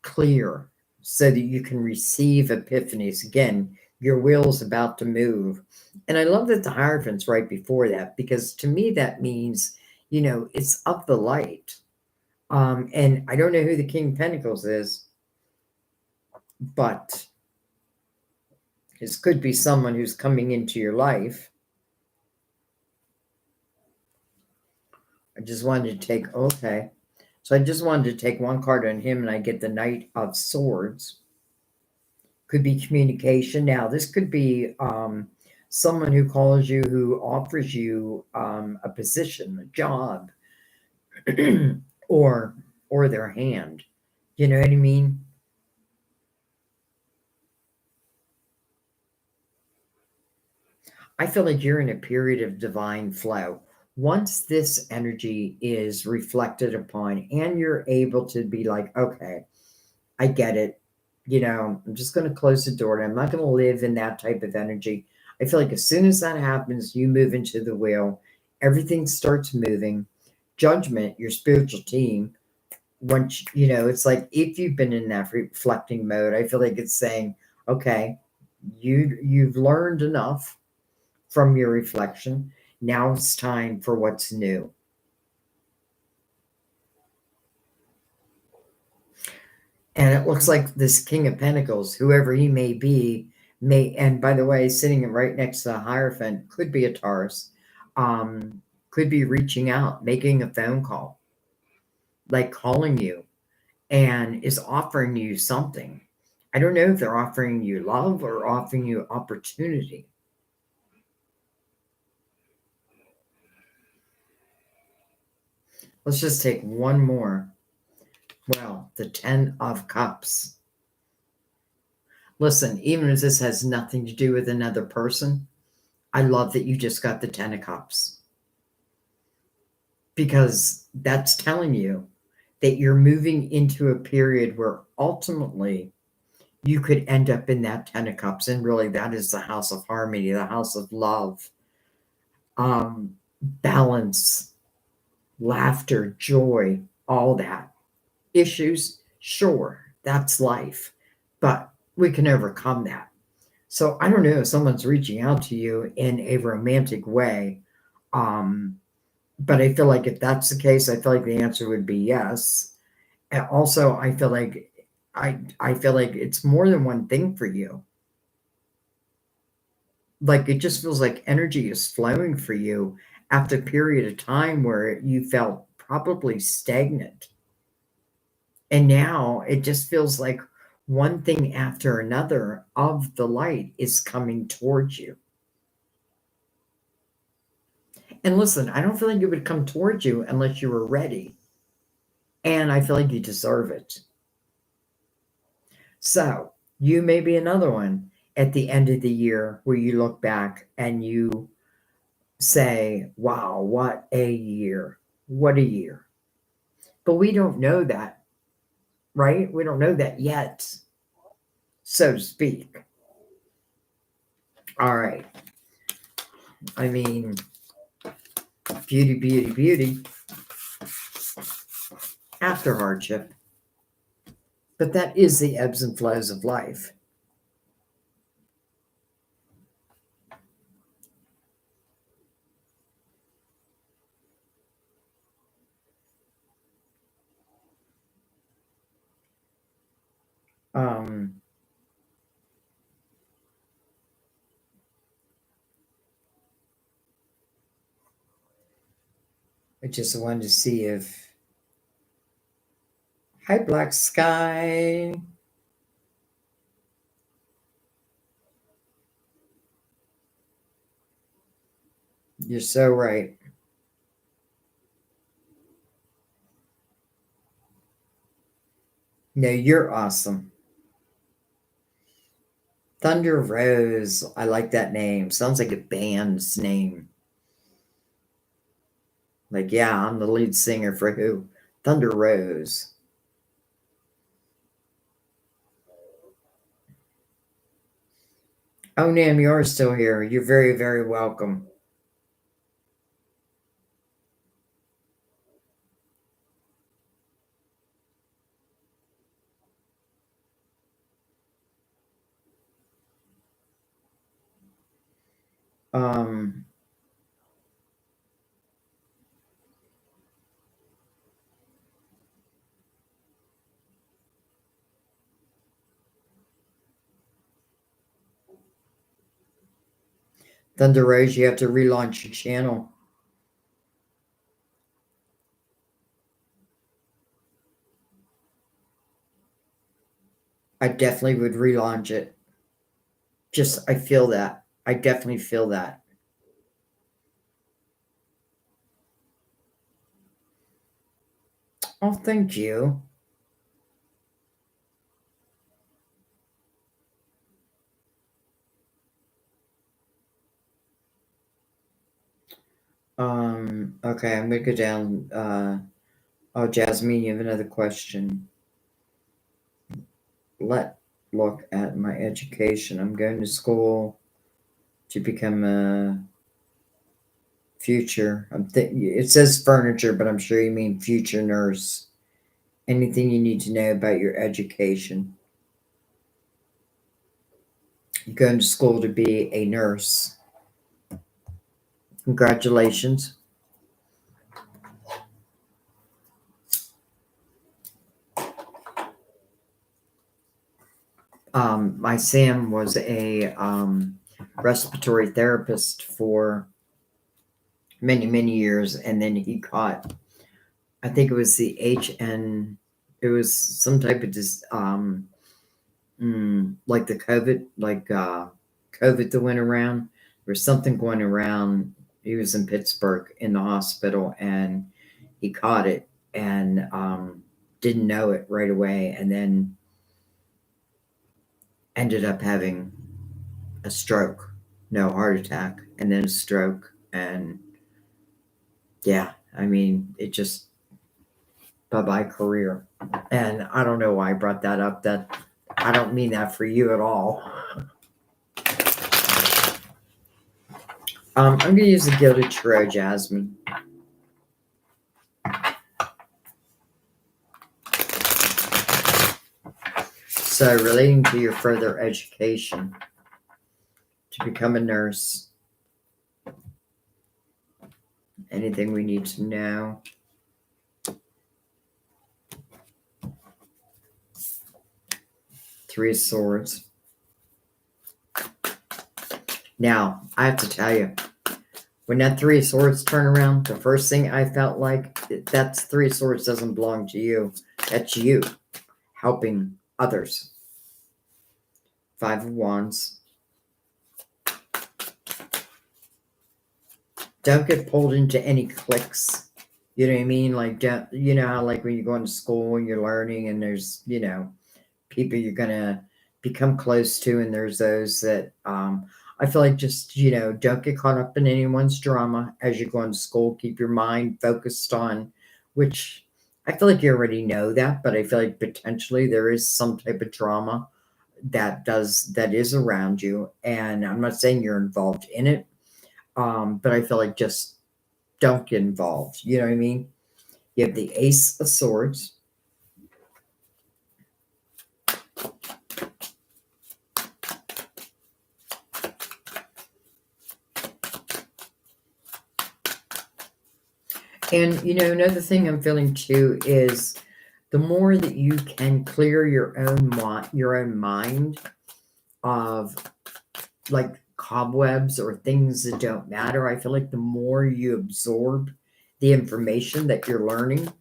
clear so that you can receive epiphanies. Again, your will's about to move. And I love that the Hierophant's right before that, because to me that means, it's of the light. And I don't know who the King of Pentacles is, but this could be someone who's coming into your life. I just wanted to take, okay. So I just wanted to take one card on him and I get the Knight of Swords. Could be communication. Now, this could be someone who calls you, who offers you a position, a job, or their hand. You know what I mean? I feel like you're in a period of divine flow. Once this energy is reflected upon and you're able to be like, okay, I get it. I'm just going to close the door. I'm not going to live in that type of energy. I feel like as soon as that happens, you move into the wheel, everything starts moving. Judgment, your spiritual team, once, it's like if you've been in that reflecting mode, I feel like it's saying, okay, you've learned enough from your reflection. Now it's time for what's new. And it looks like this King of Pentacles, whoever he may be, and by the way, sitting right next to the Hierophant, could be a Taurus, could be reaching out, making a phone call, like calling you, and is offering you something. I don't know if they're offering you love or offering you opportunity. Let's just take one more. Well, the 10 of Cups. Listen, even if this has nothing to do with another person, I love that you just got the 10 of Cups, because that's telling you that you're moving into a period where ultimately you could end up in that 10 of Cups. And really, that is the house of harmony, the house of love, balance, laughter, joy, all that. Issues, sure, that's life, but we can overcome that. So I don't know if someone's reaching out to you in a romantic way, but I feel like if that's the case, I feel like the answer would be yes. And also, I feel like I feel like it's more than one thing for you. Like it just feels like energy is flowing for you after a period of time where you felt probably stagnant. And now it just feels like one thing after another of the light is coming towards you. And listen, I don't feel like it would come towards you unless you were ready. And I feel like you deserve it. So you may be another one at the end of the year where you look back and you say, wow, what a year. What a year. But we don't know that, right? We don't know that yet, so to speak. All right. I mean, beauty, beauty, beauty after hardship. But that is the ebbs and flows of life. Um, I just wanted to see if... Hi, Black Sky. You're so right. No, you're awesome. Thunder Rose. I like that name. Sounds like a band's name. Like, yeah, I'm the lead singer for who? Thunder Rose. Oh, Nam, you're still here. You're very, very welcome. Um, Thunder Rose, you have to relaunch your channel. I definitely would relaunch it. Just, I feel that. I definitely feel that. Oh, thank you. Okay, I'm gonna go down. Oh, Jasmine, you have another question. Let look at my education. I'm going to school to become a future. It says furniture, but I'm sure you mean future nurse. Anything you need to know about your education. You're going to school to be a nurse. Congratulations. My Sam was a respiratory therapist for many, many years, and then he caught, I think it was the HN, it was some type of like the COVID, like COVID that went around. There was something going around. He was in Pittsburgh in the hospital, and he caught it and didn't know it right away, and then ended up having a stroke, no heart attack, and then a stroke. And yeah, I mean, it just bye bye career. And I don't know why I brought that up. That I don't mean that for you at all. I'm going to use the Gilded Tarot, Jasmine. So, relating to your further education to become a nurse, anything we need to know. Three of Swords. Now, I have to tell you, when that Three of Swords turn around, the first thing I felt like, that Three of Swords doesn't belong to you. That's you helping others. Five of Wands. Don't get pulled into any cliques. You know what I mean? Like, don't, you know how like when you're going to school and you're learning and there's, you know, people you're going to become close to, and there's those that I feel like just, you know, don't get caught up in anyone's drama as you're going to school. Keep your mind focused on, which I feel like you already know that, but I feel like potentially there is some type of drama that is around you. And I'm not saying you're involved in it, but I feel like just don't get involved. You know what I mean? You have the Ace of Swords. And, you know, another thing I'm feeling too is the more that you can clear your own mind of like cobwebs or things that don't matter, I feel like the more you absorb the information that you're learning.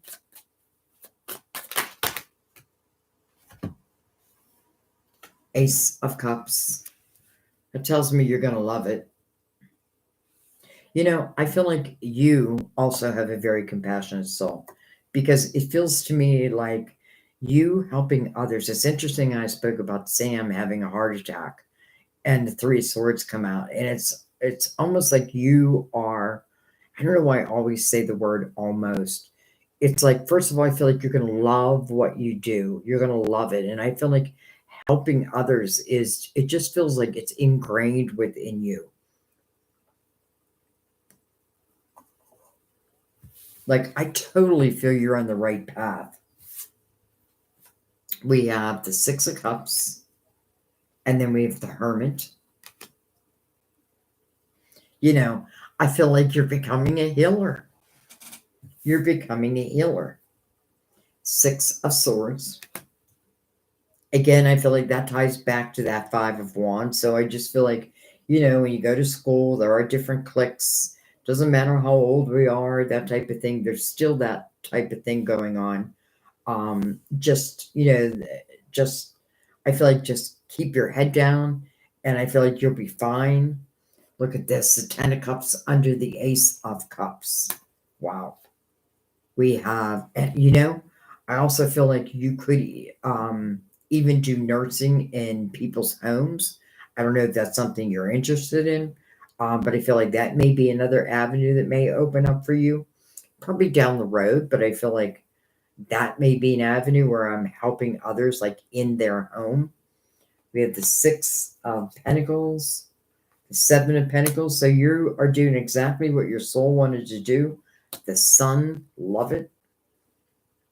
Ace of Cups. It tells me you're going to love it. You know, I feel like you also have a very compassionate soul because it feels to me like you helping others. It's interesting. I spoke about Sam having a heart attack and the Three of Swords come out, and it's almost like you are. I don't know why I always say the word almost. It's like, first of all, I feel like you're going to love what you do. You're going to love it. And I feel like helping others it just feels like it's ingrained within you. Like, I totally feel you're on the right path. We have the Six of Cups, and then we have the Hermit. You know, I feel like you're becoming a healer. You're becoming a healer. Six of Swords. Again, I feel like that ties back to that Five of Wands. So I just feel like, you know, when you go to school, there are different cliques. Doesn't matter how old we are, that type of thing. There's still that type of thing going on. Just, you know, just, I feel like just keep your head down and I feel like you'll be fine. Look at this, the Ten of Cups under the Ace of Cups. Wow. We have, and you know, I also feel like you could even do nursing in people's homes. I don't know if that's something you're interested in, but I feel like that may be another avenue that may open up for you. Probably down the road, but I feel like that may be an avenue where I'm helping others like in their home. We have the Six of Pentacles, the Seven of Pentacles. So you are doing exactly what your soul wanted to do. The Sun, love it.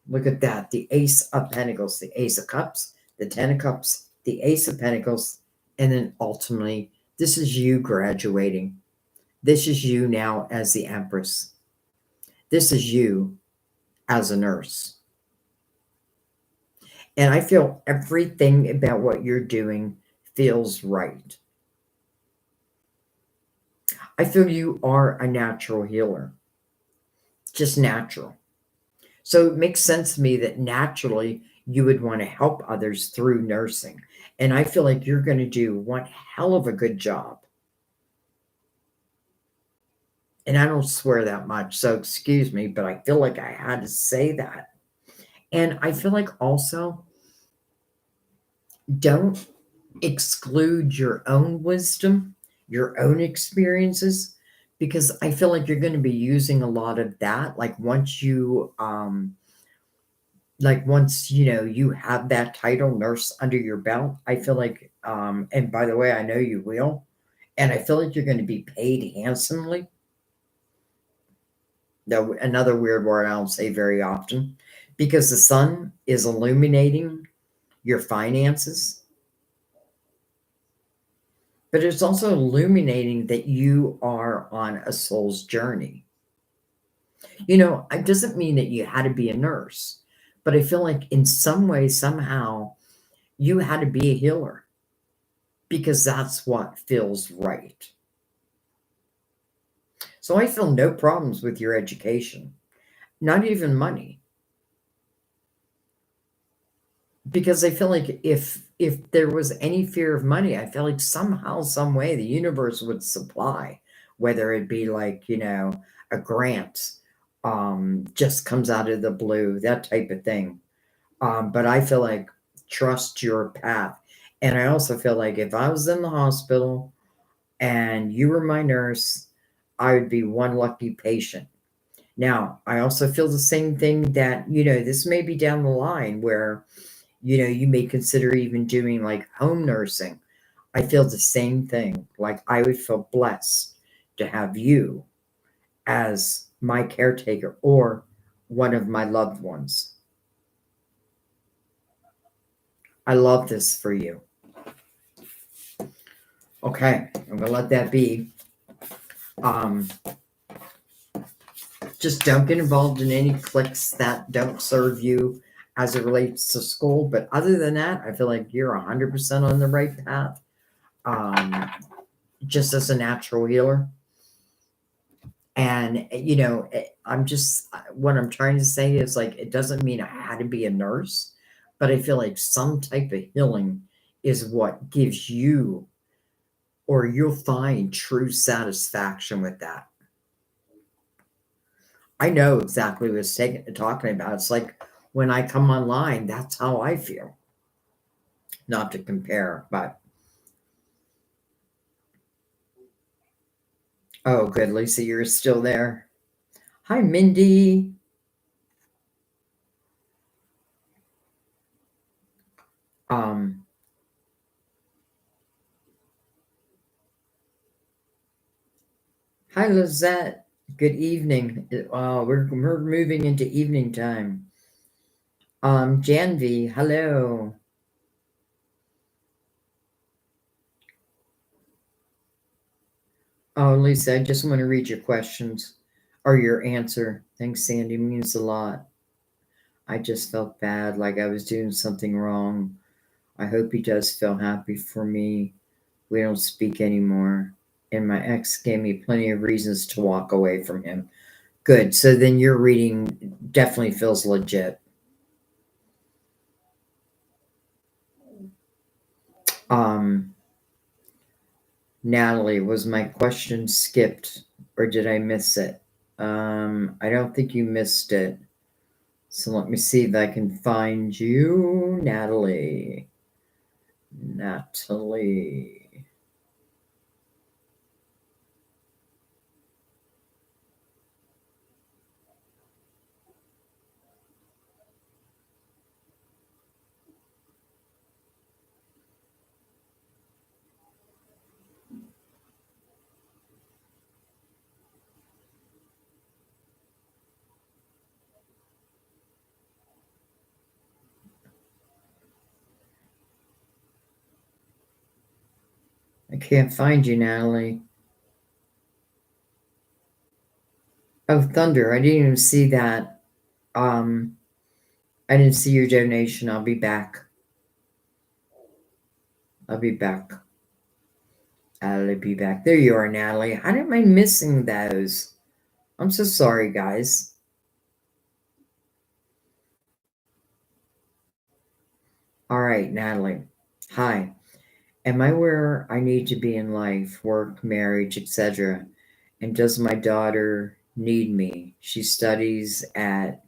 Look at that. The Ace of Pentacles, the Ace of Cups, the Ten of Cups, the Ace of Pentacles, and then ultimately, this is you graduating. This is you now as the Empress. This is you as a nurse. And I feel everything about what you're doing feels right. I feel you are a natural healer, just natural. So it makes sense to me that naturally you would want to help others through nursing. And I feel like you're going to do one hell of a good job. And I don't swear that much, so excuse me, but I feel like I had to say that. And I feel like also don't exclude your own wisdom, your own experiences, because I feel like you're going to be using a lot of that. Once you know you have that title nurse under your belt, I feel like and by the way, I know you will, and I feel like you're going to be paid handsomely. Though another weird word I don't say very often, because the sun is illuminating your finances, but it's also illuminating that you are on a soul's journey. You know, it doesn't mean that you had to be a nurse, but I feel like in some way, somehow, you had to be a healer because that's what feels right. So I feel no problems with your education, not even money. Because I feel like if there was any fear of money, I feel like somehow, some way, the universe would supply, whether it be like, you know, a grant, just comes out of the blue, that type of thing. But I feel like trust your path. And I also feel like if I was in the hospital and you were my nurse, I would be one lucky patient. Now, I also feel the same thing that, you know, this may be down the line where, you know, you may consider even doing like home nursing. I feel the same thing. Like I would feel blessed to have you as my caretaker or one of my loved ones. I love this for you. Okay, I'm gonna let that be. Just don't get involved in any cliques that don't serve you as it relates to school. But other than that, I feel like you're 100% on the right path. Just as a natural healer. And, what I'm trying to say is like, it doesn't mean I had to be a nurse, but I feel like some type of healing is what gives you, or you'll find true satisfaction with that. I know exactly what it's talking about. It's like when I come online, that's how I feel. Not to compare, but oh, good, Lisa, you're still there. Hi, Mindy. Um, Hi, Lizette. Good evening. We're moving into evening time. Janvi, hello. Oh, Lisa, I just want to read your questions or your answer. Thanks, Sandy. Means a lot. I just felt bad, like I was doing something wrong. I hope he does feel happy for me. We don't speak anymore. And my ex gave me plenty of reasons to walk away from him. Good. So then your reading definitely feels legit. Natalie, was my question skipped or did I miss it? I don't think you missed it. So let me see if I can find you, Natalie. Natalie. I can't find you, Natalie. Oh, Thunder, I didn't even see that. I didn't see your donation. I'll be back. I'll be back. I'll be back. There you are, Natalie. How am I missing those? I'm so sorry, guys. All right, Natalie. Hi. Am I where I need to be in life, work, marriage, etc.? And does my daughter need me? She studies at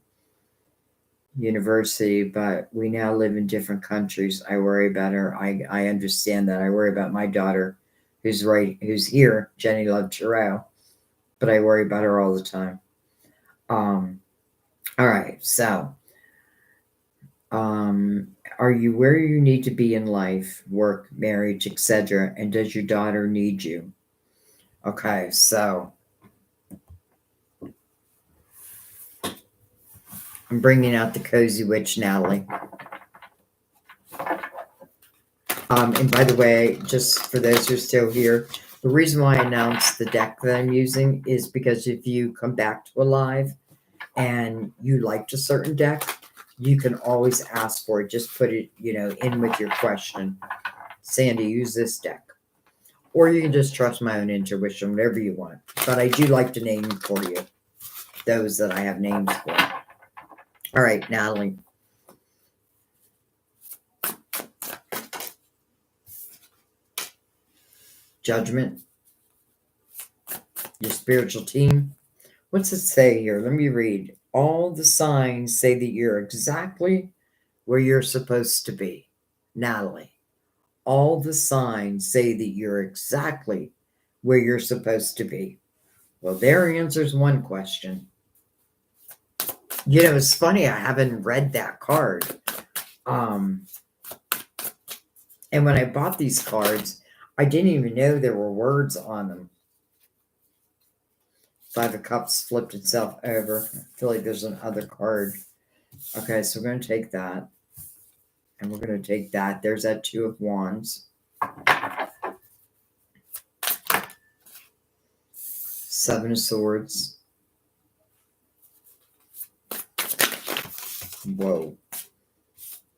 university, but we now live in different countries. I worry about her. I understand that. I worry about my daughter who's here, Jenny Love Giroux, but I worry about her all the time. All right, so are you where you need to be in life, work, marriage, etc.? And does your daughter need you? Okay, so I'm bringing out the Cozy Witch, Natalie. And by the way, just for those who are still here, the reason why I announced the deck that I'm using is because if you come back to a live and you liked a certain deck, you can always ask for it. Just put it, in with your question. Sandy, use this deck. Or you can just trust my own intuition, whatever you want. But I do like to name for you those that I have names for. All right, Natalie. Judgment. Your spiritual team. What's it say here? Let me read. All the signs say that you're exactly where you're supposed to be. Natalie. All the signs say that you're exactly where you're supposed to be. Well, there answers one question. It's funny, I haven't read that card. And when I bought these cards, I didn't even know there were words on them. Five of Cups flipped itself over. I feel like there's another card. Okay, so we're going to take that. And we're going to take that. There's that Two of Wands. Seven of Swords. Whoa.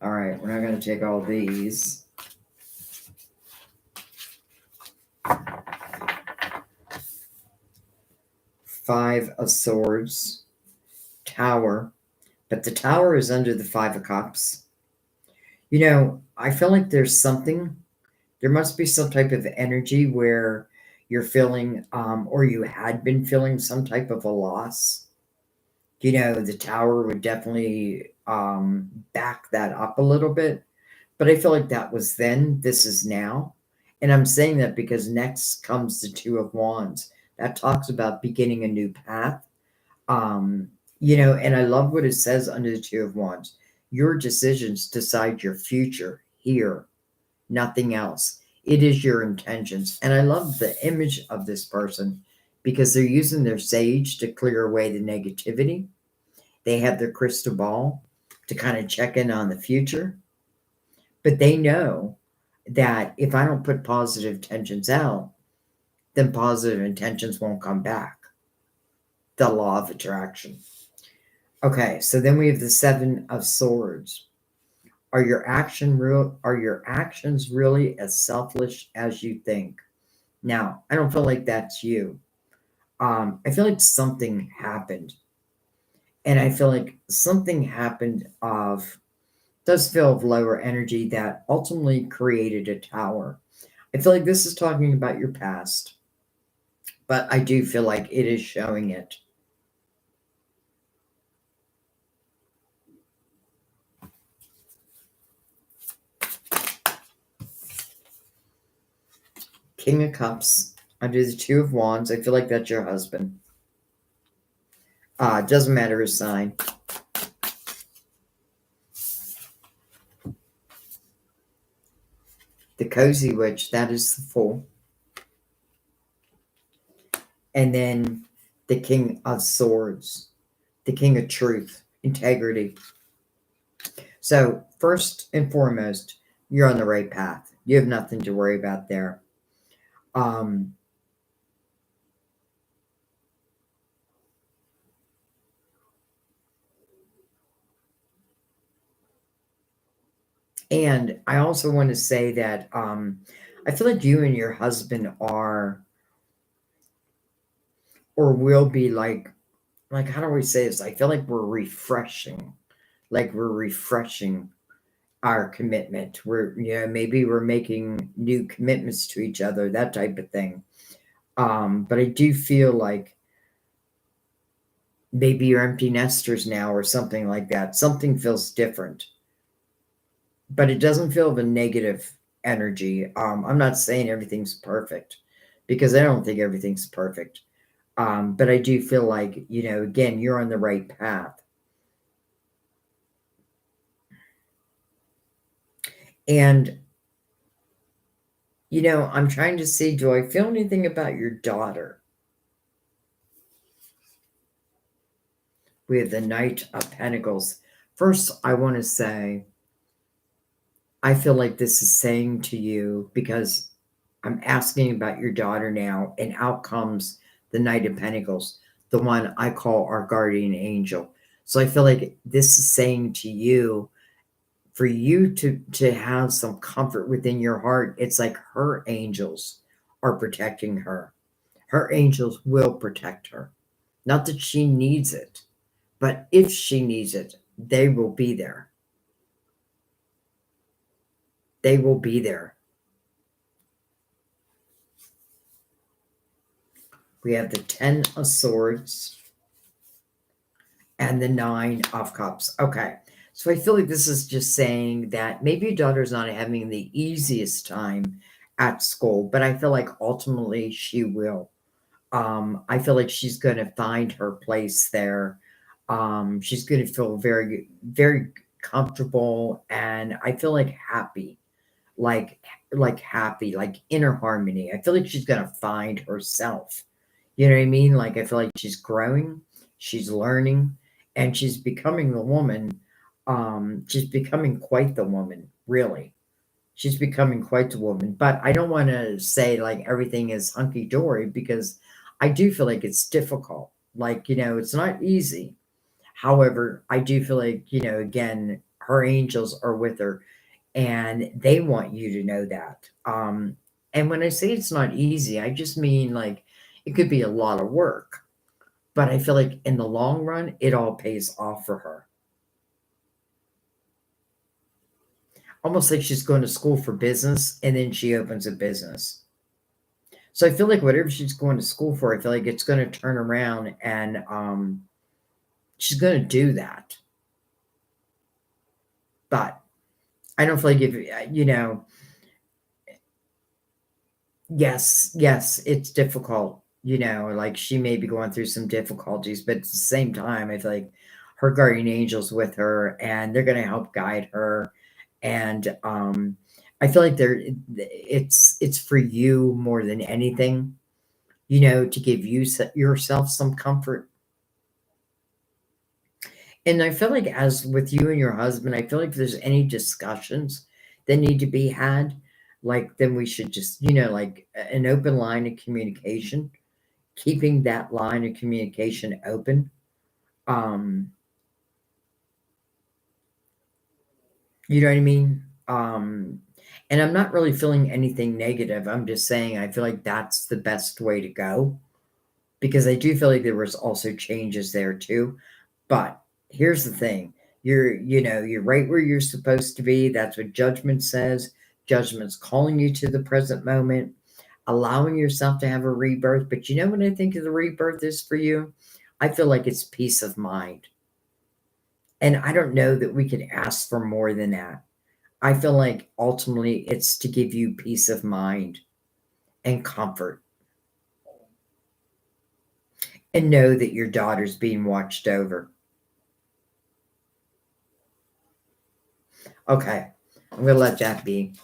All right, we're not going to take all these. Five of Swords, Tower, but the Tower is under the Five of Cups. I feel like there must be some type of energy where you're feeling, or you had been feeling some type of a loss. The Tower would definitely back that up a little bit. But I feel like that was then, this is now. And I'm saying that because next comes the Two of Wands. That talks about beginning a new path. And I love what it says under the Two of Wands. Your decisions decide your future here, nothing else. It is your intentions. And I love the image of this person because they're using their sage to clear away the negativity. They have their crystal ball to kind of check in on the future. But they know that if I don't put positive intentions out, then positive intentions won't come back. The law of attraction. Okay, so then we have the Seven of Swords. Are your actions really as selfish as you think? Now, I don't feel like that's you. I feel like something happened. And I feel like something happened does feel of lower energy that ultimately created a tower. I feel like this is talking about your past, but I do feel like it is showing it. King of Cups under the Two of Wands. I feel like that's your husband. Doesn't matter his sign. The Cozy Witch, that is the Fool. And then the King of Swords, the King of Truth, integrity. So first and foremost, you're on the right path. You have nothing to worry about there. And I also want to say that I feel like you and your husband are or will be like how do we say this? I feel like we're refreshing. Like we're refreshing our commitment. Maybe we're making new commitments to each other, that type of thing. But I do feel like maybe you're empty nesters now or something like that. Something feels different. But it doesn't feel of a negative energy. I'm not saying everything's perfect because I don't think everything's perfect. But I do feel like, again, you're on the right path. And, I'm trying to see, do I feel anything about your daughter? We have the Knight of Pentacles. First, I want to say, I feel like this is saying to you, because I'm asking about your daughter now, and out comes the Knight of Pentacles, the one I call our guardian angel. So I feel like this is saying to you, for you to have some comfort within your heart, it's like her angels are protecting her. Her angels will protect her. Not that she needs it, but if she needs it, they will be there. They will be there. We have the Ten of Swords and the Nine of Cups. Okay. So I feel like this is just saying that maybe your daughter's not having the easiest time at school, but I feel like ultimately she will. I feel like she's going to find her place there. She's going to feel very, very comfortable, and I feel like happy, like happy, like inner harmony. I feel like she's going to find herself. You know what I mean? Like I feel like she's growing, she's learning, and she's becoming the woman. She's becoming quite the woman, really. She's becoming quite the woman. But I don't want to say like everything is hunky dory because I do feel like it's difficult. Like, it's not easy. However, I do feel like, again, her angels are with her and they want you to know that. And when I say it's not easy, I just mean like it could be a lot of work. But I feel like in the long run, it all pays off for her. Almost like she's going to school for business and then she opens a business. So I feel like whatever she's going to school for, I feel like it's going to turn around and she's going to do that. But I don't feel like if, yes, it's difficult, like she may be going through some difficulties, but at the same time, I feel like her guardian angel's with her and they're going to help guide her. And I feel like it's for you more than anything, to give yourself some comfort. And I feel like as with you and your husband, I feel like if there's any discussions that need to be had, like then we should just, like an open line of communication, keeping that line of communication open. Um, you know what I mean? And I'm not really feeling anything negative. I'm just saying I feel like that's the best way to go because I do feel like there was also changes there too. But here's the thing. You're right where you're supposed to be. That's what judgment says. Judgment's calling you to the present moment, allowing yourself to have a rebirth. But you know what I think of the rebirth is for you? I feel like it's peace of mind. And I don't know that we could ask for more than that. I feel like ultimately it's to give you peace of mind and comfort and know that your daughter's being watched over. Okay, I'm going to let that be.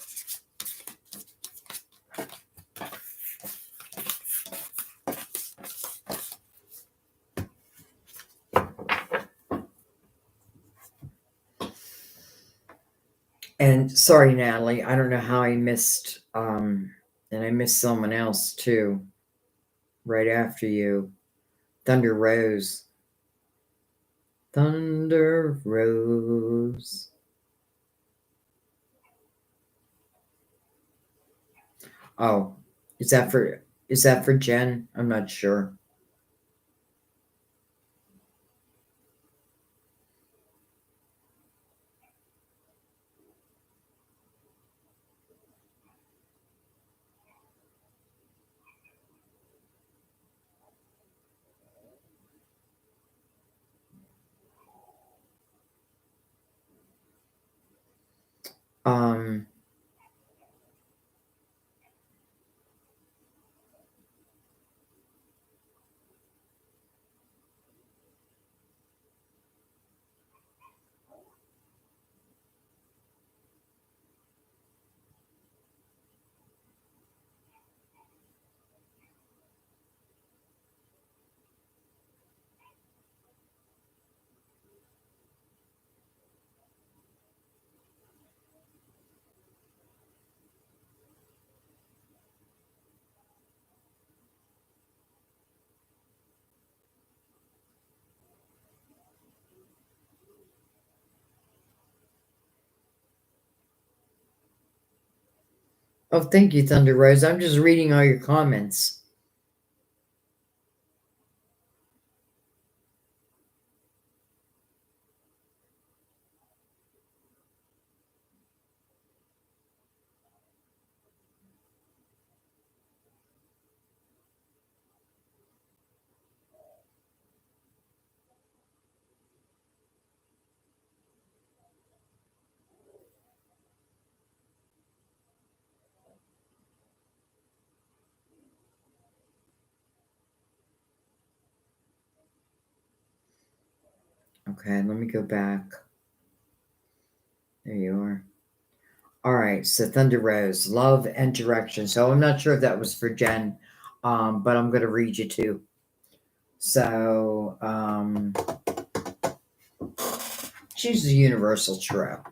And sorry, Natalie, I don't know how I missed, and I missed someone else too, right after you. Thunder Rose. Thunder Rose. Oh, is that for Jen? I'm not sure. Um, oh, thank you, Thunder Rose. I'm just reading all your comments. Okay, let me go back. There you are. All right, so Thunder Rose, love and direction. So I'm not sure if that was for Jen, but I'm going to read you too. So choose the Universal Tarot.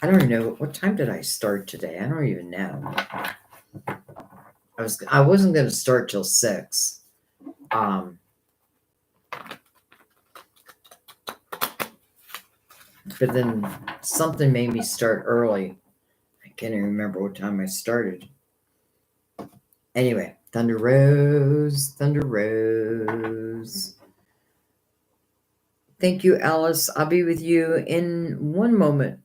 I don't even know what time did I start today. I don't even know. I wasn't going to start till 6. But then something made me start early. I can't even remember what time I started. Anyway, Thunder Rose, Thunder Rose. Thank you, Alice. I'll be with you in one moment.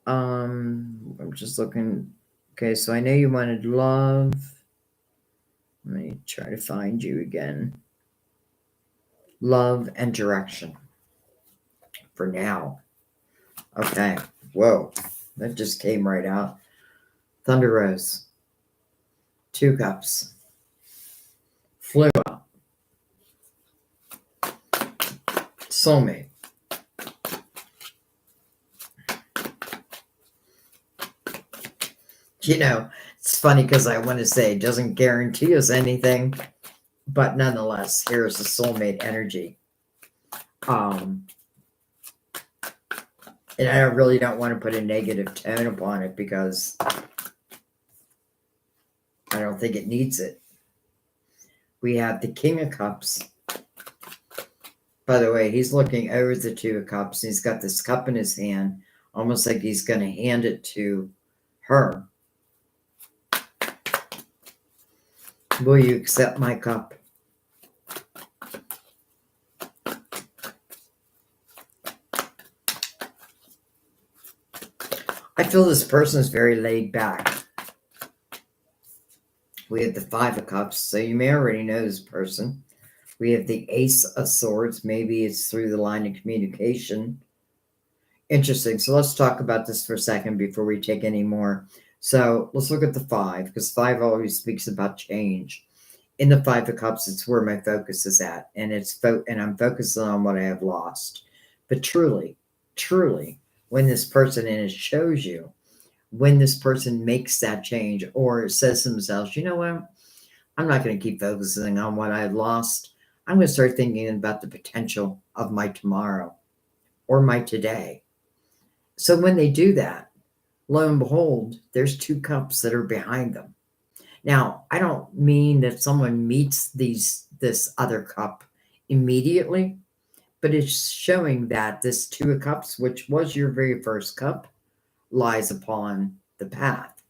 I'm just looking. Okay, so I know you wanted love. Let me try to find you again. Love and direction. For now. Okay. Whoa. That just came right out. Thunder Rose. 2 cups. Flew out. Soulmate. You know, it's funny because I want to say it doesn't guarantee us anything, but nonetheless, here's the soulmate energy. And I really don't want to put a negative tone upon it because I don't think it needs it. We have the King of Cups. By the way, he's looking over the 2 of Cups. He's got this cup in his hand, almost like he's going to hand it to her. Will you accept my cup? I feel this person is very laid back. We have the 5 of Cups, so you may already know this person. We have the Ace of Swords. Maybe it's through the line of communication. Interesting. So let's talk about this for a second before we take any more. So let's look at the 5, because 5 always speaks about change. In the 5 of Cups, it's where my focus is at, and and I'm focusing on what I have lost. But truly, when this person, and it shows you, when this person makes that change or says to themselves, you know what, I'm not going to keep focusing on what I've lost. I'm going to start thinking about the potential of my tomorrow or my today. So when they do that, lo and behold, there's 2 cups that are behind them. Now, I don't mean that someone meets this other cup immediately, but it's showing that this 2 of Cups, which was your very first cup, lies upon the path.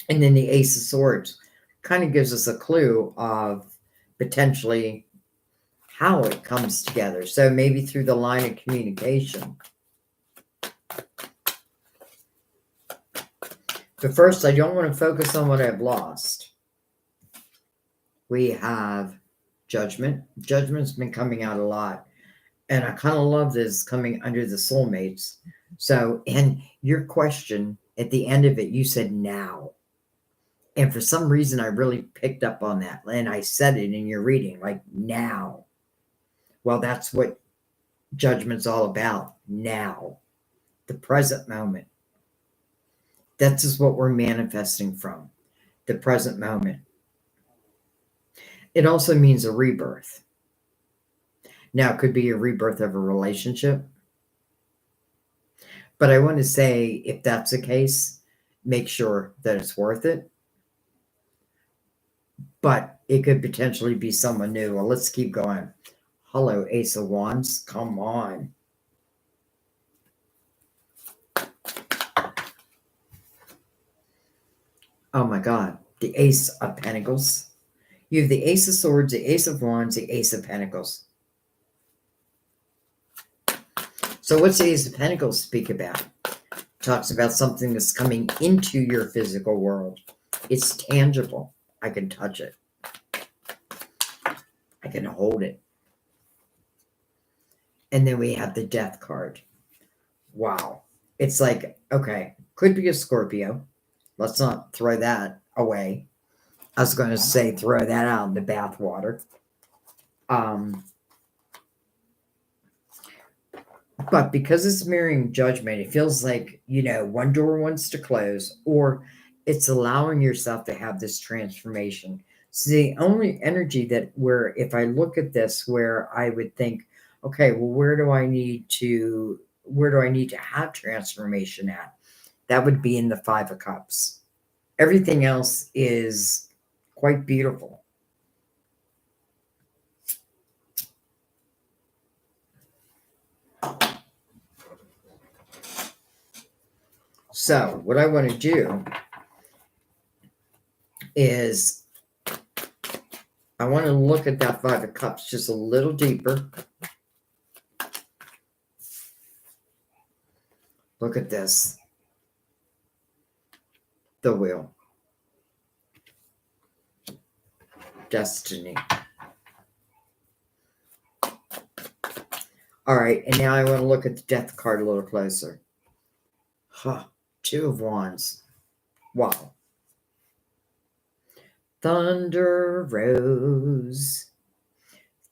And then the Ace of Swords kind of gives us a clue of potentially how it comes together. So maybe through the line of communication. But first, I don't want to focus on what I've lost. We have Judgment. Judgment's been coming out a lot. And I kind of love this coming under the soulmates. So, and your question at the end of it, you said now. And for some reason, I really picked up on that. And I said it in your reading, like now. Well, that's what Judgment's all about. Now. The present moment. That's just what we're manifesting from. The present moment. It also means a rebirth. Now, it could be a rebirth of a relationship. But I want to say, if that's the case, make sure that it's worth it. But it could potentially be someone new. Well, let's keep going. Hello, Ace of Wands. Come on. Oh my God. The Ace of Pentacles. You have the Ace of Swords, the Ace of Wands, the Ace of Pentacles. So what's the Ace of Pentacles speak about? It talks about something that's coming into your physical world. It's tangible. I can touch it. I can hold it. And then we have the Death card. Wow. It's like, okay, could be a Scorpio. Let's not throw that away. I was going to say throw that out in the bathwater. But because it's mirroring Judgment, it feels like, one door wants to close, or it's allowing yourself to have this transformation. So the only energy that if I look at this, where I would think, okay, well, where do I need to have transformation at? That would be in the 5 of Cups. Everything else is quite beautiful. So what I want to do is I want to look at that Five of Cups just a little deeper. Look at this. The Wheel. Destiny. All right, and now I want to look at the Death card a little closer. Huh. Two of Wands. Wow. Thunder Rose.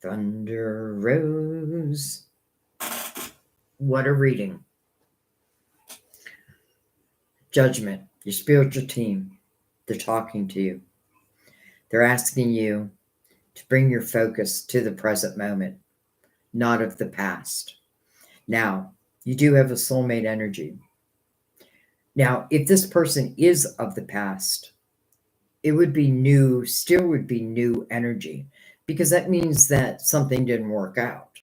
Thunder Rose. What a reading. Judgment. Your spiritual team. They're talking to you. They're asking you to bring your focus to the present moment, not of the past. Now, you do have a soulmate energy. Now, if this person is of the past, it would be new, still would be new energy, because that means that something didn't work out.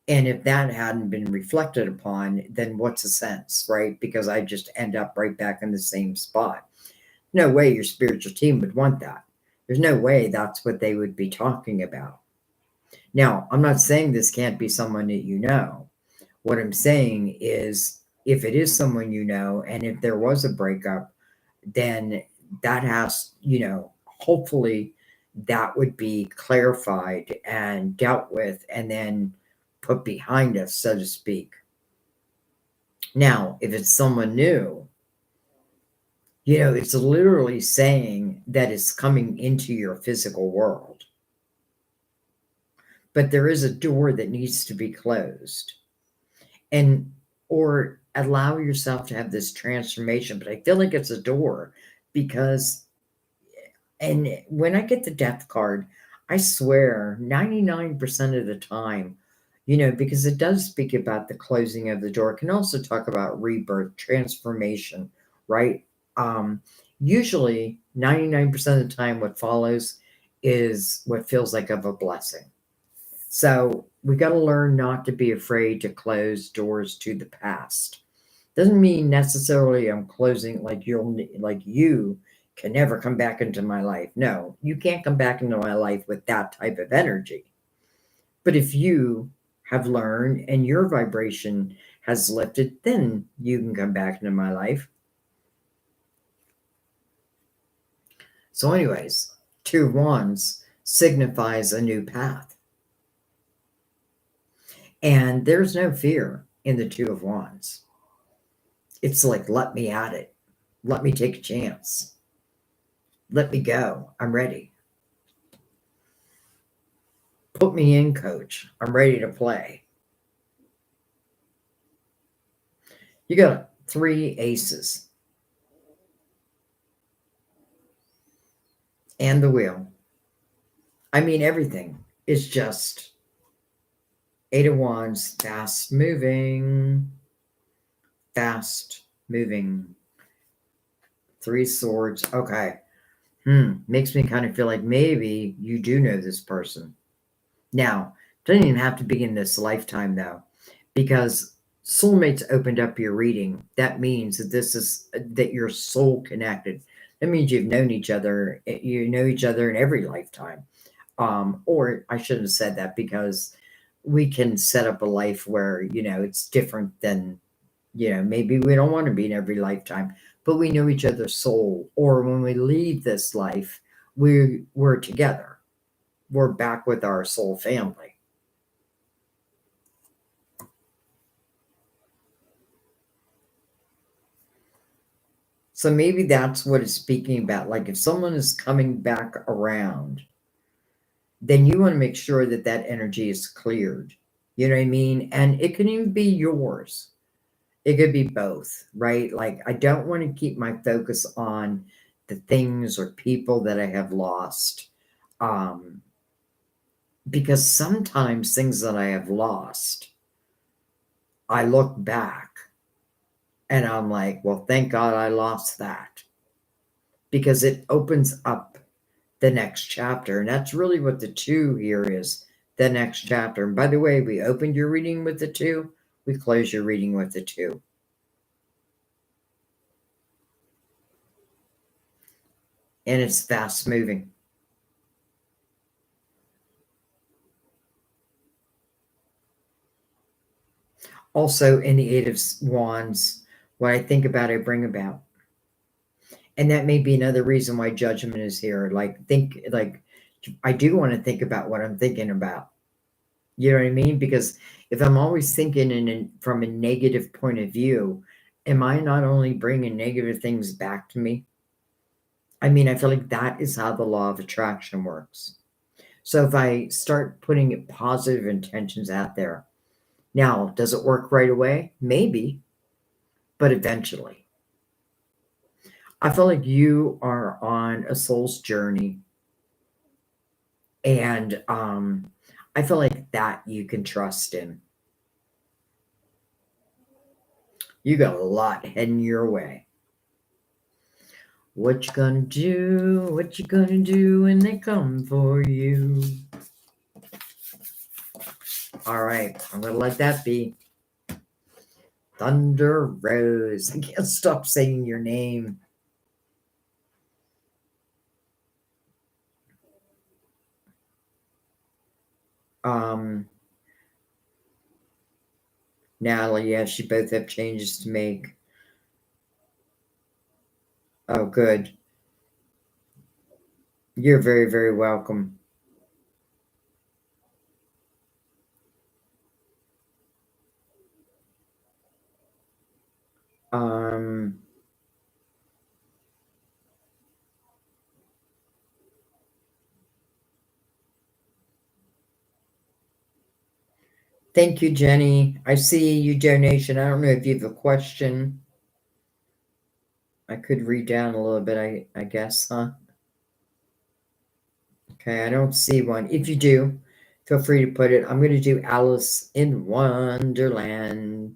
And if that hadn't been reflected upon, then what's the sense, right? Because I just end up right back in the same spot. No way your spiritual team would want that. There's no way that's what they would be talking about. Now, I'm not saying this can't be someone that you know. What I'm saying is if it is someone you know, and if there was a breakup, then that has, hopefully that would be clarified and dealt with and then put behind us, so to speak. Now, if it's someone new, it's literally saying that it's coming into your physical world. But there is a door that needs to be closed. Or allow yourself to have this transformation. But I feel like it's a door because, and when I get the Death card, I swear 99% of the time, because it does speak about the closing of the door. It can also talk about rebirth, transformation, right? Usually 99% of the time, what follows is what feels like of a blessing. So we got to learn not to be afraid to close doors to the past. Doesn't mean necessarily I'm closing like you can never come back into my life. No, you can't come back into my life with that type of energy. But if you have learned and your vibration has lifted, then you can come back into my life. So anyways, Two of Wands signifies a new path. And there's no fear in the Two of Wands. It's like, let me at it. Let me take a chance. Let me go. I'm ready. Put me in, coach. I'm ready to play. You got 3 aces. And the Wheel. I mean, everything is just 8 of Wands, fast moving. Fast moving. 3 swords. Okay. Makes me kind of feel like maybe you do know this person. Now, doesn't even have to be in this lifetime though, because soulmates opened up your reading. That means that you're soul connected. That means you've known each other. You know each other in every lifetime. Or I shouldn't have said that, because we can set up a life where, it's different than, maybe we don't want to be in every lifetime, but we know each other's soul. Or when we leave this life, we're together. We're back with our soul family. So maybe that's what it's speaking about. Like if someone is coming back around, then you want to make sure that that energy is cleared. You know what I mean? And it can even be yours. It could be both, right? Like I don't want to keep my focus on the things or people that I have lost. Because sometimes things that I have lost, I look back and I'm like, well, thank God I lost that, because it opens up the next chapter. And that's really what the 2 here is, the next chapter. And by the way, we opened your reading with the 2, we close your reading with the 2. and it's fast moving. Also, in the Eight of Wands, what I think about, I bring about. And that may be another reason why judgment is here. Like, I do want to think about what I'm thinking about. You know what I mean? Because if I'm always thinking from a negative point of view, am I not only bringing negative things back to me? I mean, I feel like that is how the law of attraction works. So if I start putting positive intentions out there, now, does it work right away? Maybe, but eventually. I feel like you are on a soul's journey, and I feel like that you can trust in. You got a lot heading your way. What you gonna do? What you gonna do when they come for you? All right, I'm gonna let that be. Thunder Rose. I can't stop saying your name. Natalie, yes, you both have changes to make. Oh, good. You're very, very welcome. Um, Thank you, Jenny. I see you donation. I don't know if you have a question. I could read down a little bit, I guess, huh? Okay, I don't see one. If you do, feel free to put it. I'm going to do Alice in Wonderland.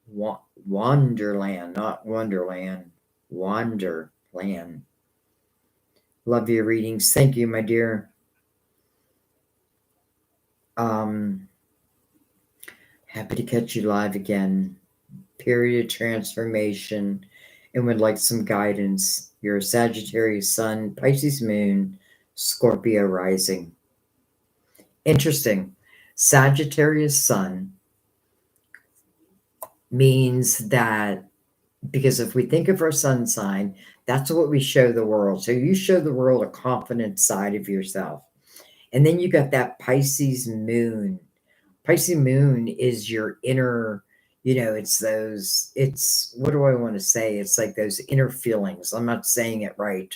Wonderland, not Wonderland. Wonderland. Love your readings. Thank you, my dear. Happy to catch you live again. Period of transformation, and would like some guidance. You're a Sagittarius Sun, Pisces Moon, Scorpio Rising. Interesting. Sagittarius Sun means that, because if we think of our sun sign, that's what we show the world. So you show the world a confident side of yourself. And then you got that Pisces Moon. Pisces Moon is your inner, it's what do I want to say? It's like those inner feelings. I'm not saying it right.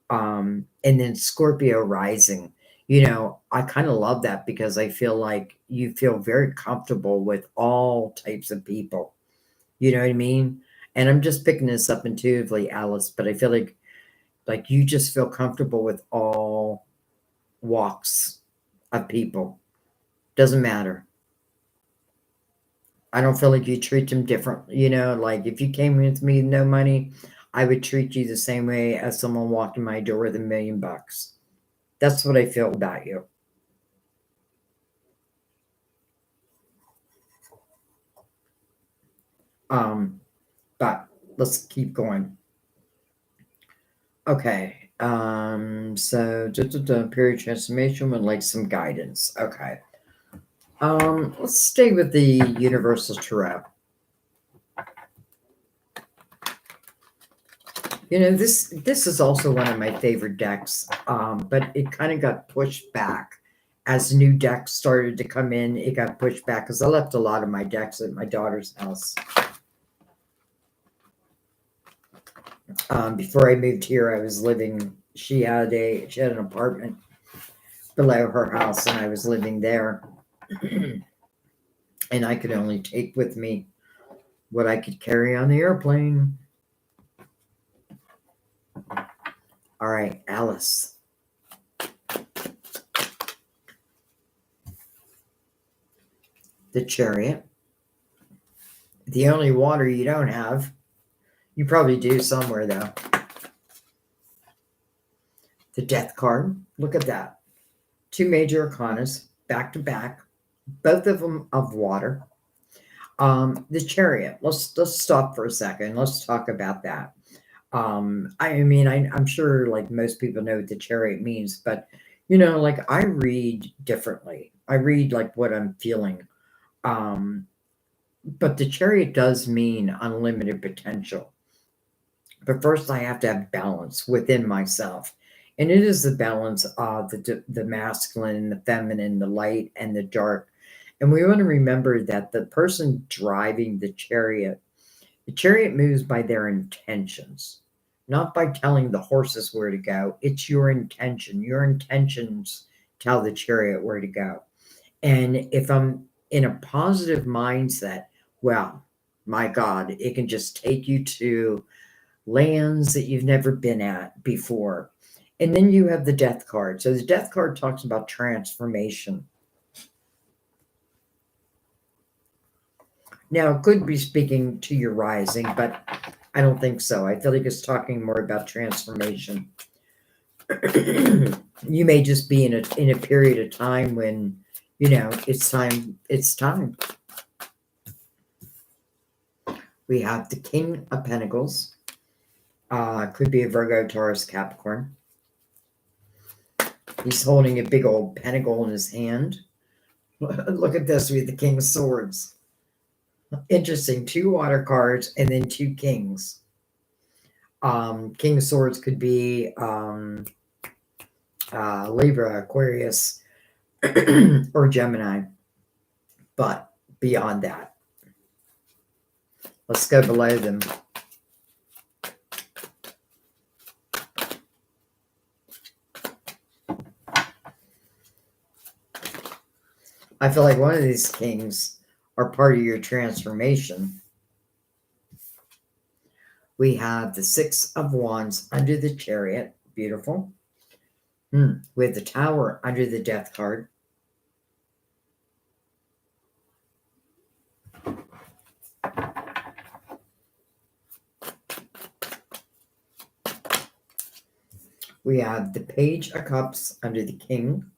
And then Scorpio Rising. I kind of love that because I feel like you feel very comfortable with all types of people. You know what I mean? And I'm just picking this up intuitively, Alice, but I feel like you just feel comfortable with all walks of people. Doesn't matter. I don't feel like you treat them different. Like if you came with me no money, I would treat you the same way as someone walked in my door with $1 million. That's what I feel about you. But let's keep going. Okay. So period transformation would like some guidance. Okay. Let's stay with the Universal Tarot. This is also one of my favorite decks, but it kind of got pushed back as new decks started to come in. It got pushed back because I left a lot of my decks at my daughter's house. Before I moved here, I was living. She had an apartment below her house, and I was living there. And I could only take with me what I could carry on the airplane. All right, Alice. The Chariot. The only water you don't have. You probably do somewhere, though. The Death card. Look at that. 2 major arcanas, back to back. Both of them of water. The Chariot. Let's stop for a second. Let's talk about that. I'm sure like most people know what the chariot means, but like I read differently. I read like what I'm feeling. Um, but the chariot does mean unlimited potential. But first, I have to have balance within myself. And it is the balance of the masculine, the feminine, the light, and the dark. And we want to remember that the person driving the chariot moves by their intentions, not by telling the horses where to go. It's your intention. Your intentions tell the chariot where to go. And if I'm in a positive mindset, well, my God, it can just take you to lands that you've never been at before. And then you have the death card. So the death card talks about transformation. Now, it could be speaking to your rising, but I don't think so. I feel like it's talking more about transformation. You may just be in a period of time when, it's time. It's time. We have the King of Pentacles. Could be a Virgo, Taurus, Capricorn. He's holding a big old pentacle in his hand. Look at this. We have the King of Swords. Interesting. 2 water cards and then 2 kings. King of Swords could be Libra, Aquarius, or Gemini. But beyond that, let's go below them. I feel like one of these kings are part of your transformation. We have the 6 of Wands under the Chariot. Beautiful. We have the Tower under the Death card. We have the Page of Cups under the King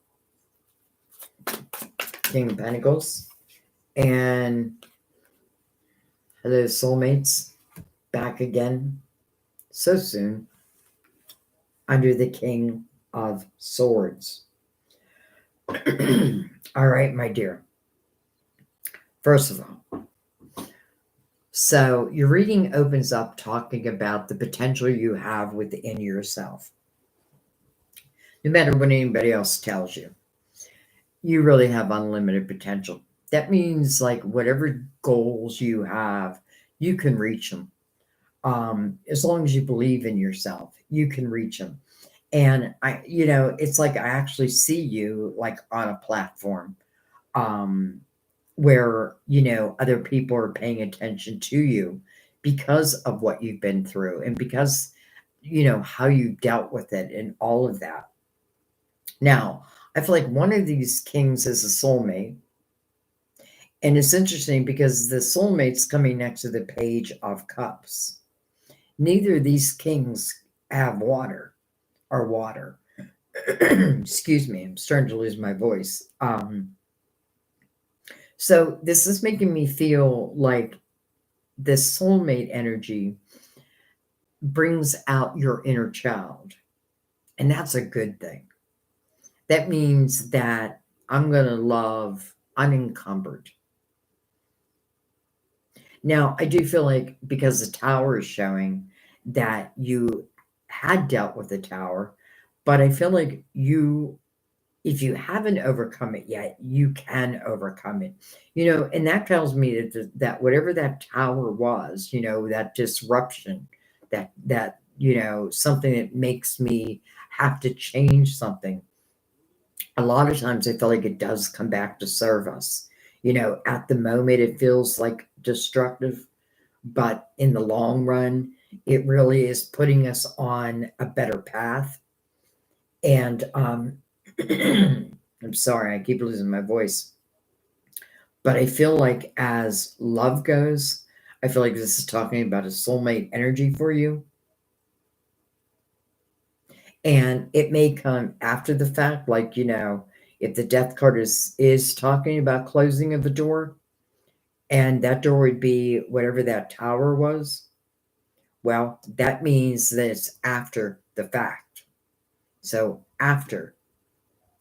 of Pentacles. And hello, soulmates. Back again so soon under the King of Swords. All right, my dear. First of all, so your reading opens up talking about the potential you have within yourself. No matter what anybody else tells you, you really have unlimited potential. That means like whatever goals you have, you can reach them. As long as you believe in yourself, you can reach them. And it's like I actually see you like on a platform where, other people are paying attention to you because of what you've been through and because, how you dealt with it and all of that. Now, I feel like one of these kings is a soulmate. And it's interesting because the soulmate's coming next to the Page of Cups. Neither of these kings have water or water. Excuse me, I'm starting to lose my voice. So this is making me feel like this soulmate energy brings out your inner child. And that's a good thing. That means that I'm going to love unencumbered. Now, I do feel like because the Tower is showing that you had dealt with the Tower, but I feel like if you haven't overcome it yet, you can overcome it. And that tells me that whatever that Tower was, that disruption, that something that makes me have to change something. A lot of times I feel like it does come back to serve us. At the moment it feels like destructive, but in the long run, it really is putting us on a better path. And I'm sorry, I keep losing my voice. But I feel like as love goes, I feel like this is talking about a soulmate energy for you. And it may come after the fact, like, if the Death card is talking about closing of a door, and that door would be whatever that Tower was, Well, that means that it's after the fact. So after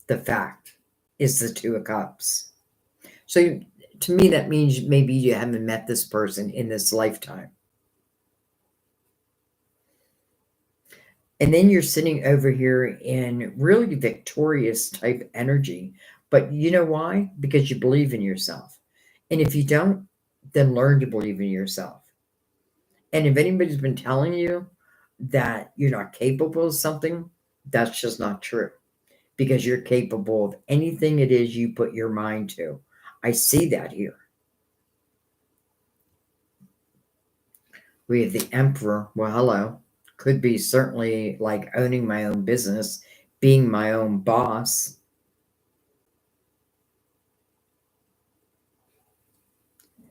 the fact is the Two of Cups. So to me, that means maybe you haven't met this person in this lifetime. And then you're sitting over here in really victorious type energy. But you know why? Because you believe in yourself. And if you don't, then learn to believe in yourself. And if anybody's been telling you that you're not capable of something, that's just not true. Because you're capable of anything it is you put your mind to. I see that here. We have the Emperor. Well, hello. Could be certainly like owning my own business, being my own boss.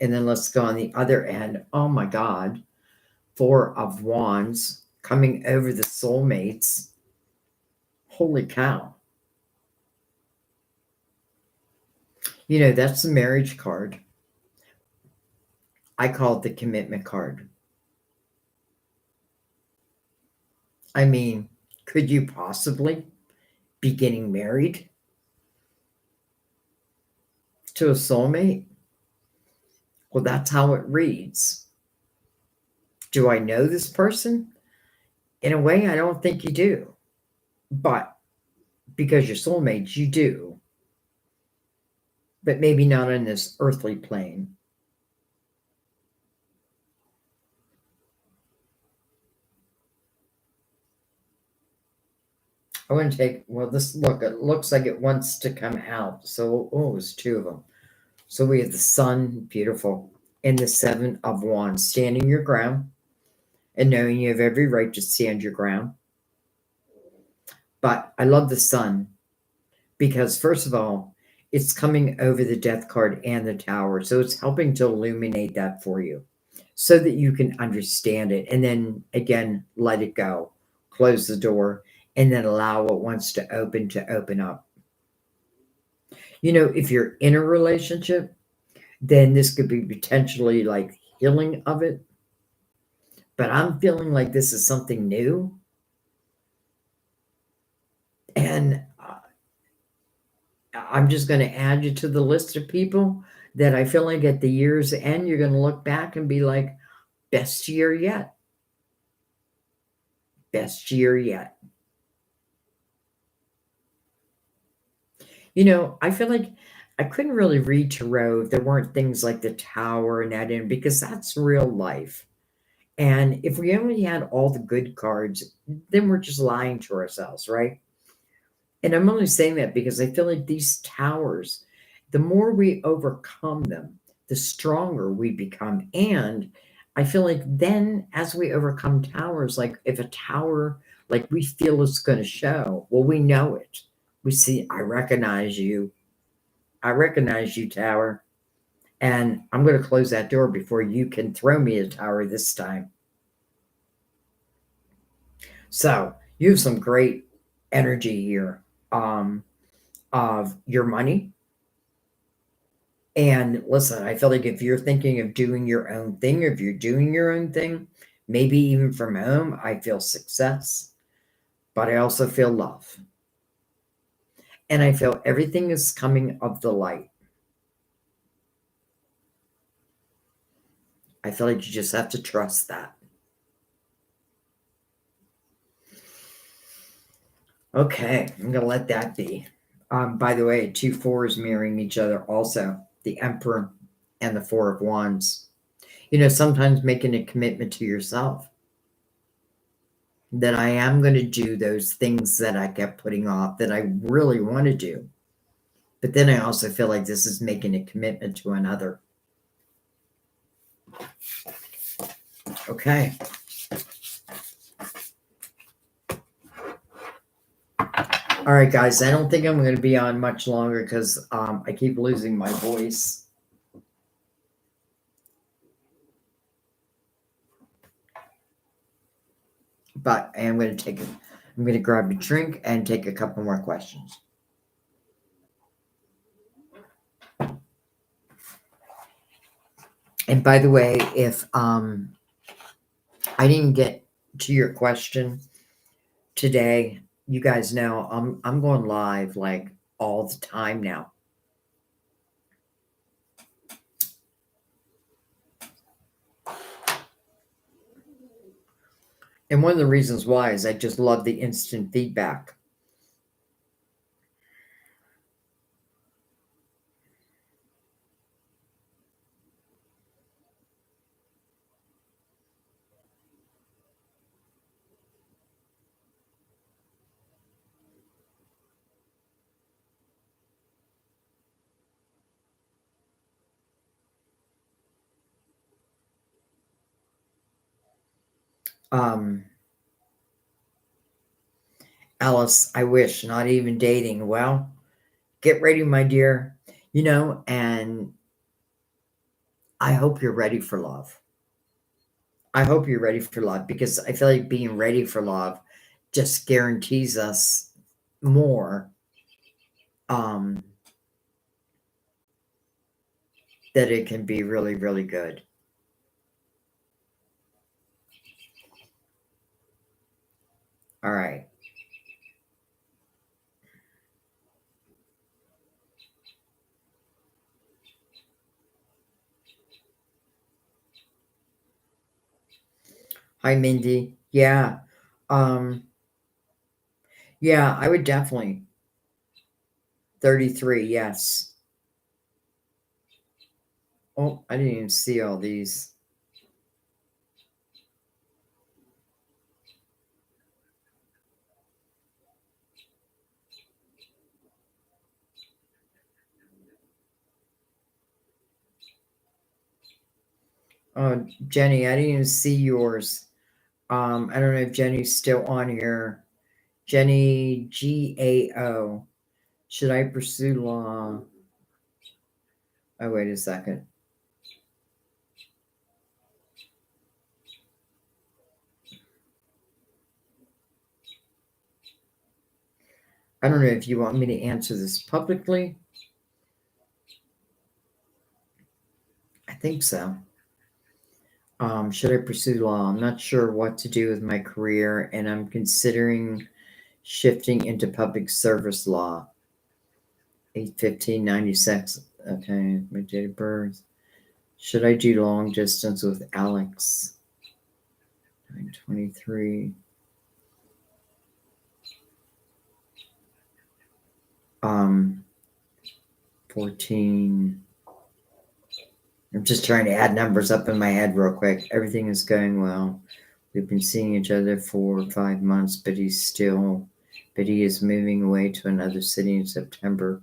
And then let's go on the other end. Oh my God. Four of Wands coming over the soulmates. Holy cow. You know, that's the marriage card. I call it the commitment card. I mean, could you possibly be getting married to a soulmate? Well, that's how it reads. Do I know this person? In a way, I don't think you do. But because you're soulmates, you do. But maybe not on this earthly plane. I want to take, well, this look, it looks like it wants to come out. So, oh, it's two of them. So we have the Sun, beautiful, and the Seven of Wands, standing your ground and knowing you have every right to stand your ground. But I love the Sun because, first of all, it's coming over the Death card and the Tower. So it's helping to illuminate that for you so that you can understand it. And then again, let it go, close the door, and then allow what wants to open up. You know, if you're in a relationship, then this could be potentially like healing of it. But I'm feeling like this is something new. And I'm just going to add you to the list of people that I feel like at the year's end, you're going to look back and be like, best year yet. Best year yet. You know, I feel like I couldn't really read tarot if there weren't things like the Tower and that in, because that's real life. And if we only had all the good cards, then we're just lying to ourselves, right? And I'm only saying that because I feel like these towers, the more we overcome them, the stronger we become. And I feel like then as we overcome towers, like if a tower, like we feel it's going to show, well, we know it. We see, I recognize you. I recognize you, tower. And I'm going to close that door before you can throw me a tower this time. So you have some great energy here of your money. And listen, I feel like if you're thinking of doing your own thing, or if you're doing your own thing, maybe even from home, I feel success, but I also feel love. And I feel everything is coming of the light. I feel like you just have to trust that. Okay, I'm going to let that be. By the way, 2 4s mirroring each other also, the Emperor and the Four of Wands. You know, sometimes making a commitment to yourself that I am going to do those things that I kept putting off that I really want to do. But then I also feel like this is making a commitment to another. Okay. All right, guys, I don't think I'm going to be on much longer because I keep losing my voice. But I am going to I'm going to grab a drink and take a couple more questions. And by the way, if I didn't get to your question today. You guys know I'm going live like all the time now. And one of the reasons why is I just love the instant feedback. Um, Alice, I wish, not even dating. Well, get ready, my dear. And I hope you're ready for love. I hope you're ready for love because I feel like being ready for love just guarantees us more um, that it can be really, really good. All right. Hi, Mindy. Yeah. Um, yeah, I would definitely. 33, yes. Oh, I didn't even see all these. Oh, Jenny, I didn't even see yours. I don't know if Jenny's still on here. Jenny GAO. Should I pursue law? Oh, wait a second. I don't know if you want me to answer this publicly. I think so. Should I pursue law? I'm not sure what to do with my career, and I'm considering shifting into public service law. 8/15/96. Okay, my date of birth. Should I do long distance with Alex? 9/23. 14. I'm just trying to add numbers up in my head real quick. Everything is going well. We've been seeing each other for 5 months, but he is moving away to another city in September.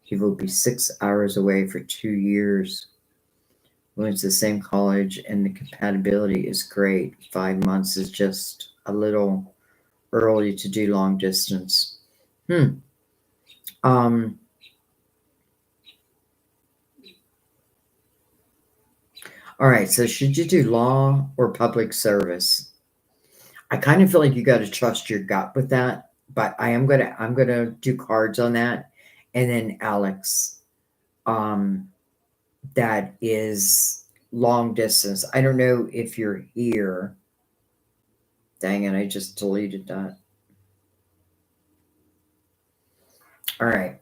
He will be 6 hours away for 2 years. We went to the same college, and the compatibility is great. 5 months is just a little early to do long distance. Um, all right, so should you do law or public service? I kind of feel like you got to trust your gut with that, but I'm gonna do cards on that, and then Alex, um, that is long distance. I don't know if you're here. Dang it, I just deleted that. All right,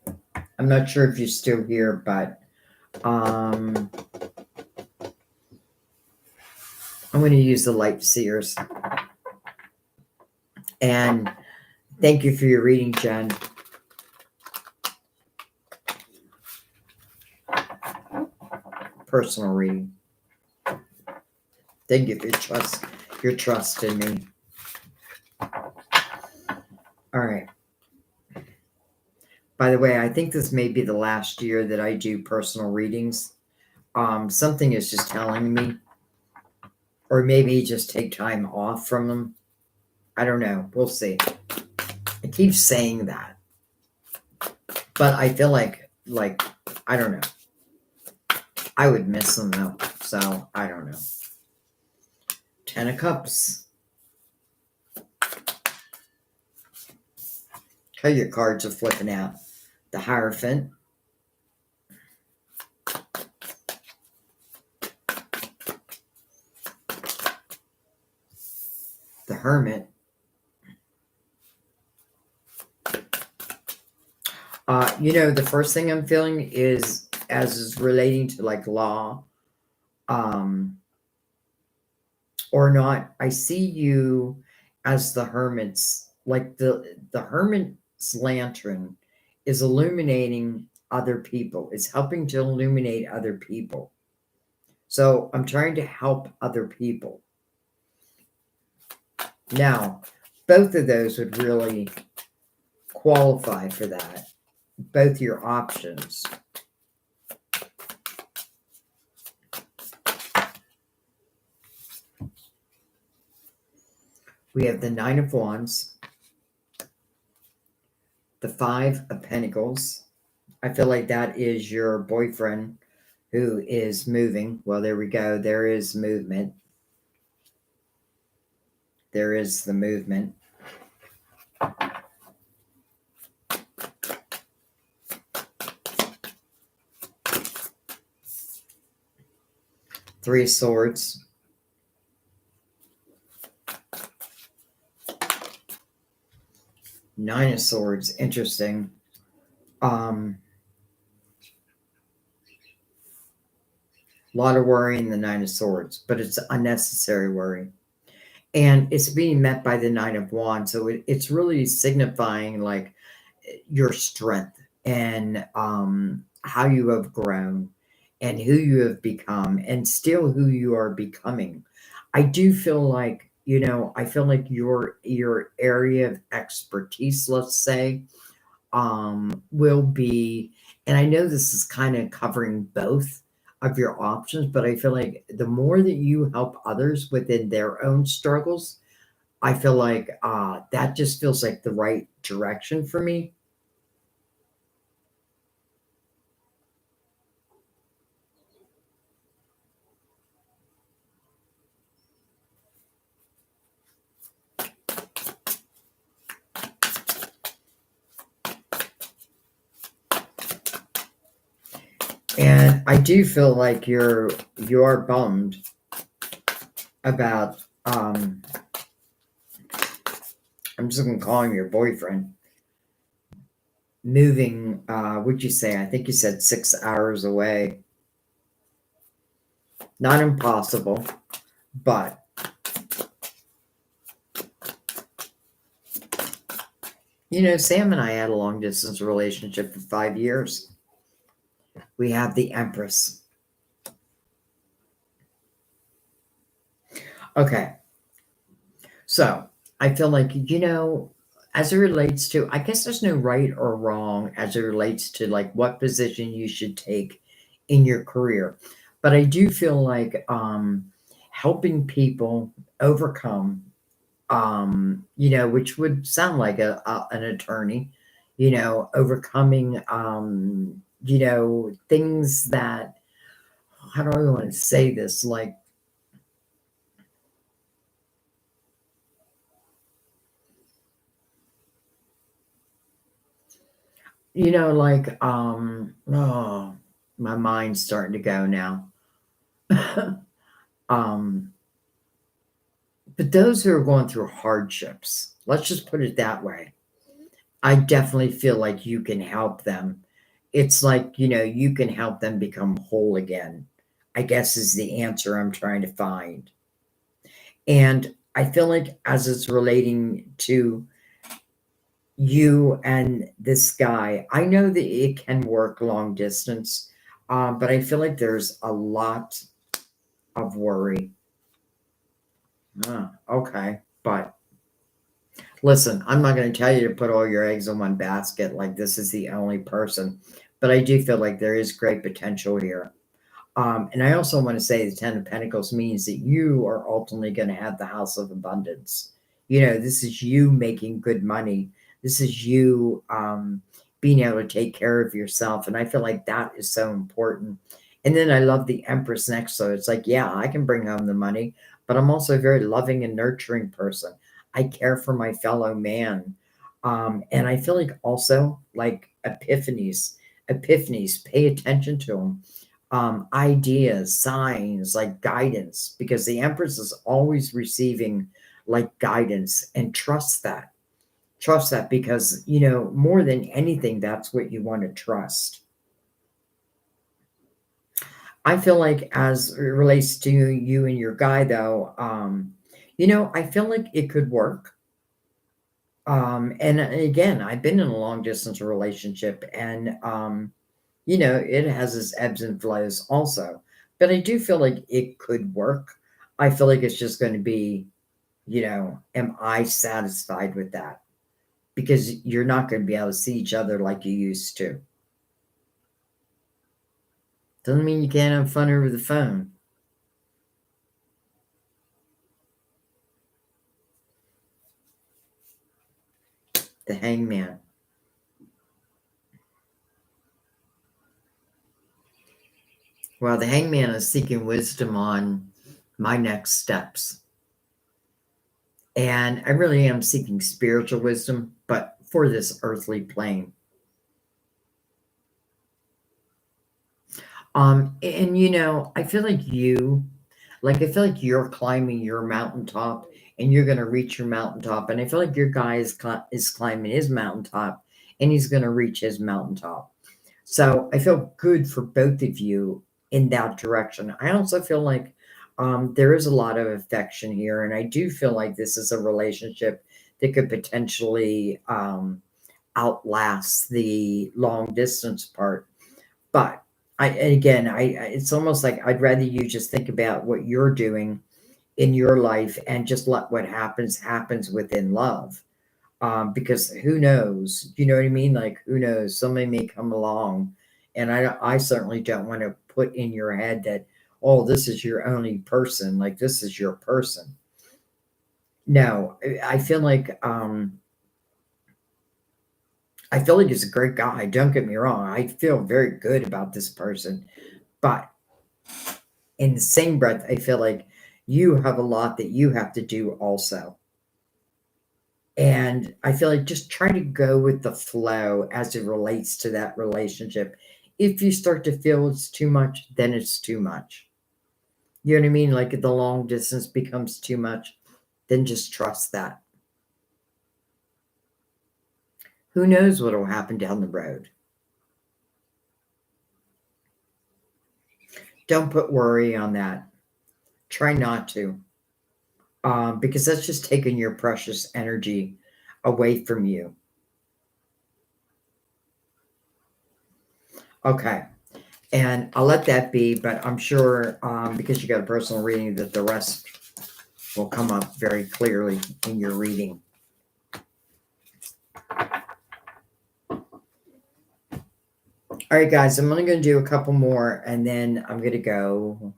I'm not sure if you're still here, but I'm going to use the light seers. And thank you for your reading, Jen. Personal reading. Thank you for your trust in me. All right. By the way, I think this may be the last year that I do personal readings. Something is just telling me, or maybe just take time off from them. I don't know. We'll see. I keep saying that, but I feel like I don't know. I would miss them though, so I don't know. 10 of Cups. How your cards are flipping out. The Hierophant. the Hermit. The first thing I'm feeling is as is relating to like law, um, or not. I see you as the hermit's, like the hermit's lantern is illuminating other people. It's helping to illuminate other people. So I'm trying to help other people. Now, both of those would really qualify for that. Both your options. We have the Nine of Wands, the Five of Pentacles. I feel like that is your boyfriend who is moving. Well, there we go. There is movement. There is the movement. Three of Swords. Nine of Swords. Interesting. A lot of worry in the Nine of Swords, but it's unnecessary worry. And it's being met by the Nine of Wands. So it's really signifying like your strength and how you have grown and who you have become and still who you are becoming. I do feel like, I feel like your area of expertise, let's say, will be, and I know this is kind of covering both of your options, but I feel like the more that you help others within their own struggles, I feel like that just feels like the right direction for me. And I do feel like you're bummed about I'm just gonna call him your boyfriend moving, would you say, I think you said 6 hours away. Not impossible, but Sam and I had a long distance relationship for 5 years. We have the Empress. Okay. So I feel like, as it relates to, I guess there's no right or wrong as it relates to like what position you should take in your career. But I do feel like helping people overcome, which would sound like an attorney, overcoming, things that, how do I want to say this? Like, oh, my mind's starting to go now. um, but those who are going through hardships, let's just put it that way. I definitely feel like you can help them. It's like, you can help them become whole again, I guess is the answer I'm trying to find. And I feel like as it's relating to you and this guy, I know that it can work long distance, but I feel like there's a lot of worry. Okay, but listen, I'm not going to tell you to put all your eggs in one basket like this is the only person, but I do feel like there is great potential here. And I also want to say the Ten of Pentacles means that you are ultimately going to have the House of Abundance. This is you making good money. This is you being able to take care of yourself. And I feel like that is so important. And then I love the Empress next. So it's like, yeah, I can bring home the money, but I'm also a very loving and nurturing person. I care for my fellow man. And I feel like also like epiphanies, pay attention to them, ideas, signs, like guidance, because the Empress is always receiving like guidance, and trust that. Trust that because, you know, more than anything, that's what you want to trust. I feel like as it relates to you and your guy though, you know, I feel like it could work. And again, I've been in a long distance relationship and you know, it has its ebbs and flows also. But I do feel like it could work. I feel like it's just going to be, you know, am I satisfied with that? Because you're not going to be able to see each other like you used to. Doesn't mean you can't have fun over the phone. The hangman. Well, the hangman is seeking wisdom on my next steps. And I really am seeking spiritual wisdom, but for this earthly plane. And you know, I feel like I feel like you're climbing your mountaintop and you're going to reach your mountaintop. And I feel like your guy is climbing his mountaintop and he's going to reach his mountaintop. So I feel good for both of you in that direction. I also feel like there is a lot of affection here. And I do feel like this is a relationship that could potentially outlast the long distance part. But it's almost like I'd rather you just think about what you're doing in your life and just let what happens within love. Because who knows? You know what I mean? Like who knows? Somebody may come along, and I certainly don't want to put in your head that oh, this is your only person. Like this is your person. No, I feel like he's a great guy. Don't get me wrong. I feel very good about this person, but in the same breath, I feel like you have a lot that you have to do also. And I feel like just try to go with the flow as it relates to that relationship. If you start to feel it's too much, then it's too much. You know what I mean? Like if the long distance becomes too much, then just trust that. Who knows what will happen down the road? Don't put worry on that. Try not to, because that's just taking your precious energy away from you. Okay. And I'll let that be, but I'm sure because you got a personal reading that the rest will come up very clearly in your reading. All right, guys, I'm only going to do a couple more and then I'm going to go.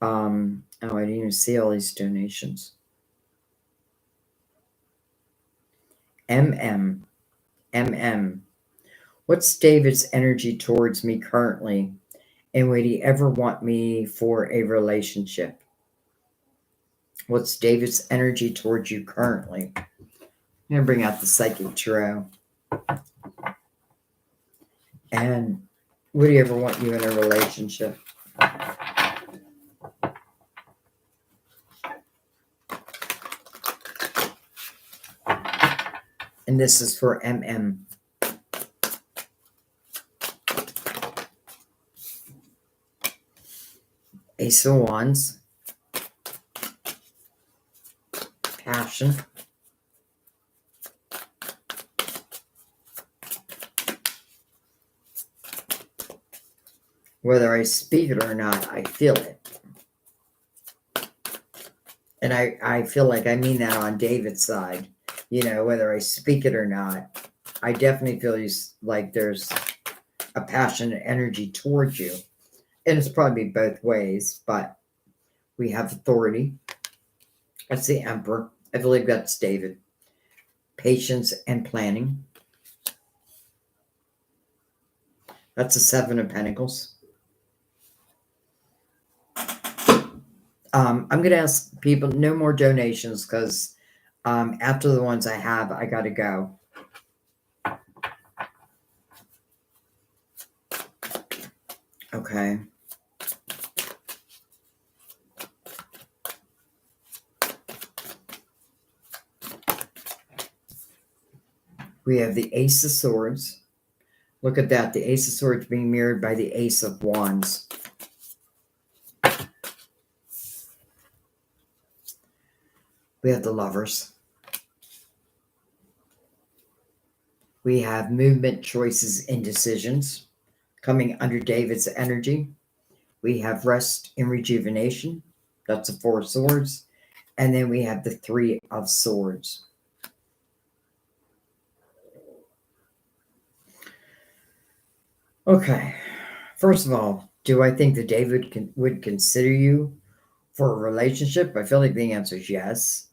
Oh, I didn't even see all these donations. MM. What's David's energy towards me currently? And would he ever want me for a relationship? What's David's energy towards you currently? I'm going to bring out the Psychic Tarot. And would he ever want you in a relationship? And this is for MM. Ace of Wands. Passion. Whether I speak it or not, I feel it. And I feel like I mean that on David's side. You know, whether I speak it or not, I definitely feel like there's a passionate energy towards you. And it's probably both ways, but we have authority. That's the Emperor. I believe that's David. Patience and planning. That's the Seven of Pentacles. I'm going to ask people no more donations because after the ones I have, I got to go. Okay. We have the Ace of Swords. Look at that. The Ace of Swords being mirrored by the Ace of Wands. We have the Lovers. We have movement, choices, and decisions coming under David's energy. We have rest and rejuvenation. That's the Four of Swords. And then we have the Three of Swords. Okay. First of all, do I think that David would consider you for a relationship? I feel like the answer is yes.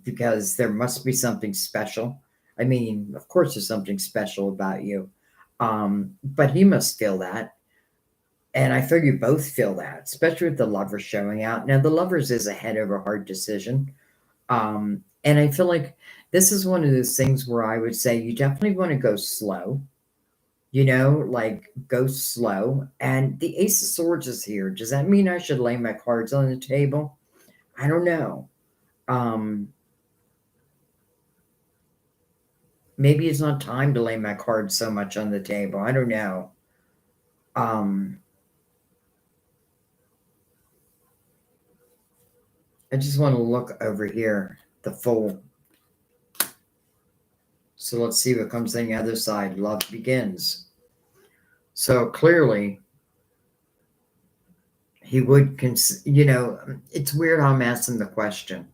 Because there must be something special. I mean, of course, there's something special about you. But he must feel that. And I feel you both feel that, especially with the Lovers showing out. Now, the Lovers is a head over heart decision. And I feel like this is one of those things where I would say you definitely want to go slow, like go slow. And the Ace of Swords is here. Does that mean I should lay my cards on the table? I don't know. Maybe it's not time to lay my cards so much on the table. I don't know. I just want to look over here, the Fool. So let's see what comes on the other side. Love begins. So clearly, he would, it's weird how I'm asking the question.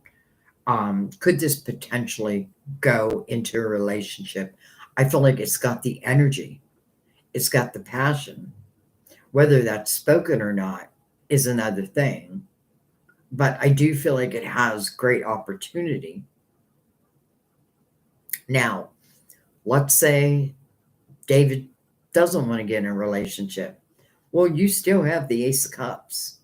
Could this potentially go into a relationship? I feel like it's got the energy, it's got the passion. Whether that's spoken or not is another thing. But I do feel like it has great opportunity. Now, let's say David doesn't want to get in a relationship. Well, you still have the Ace of Cups.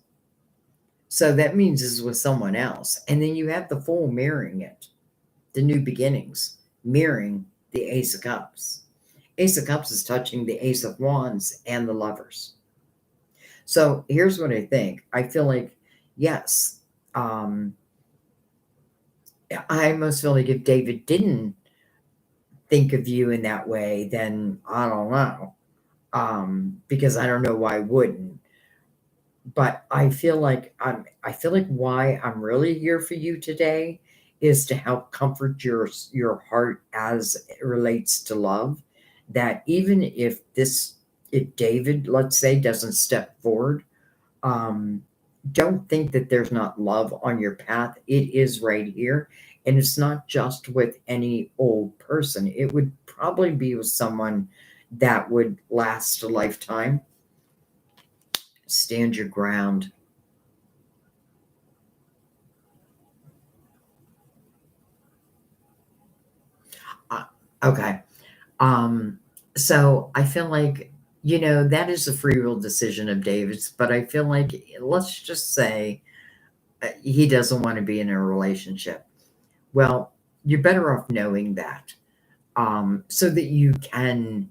So that means it's with someone else. And then you have the Fool mirroring it, the new beginnings, mirroring the Ace of Cups. Ace of Cups is touching the Ace of Wands and the Lovers. So here's what I think. I feel like, yes, I almost feel like if David didn't think of you in that way, then I don't know. Because I don't know why I wouldn't. But I feel like why I'm really here for you today is to help comfort your heart as it relates to love. That even if David, let's say, doesn't step forward, don't think that there's not love on your path. It is right here. And it's not just with any old person. It would probably be with someone that would last a lifetime. Stand your ground. Okay. So I feel like, that is a free will decision of David's, but I feel like, let's just say he doesn't want to be in a relationship. Well, you're better off knowing that, so that you can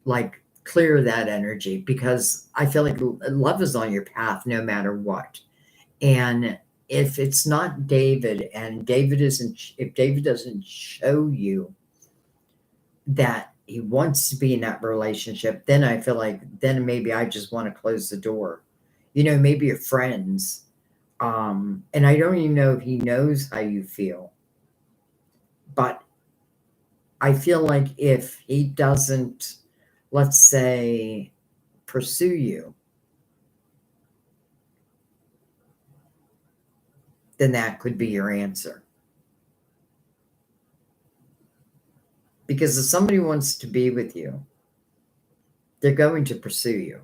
like clear that energy, because I feel like love is on your path no matter what. And if it's not David, and if David doesn't show you that he wants to be in that relationship, then I feel like then maybe I just want to close the door. Maybe you're friends. And I don't even know if he knows how you feel. But I feel like if he doesn't, let's say, pursue you, then that could be your answer. Because if somebody wants to be with you, they're going to pursue you.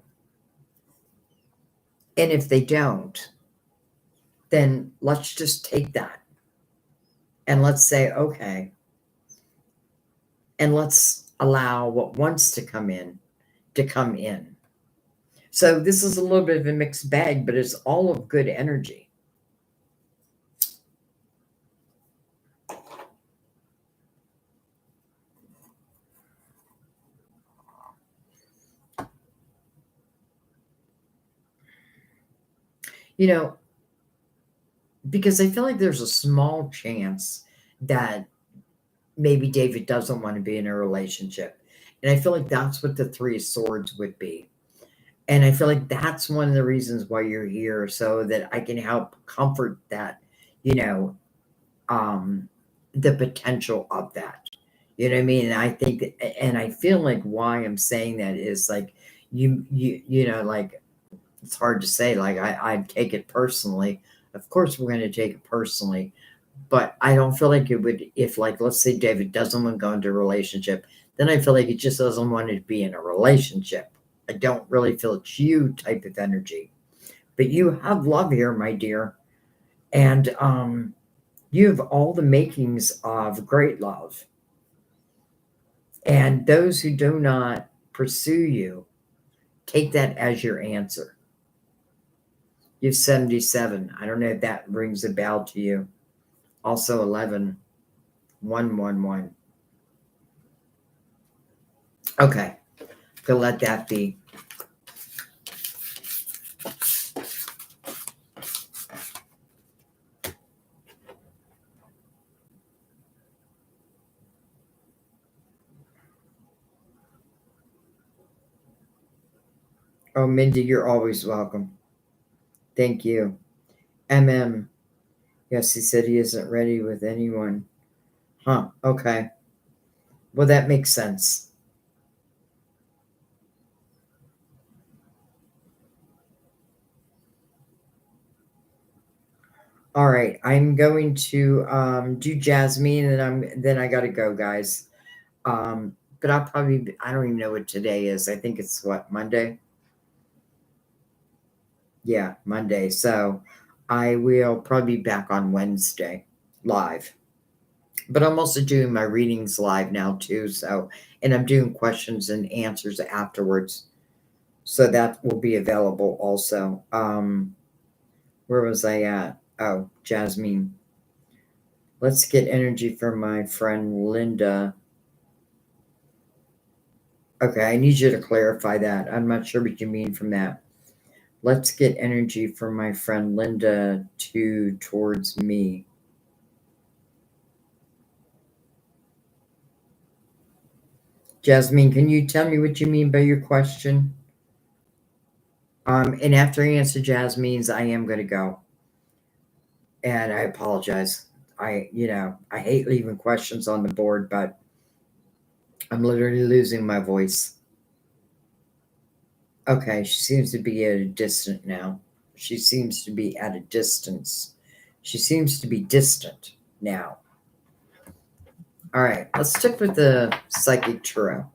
And if they don't, then let's just take that and let's say, okay, and let's allow what wants to come in to come in. So this is a little bit of a mixed bag, but it's all of good energy. Because I feel like there's a small chance that maybe David doesn't want to be in a relationship. And I feel like that's what the Three of Swords would be. And I feel like that's one of the reasons why you're here, so that I can help comfort that, you know, the potential of that. You know what I mean? And I think, and I feel like why I'm saying that is like, like, it's hard to say, like, I take it personally. Of course, we're going to take it personally, but I don't feel like it would, if, like, let's say David doesn't want to go into a relationship, then I feel like he just doesn't want to be in a relationship. I don't really feel it's you type of energy, but you have love here, my dear. And you have all the makings of great love. And those who do not pursue you, take that as your answer. You have 77. I don't know if that rings a bell to you. Also 11, 111. Okay, gonna let that be. Oh, Mindy, you're always welcome. Thank you. MM. Yes, he said he isn't ready with anyone. Huh, okay. Well, that makes sense. All right, I'm going to do Jasmine, and then I gotta go, guys. But I'll probably, I don't even know what today is. I think it's what, Monday? Yeah, Monday. So I will probably be back on Wednesday live. But I'm also doing my readings live now too. So, and I'm doing questions and answers afterwards. So that will be available also. Where was I at? Oh, Jasmine. Let's get energy from my friend Linda. Okay, I need you to clarify that. I'm not sure what you mean from that. Let's get energy from my friend Linda towards me. Jasmine, can you tell me what you mean by your question? And after I answer Jasmine's, I am going to go. And I apologize. I hate leaving questions on the board, but I'm literally losing my voice. Okay, she seems to be at a distance now. She seems to be at a distance. She seems to be distant now. All right, let's stick with the Psychic Tarot.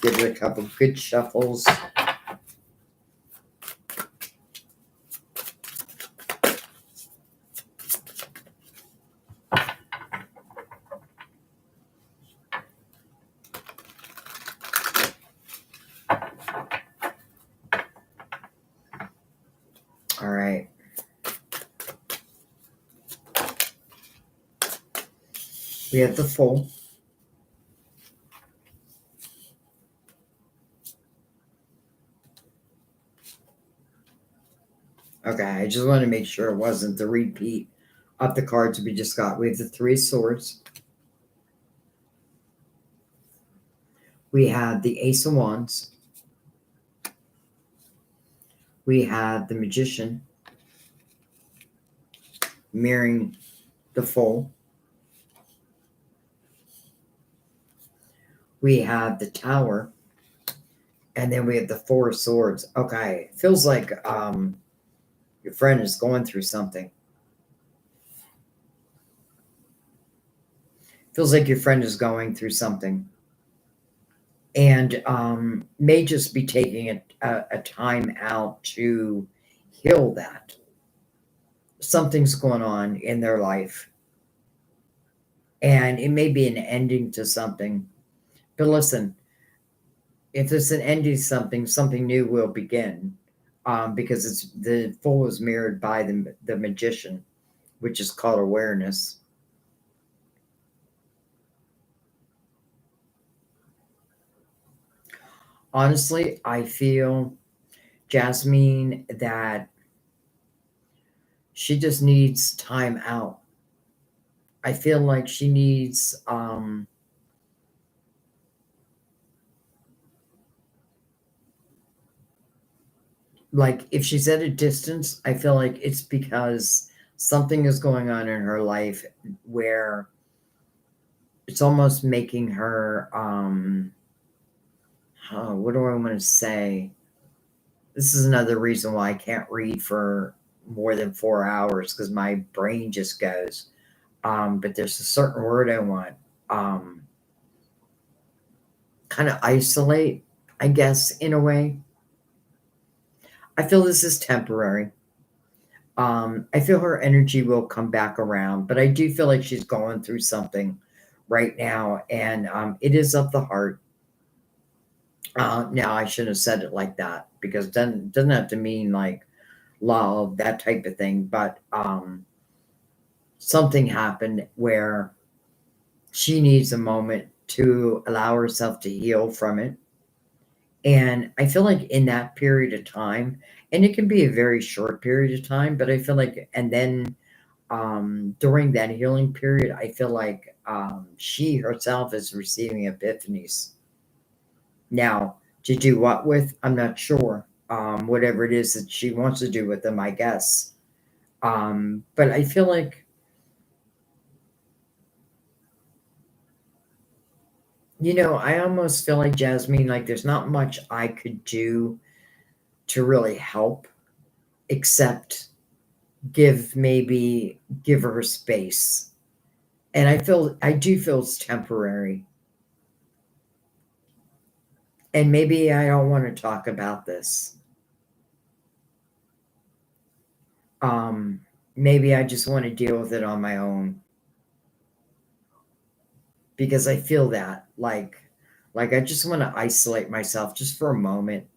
Give it a couple good shuffles. All right. We have the Fool. Okay, I just want to make sure it wasn't the repeat of the cards we just got. We have the Three Swords. We have the Ace of Wands. We have the Magician mirroring the Fool. We have the Tower. And then we have the Four of Swords. Okay, feels like your friend is going through something. Feels like your friend is going through something. And may just be taking a time out to heal that. Something's going on in their life. And it may be an ending to something. But listen, if it's an ending to something, something new will begin. Because it's the Fool is mirrored by the Magician, which is called awareness. Honestly, I feel Jasmine, that she just needs time out. I feel like she needs, like if she's at a distance, I feel like it's because something is going on in her life where it's almost making her, what do I want to say? This is another reason why I can't read for more than 4 hours, because my brain just goes. But there's a certain word I want. Um, Kind of isolate, I guess, in a way. I feel this is temporary. I feel her energy will come back around, but I do feel like she's going through something right now, and it is of the heart. Now, I shouldn't have said it like that, because it doesn't have to mean like love, that type of thing, but something happened where she needs a moment to allow herself to heal from it. And I feel like in that period of time, and it can be a very short period of time, but I feel like, and then during that healing period, I feel like she herself is receiving epiphanies. Now, to do what with, I'm not sure. Whatever it is that she wants to do with them, I guess. But I feel like, I almost feel like, Jasmine, like there's not much I could do to really help, except give her space. And I do feel it's temporary. And maybe I don't want to talk about this. Um, Maybe I just want to deal with it on my own, because I feel that like I just want to isolate myself just for a moment.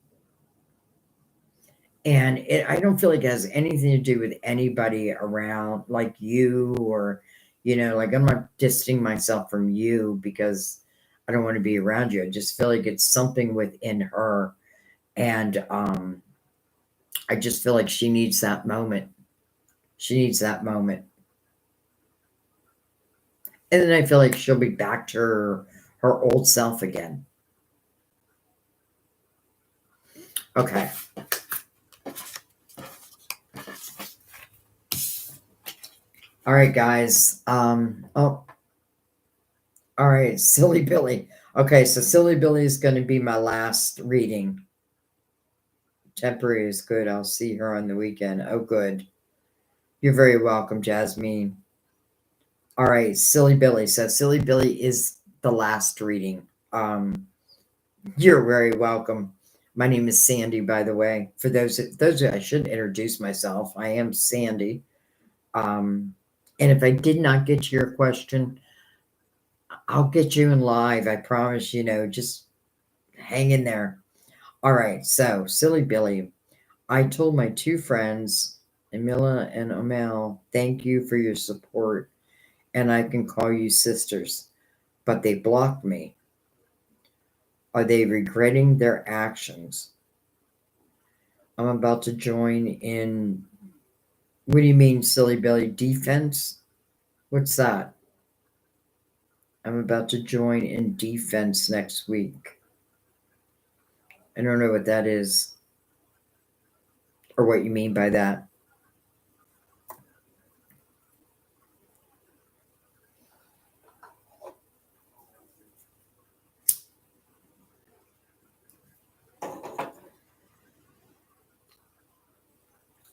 And I don't feel like it has anything to do with anybody around, like you, or like I'm not distancing myself from you because I don't want to be around you. I just feel like it's something within her, and I just feel like she needs that moment. She needs that moment. And then I feel like she'll be back to her old self again. Okay. All right, guys. Oh, all right, Silly Billy. Okay, so Silly Billy is going to be my last reading. Temporary is good. I'll see her on the weekend. Oh, good. You're very welcome, Jasmine. All right, Silly Billy. So Silly Billy is the last reading. You're very welcome. My name is Sandy, by the way. For those I should introduce myself. I am Sandy. And if I did not get to your question, I'll get you in live. I promise. Just hang in there. All right. So, Silly Billy, I told my two friends, Emila and Omel, thank you for your support, and I can call you sisters, but they blocked me. Are they regretting their actions? I'm about to join in. What do you mean, Silly Billy? Defense? What's that? I'm about to join in defense next week. I don't know what that is, or what you mean by that.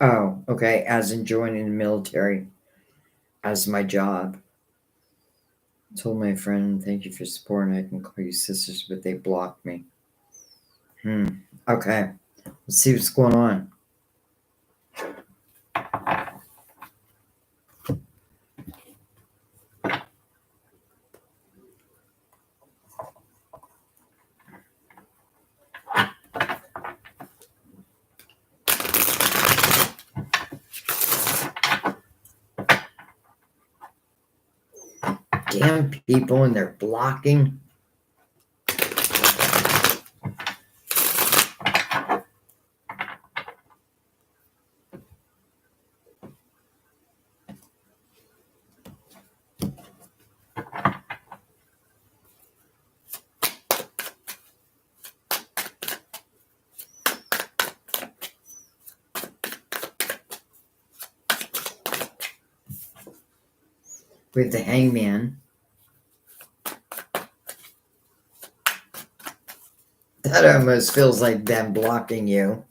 Oh, okay. As in joining the military as my job. Told my friend, thank you for support, and I can call you sisters, but they blocked me. Okay. Let's see what's going on. Damn people, and they're blocking. with the Hangman. That almost feels like them blocking you.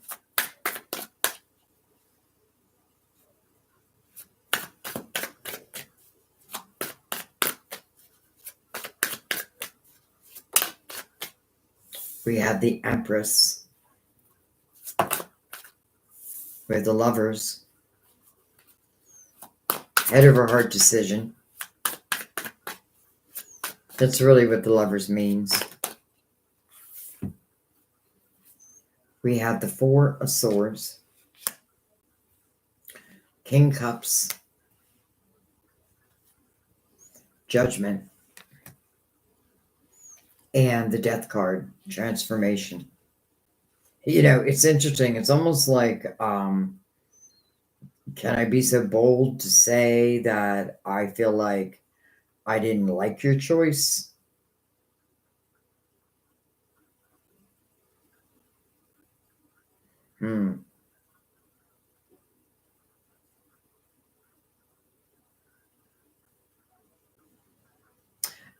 We have the Empress with the Lovers. Head over heart decision. That's really what the Lovers means. We have the Four of Swords, King Cups, Judgment, and the Death card, Transformation. You know, it's interesting. It's almost like, can I be so bold to say that I feel like I didn't like your choice?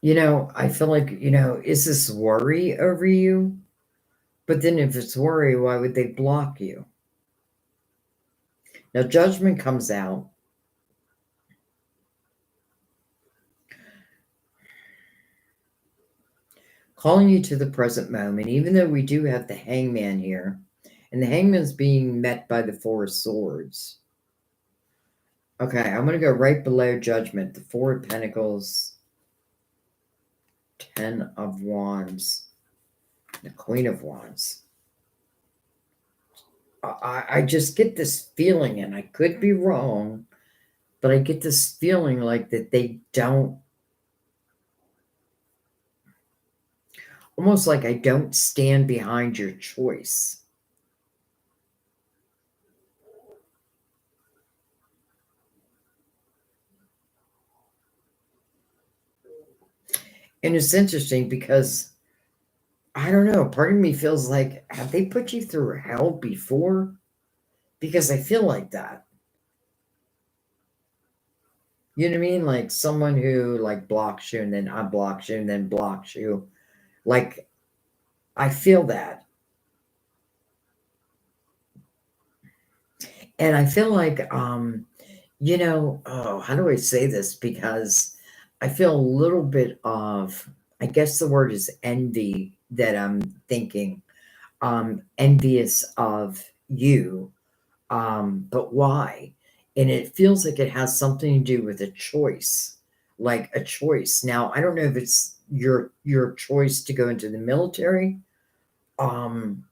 You know, I feel like, is this worry over you? But then if it's worry, why would they block you? Now, Judgment comes out. Calling you to the present moment, even though we do have the Hangman here, and the Hangman's being met by the Four of Swords. Okay, I'm going to go right below Judgment, the Four of Pentacles, Ten of Wands, the Queen of Wands. I just get this feeling, and I could be wrong, but I get this feeling like that they don't, almost like I don't stand behind your choice. And it's interesting because, I don't know, part of me feels like, have they put you through hell before? Because I feel like that. You know what I mean? Like someone who like blocks you and then unblocks you and then blocks you. Like, I feel that. And I feel like, how do I say this? Because I feel a little bit of, I guess the word is envy that I'm thinking. Envious of you. But why? And it feels like it has something to do with a choice, like a choice. Now, I don't know if it's your choice to go into the military, um,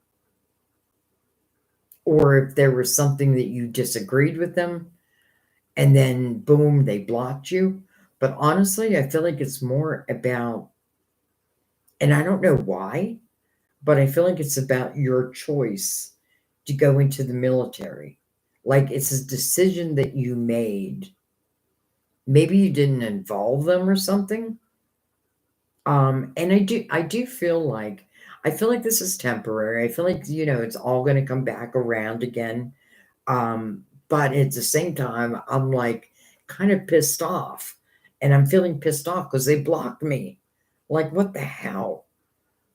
or if there was something that you disagreed with them, and then boom, they blocked you. But honestly, I feel like it's more about, and I don't know why, but I feel like it's about your choice to go into the military. Like it's a decision that you made. Maybe you didn't involve them or something. And I do I feel like this is temporary. I feel like, it's all gonna come back around again. But at the same time, I'm like kind of pissed off. And I'm feeling pissed off because they blocked me. Like, what the hell?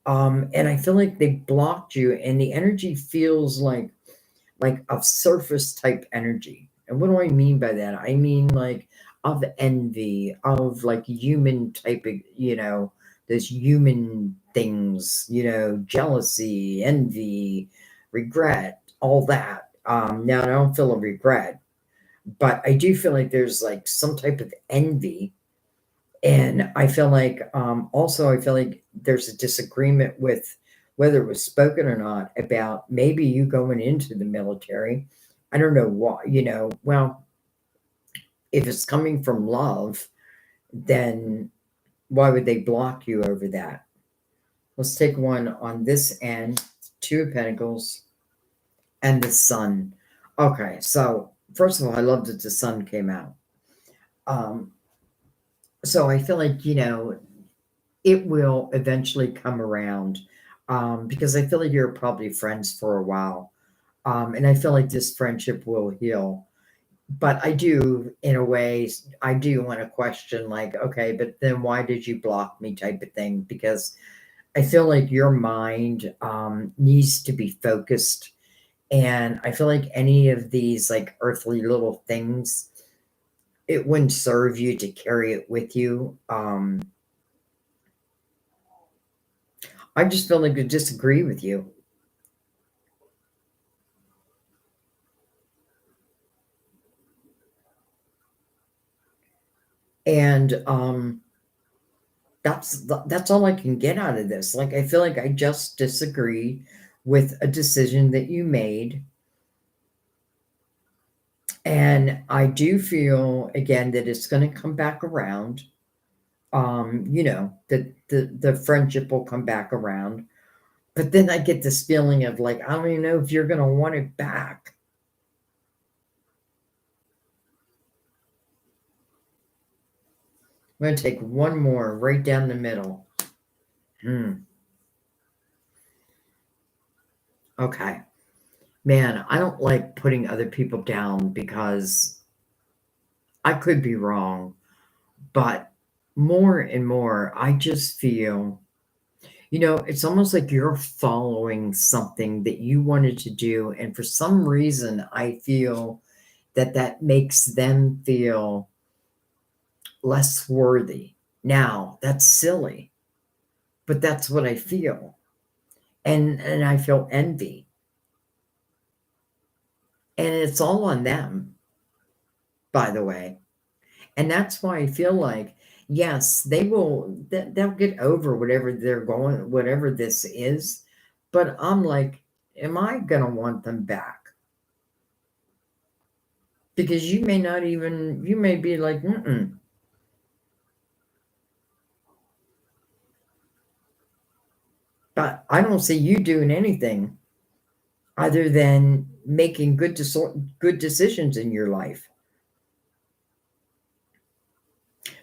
And I feel like they blocked you, and the energy feels like of surface type energy. And what do I mean by that? I mean like of envy, of like human type of, those human things, jealousy, envy, regret, all that. Now I don't feel a regret, but I do feel like there's like some type of envy. And I feel like, also, I feel like there's a disagreement with whether it was spoken or not about maybe you going into the military. I don't know why, well, if it's coming from love, then why would they block you over that? Let's take one on this end, Two of Pentacles and the Sun. Okay, so first of all, I love that the Sun came out. So I feel like, it will eventually come around, because I feel like you're probably friends for a while. And I feel like this friendship will heal. But I do, in a way, I do want to question, like, okay, but then why did you block me, type of thing? Because I feel like your mind needs to be focused. And I feel like any of these, like, earthly little things, it wouldn't serve you to carry it with you. I just feel like I disagree with you. And that's all I can get out of this. Like, I feel like I just disagree with a decision that you made. And I do feel, again, that it's going to come back around. That the friendship will come back around. But then I get this feeling of, like, I don't even know if you're going to want it back. I'm going to take one more right down the middle. Okay. Man, I don't like putting other people down because I could be wrong, but more and more, I just feel, it's almost like you're following something that you wanted to do. And for some reason, I feel that that makes them feel less worthy. Now, that's silly, but that's what I feel. And I feel envy. And it's all on them, by the way. And that's why I feel like, yes, they'll get over whatever they're going, whatever this is. But I'm like, am I going to want them back? Because you may be like, mm-mm. But I don't see you doing anything other than making good decisions in your life.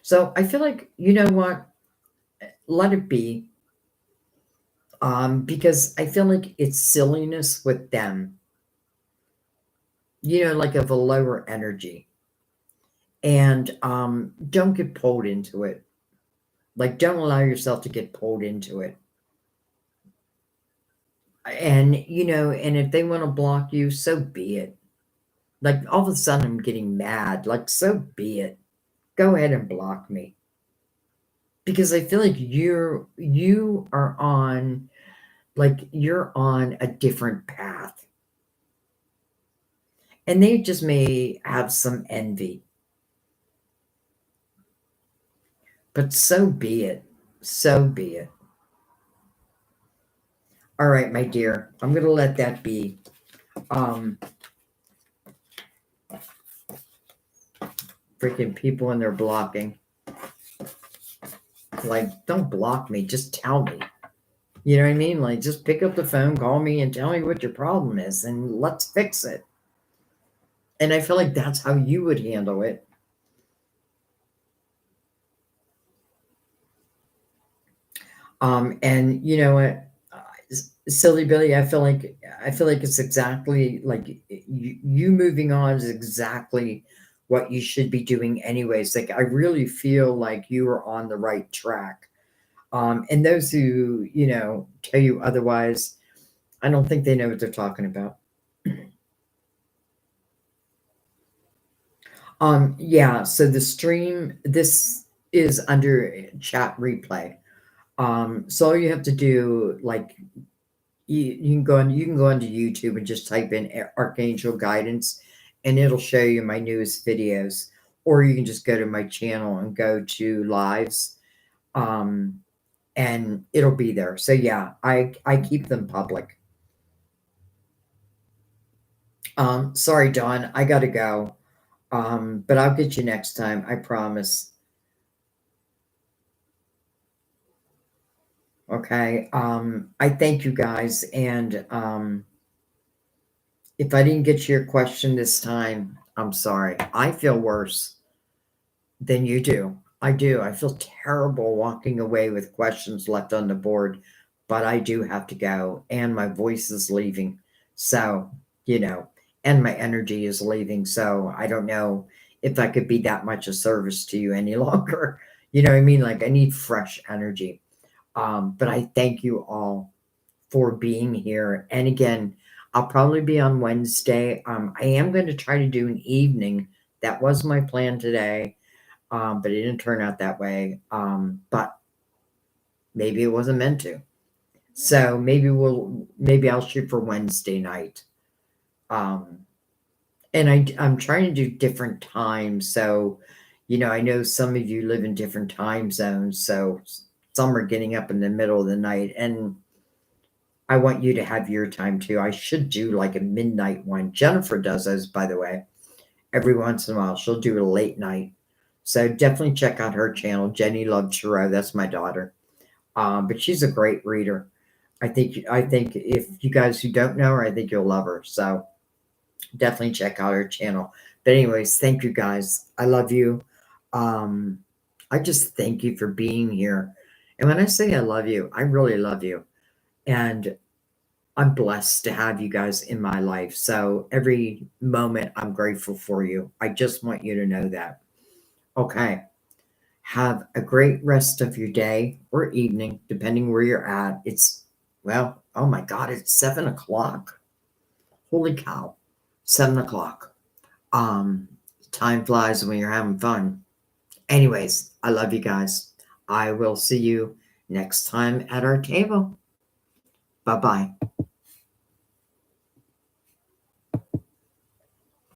So I feel like, you know what? Let it be. Because I feel like it's silliness with them, like of a lower energy. And don't get pulled into it. Like, don't allow yourself to get pulled into it. And, and if they want to block you, so be it. Like, all of a sudden, I'm getting mad. Like, so be it. Go ahead and block me. Because I feel like you are on, like, you're on a different path. And they just may have some envy. But so be it. So be it. All right, my dear. I'm going to let that be. Um, Freaking people and their blocking. Like, don't block me. Just tell me. You know what I mean? Like, just pick up the phone, call me, and tell me what your problem is, and let's fix it. And I feel like that's how you would handle it. And you know what, silly Billy, I feel like it's exactly like you moving on is exactly what you should be doing anyways. Like, I really feel like you are on the right track. And those who, tell you otherwise, I don't think they know what they're talking about. Yeah, so the stream, this is under chat replay. So all you have to do, like, you can go onto YouTube and just type in Archangel Guidance, and it'll show you my newest videos. Or you can just go to my channel and go to lives, and it'll be there. So yeah, I keep them public. Sorry, Dawn, I gotta go. But I'll get you next time, I promise. Okay. I thank you guys, and if I didn't get to your question this time, I'm sorry. I feel worse than you do. I do. I feel terrible walking away with questions left on the board, but I do have to go, and my voice is leaving. So, you know, and my energy is leaving. So I don't know if I could be that much of service to you any longer. You know what I mean? Like I need fresh energy. But I thank you all for being here. And again, I'll probably be on Wednesday. I am going to try to do an evening. That was my plan today, but it didn't turn out that way. But maybe it wasn't meant to. So maybe I'll shoot for Wednesday night. Um, and I'm trying to do different times. So, I know some of you live in different time zones. So some are getting up in the middle of the night, and I want you to have your time too. I should do like a midnight one. Jennifer does those, by the way. Every once in a while, she'll do a late night. So definitely check out her channel, Jenny Love Tarot. That's my daughter. But she's a great reader. I think if you guys who don't know her, I think you'll love her. So definitely check out her channel. But anyways, thank you guys. I love you. Um, I just thank you for being here. And when I say I love you, I really love you. And I'm blessed to have you guys in my life. So every moment I'm grateful for you. I just want you to know that. Okay. Have a great rest of your day or evening, depending where you're at. Well, oh my God, it's 7 o'clock. Holy cow. 7 o'clock. Um, Time flies when you're having fun. Anyways, I love you guys. I will see you next time at our table. Bye bye.